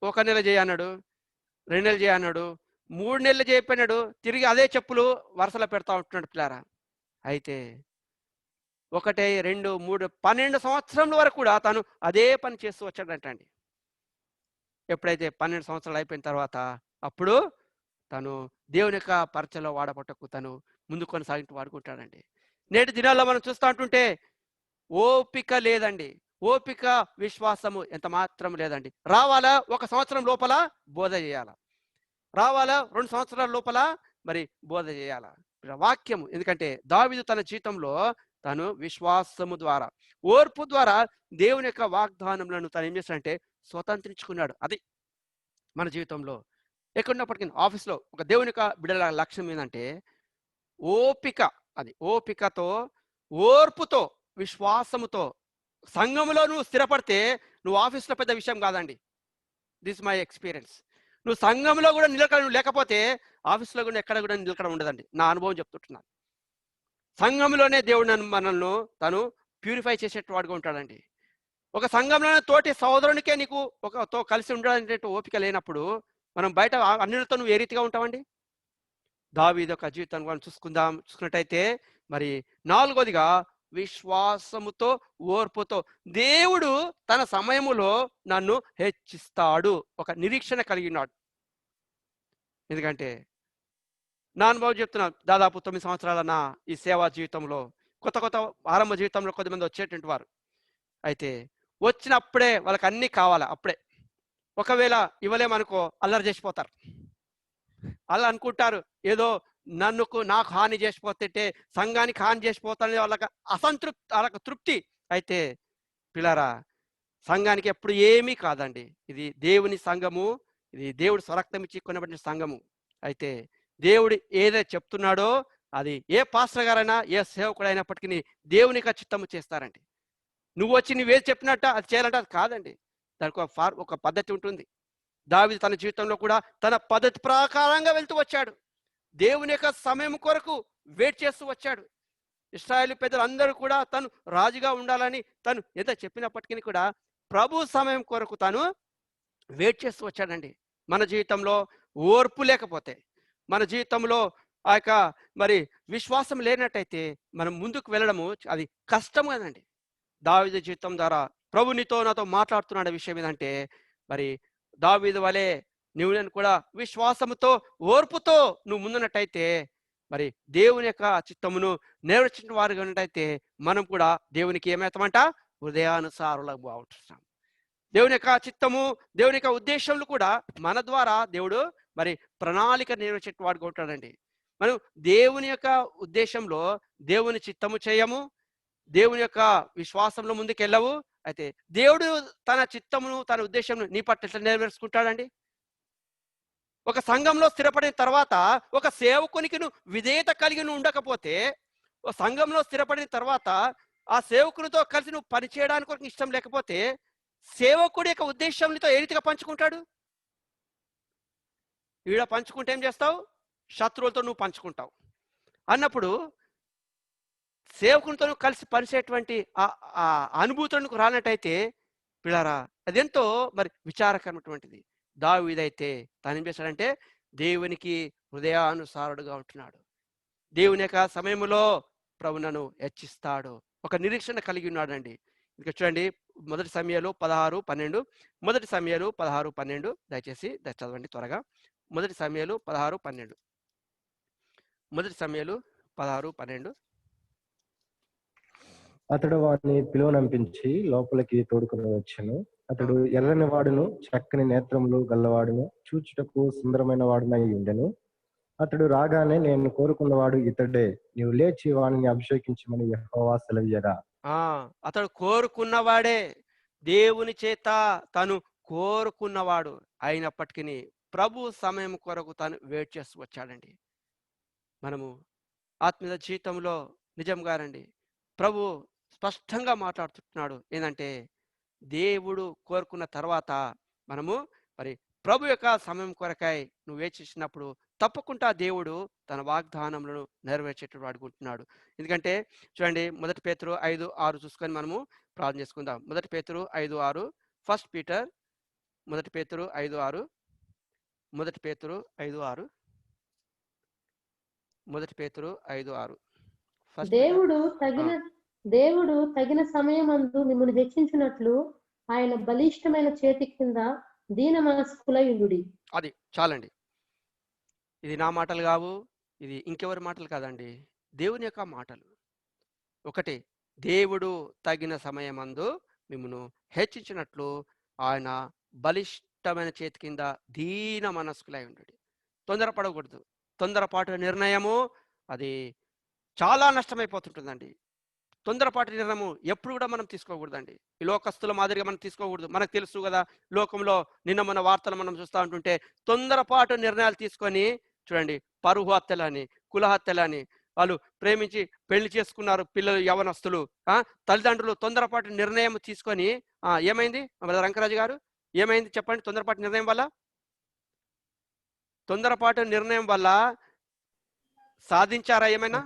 1 నెల చేయన్నాడు, 2 నెలలు చేయన్నాడు, 3 నెలలు చేయపోయినాడు. తిరిగి అదే చెప్పులు వరుసలో పెడతా ఉంటున్నాడు పిల్లారా. అయితే 1, 2, 3, 12 సంవత్సరాల వరకు కూడా తను అదే పని చేస్తూ వచ్చాడంటండి. ఎప్పుడైతే 12 సంవత్సరాలు అయిపోయిన తర్వాత అప్పుడు తను దేవుని యొక్క పరిచయలో వాడబట్టకు తను ముందు కొనసాగించి వాడుకుంటాడండి. నేటి దినాల్లో మనం చూస్తూ ఉంటుంటే ఓపిక లేదండి. ఓపిక విశ్వాసము ఎంత మాత్రం లేదండి. రావాలా 1 సంవత్సరం లోపల బోధ చేయాలా, రావాలా 2 సంవత్సరాల లోపల మరి బోధ చేయాలా వాక్యము. ఎందుకంటే దావీదు తన జీవితంలో తను విశ్వాసము ద్వారా, ఓర్పు ద్వారా దేవుని యొక్క వాగ్దానములను తను ఏం చేస్తాడంటే స్వతంత్రించుకున్నాడు. అది మన జీవితంలో ఎక్కడున్నప్పటికీ ఆఫీస్లో ఒక దేవుని యొక్క బిడ్డల లక్ష్యం ఏంటంటే ఓపిక. అది ఓపికతో, ఓర్పుతో, విశ్వాసముతో సంఘములో నువ్వు స్థిరపడితే నువ్వు ఆఫీస్లో పెద్ద విషయం కాదండి. This my experience. నువ్వు సంఘంలో కూడా నిలకడ లేకపోతే ఆఫీస్లో కూడా ఎక్కడ కూడా నిలకడ ఉండదండి. నా అనుభవం చెప్తుంటున్నాను. సంఘంలోనే దేవుడు మనల్ని తను ప్యూరిఫై చేసేటవాడుగా ఉంటాడండి. ఒక సంఘంలోనే తోటి సహోదరునికే నీకు ఒకతో కలిసి ఉండడానికి ఓపిక లేనప్పుడు మనం బయట అన్నిటితో నువ్వు ఏ రీతిగా ఉంటావండి? దావీదు యొక్క జీవితాన్ని మనం చూసుకున్నట్టయితే మరి 4వదిగా విశ్వాసముతో, ఓర్పుతో దేవుడు తన సమయములో నన్ను హెచ్చిస్తాడు. ఒక నిరీక్షణ కలిగి ఉన్నాడు. ఎందుకంటే నా అనుభవం చెప్తున్నా, దాదాపు 9 సంవత్సరాల నా ఈ సేవా జీవితంలో కొత్త ఆరంభ జీవితంలో కొద్దిమంది వచ్చేటువంటి వారు అయితే వచ్చినప్పుడే వాళ్ళకి అన్నీ కావాలా. అప్పుడే ఒకవేళ ఇవ్వలేమనుకో అల్లరి చేసిపోతారు. అలా అనుకుంటారు ఏదో నాకు హాని చేసిపోతుంటే సంఘానికి హాని చేసిపోతానని వాళ్ళకి వాళ్ళకి తృప్తి. అయితే పిల్లరా, సంఘానికి ఎప్పుడు ఏమీ కాదండి. ఇది దేవుని సంఘము, ఇది దేవుడు స్వరక్తం ఇచ్చి కొనబడిన సంఘము. అయితే దేవుడు ఏదైతే చెప్తున్నాడో అది ఏ పాస్టర్ గారైనా ఏ సేవకుడు అయినప్పటికీ దేవునికి చిత్తము చేస్తారండి. నువ్వు వచ్చి నువ్వేది చెప్పినట్ట అది చేయాలంటే అది కాదండి. దానికి ఒక పద్ధతి ఉంటుంది. దావీదు తన జీవితంలో కూడా తన పద్ధతి ప్రకారంగా వెళ్తూ వచ్చాడు. దేవుని యొక్క సమయం కొరకు వెయిట్ చేస్తూ వచ్చాడు. ఇశ్రాయేలు పెద్దలందరూ కూడా తను రాజుగా ఉండాలని తను ఎంత చెప్పినప్పటికీ కూడా ప్రభు సమయం కొరకు తను వెయిట్ చేస్తూ వచ్చాడండి. మన జీవితంలో ఓర్పు లేకపోతే, మన జీవితంలో ఆ యొక్క మరి విశ్వాసం లేనట్టయితే మనం ముందుకు వెళ్ళడము అది కష్టం కదండి. దావీదు జీవితం ద్వారా ప్రభు నాతో మాట్లాడుతున్న విషయం ఏంటంటే మరి దావీదు వలె నువ్వు కూడా విశ్వాసముతో, ఓర్పుతో నువ్వు ముందున్నట్టయితే మరి దేవుని యొక్క చిత్తమును నెరవేర్చిన వారుగా ఉన్నట్టయితే మనం కూడా దేవునికి ఏమవుతామంట? హృదయానుసారులకు బాగుంటున్నాం. దేవుని యొక్క చిత్తము, దేవుని యొక్క ఉద్దేశంలో కూడా మన ద్వారా దేవుడు మరి ప్రణాళిక నెరవేర్చేవాడుగా ఉంటాడండి. మనం దేవుని యొక్క ఉద్దేశంలో దేవుని చిత్తము చేయము, దేవుని యొక్క విశ్వాసంలో ముందుకెళ్ళవు. అయితే దేవుడు తన చిత్తమును, తన ఉద్దేశంను నీ పట్ల ఎట్లా నెరవేర్చుకుంటాడండి? ఒక సంఘంలో స్థిరపడిన తర్వాత ఒక సేవకునికి నువ్వు విధేయత కలిగి నువ్వు ఉండకపోతే, ఒక సంఘంలో స్థిరపడిన తర్వాత ఆ సేవకునితో కలిసి నువ్వు పనిచేయడానికి ఒక ఇష్టం లేకపోతే సేవకుడి యొక్క ఉద్దేశంతో ఏ రీతిగా పంచుకుంటాడు? ఈడ పంచుకుంటే ఏం చేస్తావు? శత్రువులతో నువ్వు పంచుకుంటావు అన్నప్పుడు సేవకునితో నువ్వు కలిసి పనిచేటువంటి ఆ అనుభూతులకు రానట్టయితే పిల్లరా అదెంతో మరి విచారకరమైనటువంటిది. దావీదైతే తాను ఏం చేశాడంటే దేవునికి హృదయానుసారుడుగా ఉంటున్నాడు. దేవుని యొక్క సమయంలో ప్రభువును హెచ్చిస్తాడు. ఒక నిరీక్షణ కలిగి ఉన్నాడండి. ఇంకా చూడండి, 1 సమూయేలు 16:12. 1 సమూయేలు 16:12 దయచేసి చదవండి త్వరగా. 1 సమూయేలు 16:12. 1 సమూయేలు 16:12. అతడు వాడిని పిలువనంపించి లోపలికి తోడుకుని వచ్చెను. అతడు ఎర్రని వాడును, చక్కని నేత్రములు గల్లవాడును, చూచుటకు సుందరమైన వాడునై ఉండెను. అతడు రాగానే, నేను కోరుకున్నవాడు ఇతడే, నీవు లేచి వాడిని అభిషేకించమని యెహోవా సెలవీయగా. అతడు కోరుకున్నవాడే, దేవుని చేత తను కోరుకున్నవాడు అయినప్పటికీ ప్రభు సమయం కొరకు తను వెయిట్ చేస్తూ వచ్చాడండి. మనము ఆత్మీయ జీవితంలో నిజంగానండి ప్రభు స్పష్టంగా మాట్లాడుతున్నాడు. ఏంటంటే దేవుడు కోరుకున్న తర్వాత మనము మరి ప్రభు యొక్క సమయం కొరకై నువ్వు వేచి చేసినప్పుడు తప్పకుండా దేవుడు తన వాగ్దానములను నెరవేర్చేటట్టు అడుగుతున్నాడు. ఎందుకంటే చూడండి, 1 పేతురు 5:6 చూసుకొని మనము ప్రార్థన చేసుకుందాం. 1 పేతురు 5:6. 1 పీటర్ 1 పేతురు 5:6. 1 పేతురు 5:6. 1 పేతురు 5:6. దేవుడు తగిన సమయమందు మిమ్మల్ని హెచ్చించినట్లు ఆయన బలిష్టమైన చేతి కింద దీన మనస్కులై ఉండుడి. అది చాలండి. ఇది నా మాటలు కావు, ఇది ఇంకెవరి మాటలు కాదండి, దేవుని యొక్క మాటలు. ఒకటి, దేవుడు తగిన సమయమందు మిమ్మల్ని హెచ్చించినట్లు ఆయన బలిష్టమైన చేతి కింద దీన మనస్కులై ఉండుడి. తొందరపడకూడదు. తొందరపాటు నిర్ణయము అది చాలా నష్టమైపోతుంటుందండి. తొందరపాటు నిర్ణయము ఎప్పుడు కూడా మనం తీసుకోకూడదండి. ఈ లోకస్తుల మాదిరిగా మనం తీసుకోకూడదు. మనకు తెలుసు కదా, లోకంలో నిన్న మన వార్తలు మనం చూస్తూ ఉంటుంటే తొందరపాటు నిర్ణయాలు తీసుకొని చూడండి, పరువు హత్యలని, కుల హత్యలని, వాళ్ళు ప్రేమించి పెళ్లి చేసుకున్నారు పిల్లలు, యవనస్తులు, తల్లిదండ్రులు తొందరపాటు నిర్ణయం తీసుకొని ఏమైంది రంగరాజు గారు, ఏమైంది చెప్పండి? తొందరపాటు నిర్ణయం వల్ల, తొందరపాటు నిర్ణయం వల్ల సాధించారా ఏమైనా?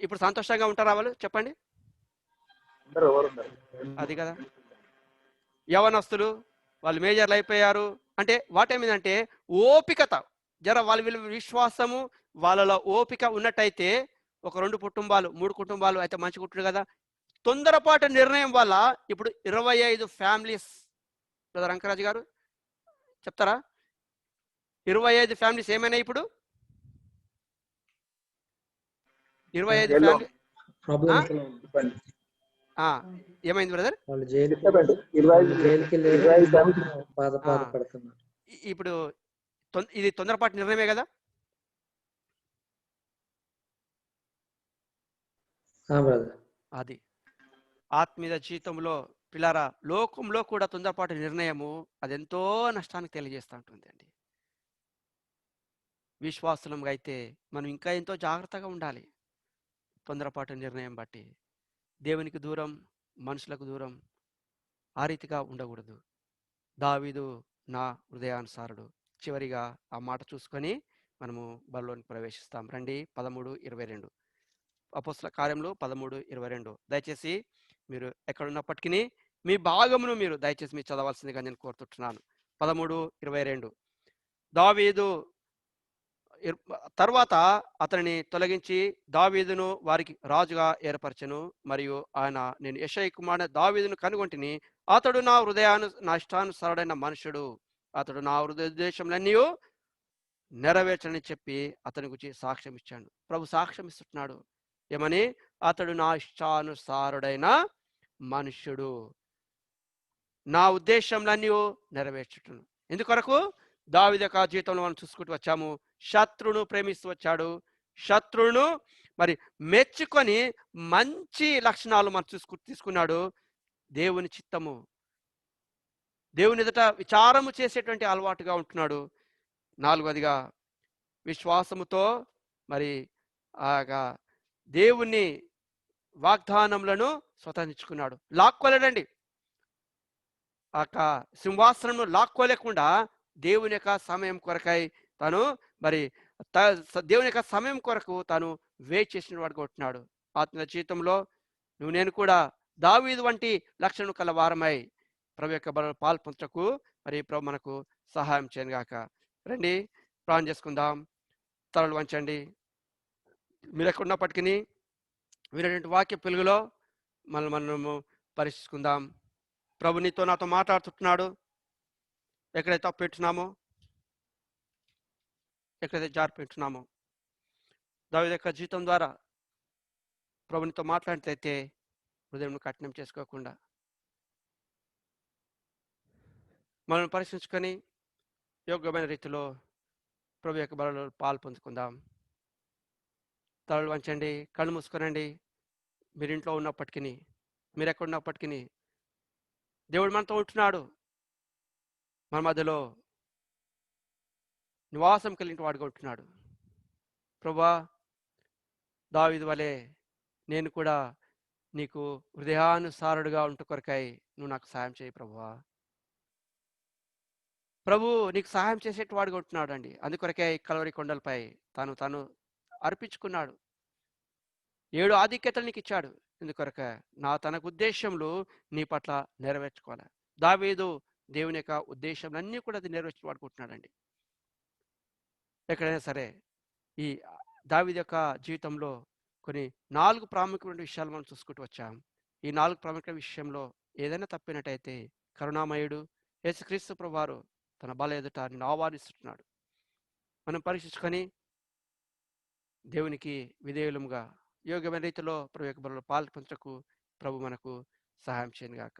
ఇప్పుడు సంతోషంగా ఉంటారా వాళ్ళు? చెప్పండి. అది కదా, యవనస్తులు వాళ్ళు మేజర్లు అయిపోయారు అంటే వాటేమిందంటే ఓపికత, జర వాళ్ళ విశ్వాసము వాళ్ళలో ఓపిక ఉన్నట్టయితే ఒక 2 కుటుంబాలు 3 కుటుంబాలు అయితే మంచి కుటుంబం కదా. తొందరపాటు నిర్ణయం వల్ల ఇప్పుడు 25 ఫ్యామిలీస్, బ్రదర్ అంకరాజు గారు చెప్తారా? 25 ఫ్యామిలీస్ ఏమైనాయి ఇప్పుడు? 25 ఫ్యామిలీ ఏమైంది బ్రదర్? ఇప్పుడు ఇది తొందరపాటు నిర్ణయమే కదా. అది ఆత్మీయ జీవితంలో పిల్లరా, లోకంలో కూడా తొందరపాటు నిర్ణయము అదెంతో నష్టానికి తెలియజేస్తూ ఉంటుంది అండి. విశ్వాసులంగా అయితే మనం ఇంకా ఎంతో జాగ్రత్తగా ఉండాలి. తొందరపాటు నిర్ణయం బట్టి దేవునికి దూరం, మనుషులకు దూరం ఆ రీతిగా ఉండకూడదు. దావీదు నా హృదయానుసారుడు. చివరిగా ఆ మాట చూసుకొని మనము బరిలోనికి ప్రవేశిస్తాం. రండి 13:22 అపోస్తల కార్యములు 13:22. దయచేసి మీరు ఎక్కడున్నప్పటికీ మీ భాగమును మీరు దయచేసి మీరు చదవాల్సిందిగా నేను కోరుతున్నాను. 13:22. దావీదు తర్వాత అతనిని తొలగించి దావీదును వారికి రాజుగా ఏర్పరచెను. మరియు ఆయన, నేను యెషయి కుమారుడు దావీదును కనుగొంటిని, అతడు నా ఇష్టానుసారుడైన మనుషుడు, అతడు నా హృదయోద్దేశములన్నీ నెరవేర్చని చెప్పి అతని గురించి సాక్ష్యం ఇచ్చాడు. ప్రభు సాక్ష్యం ఇస్తున్నాడు ఏమని? అతడు నా ఇష్టానుసారుడైన మనుష్యుడు, నా ఉద్దేశంలన్నీ నెరవేర్చుటను. ఎందుకొరకు? దావీదు యొక్క జీవితంలో మనం చూసుకుంటూ వచ్చాము. శత్రువును ప్రేమిస్తూ వచ్చాడు, శత్రువును మరి మెచ్చుకొని మంచి లక్షణాలు మనం తీసుకున్నాడు. దేవుని చిత్తము, దేవుని ఎదుట విచారము చేసేటువంటి అలవాటుగా ఉంటున్నాడు. 4వదిగా విశ్వాసముతో మరి ఆ దేవుని వాగ్దానములను స్వతంత్రించుకున్నాడు. లాక్కోలేడండి, ఆ సింహాసనము లాక్కోలేకుండా దేవుని యొక్క సమయం కొరకై తాను మరి దేవుని యొక్క సమయం కొరకు తాను వెయిట్ చేసిన వాడుగా ఉంటున్నాడు. ఆత్మీయ జీవితంలో నువ్వు నేను కూడా దావీదు వంటి లక్షణం కల వారమై ప్రభు యొక్క పాల్పొంచకు మరి ప్రభు మనకు సహాయం చేయను గాక. రండి ప్రార్థన చేసుకుందాం. తలలు వంచండి. మీరు ఎక్కడున్నప్పటికీ వీరటువంటి వాక్య పెలుగులో మనము పరీక్షించుకుందాం. ప్రభు నీతో నాతో మాట్లాడుతున్నాడు. ఎక్కడైతే తప్పు పెట్టున్నామో, ఎక్కడైతే జారి పెట్టున్నామో, దావీదు యొక్క జీవితం ద్వారా ప్రభునితో మాట్లాడితే హృదయం కఠినం చేసుకోకుండా మనం పరీక్షించుకొని యోగ్యమైన రీతిలో ప్రభు యొక్క బలలో పాలు పొందుకుందాం. తలలు వంచండి, కళ్ళు మూసుకొనండి. మీరు ఇంట్లో ఉన్నప్పటికీ, మీరు ఎక్కడ ఉన్నప్పటికీ దేవుడు మనతో ఉంటున్నాడు. మన మధ్యలో నివాసం కలిగిన వాడుగా ఉంటున్నాడు. ప్రభువా, దావీదు వలె నేను కూడా నీకు హృదయానుసారుడుగా ఉంటు కొరకై నువ్వు నాకు సహాయం చేయి ప్రభువా. ప్రభు నీకు సహాయం చేసేటి వాడుగా ఉంటున్నాడు అండి. అందుకొరకే కల్వరి కొండలపై తాను అర్పించుకున్నాడు. 7 ఆధిక్యతలు నీకు ఇచ్చాడు. ఎందుకొరక తనకు ఉద్దేశంలో నీ పట్ల నెరవేర్చుకోవాలి. దావీదు దేవుని యొక్క ఉద్దేశంలన్నీ కూడా అది నెరవేర్చి వాడుకుంటున్నాడండి. ఎక్కడైనా సరే ఈ దావీదు యొక్క జీవితంలో కొన్ని 4 ప్రాముఖ్యమైన విషయాలు మనం చూసుకుంటూ వచ్చాం. ఈ 4 ప్రాముఖ్యమైన విషయంలో ఏదైనా తప్పినట్టయితే కరుణామయుడు యేసుక్రీస్తు ప్రభువారు తన బల ఎదుట నిన్ను ఆహ్వానిస్తున్నాడు. మనం పరీక్షించుకొని దేవునికి విధేయులముగా యోగ్యమైన రీతిలో ప్రభు యొక్క బలలో పాల్పంచకు ప్రభు మనకు సహాయం చేయను గాక.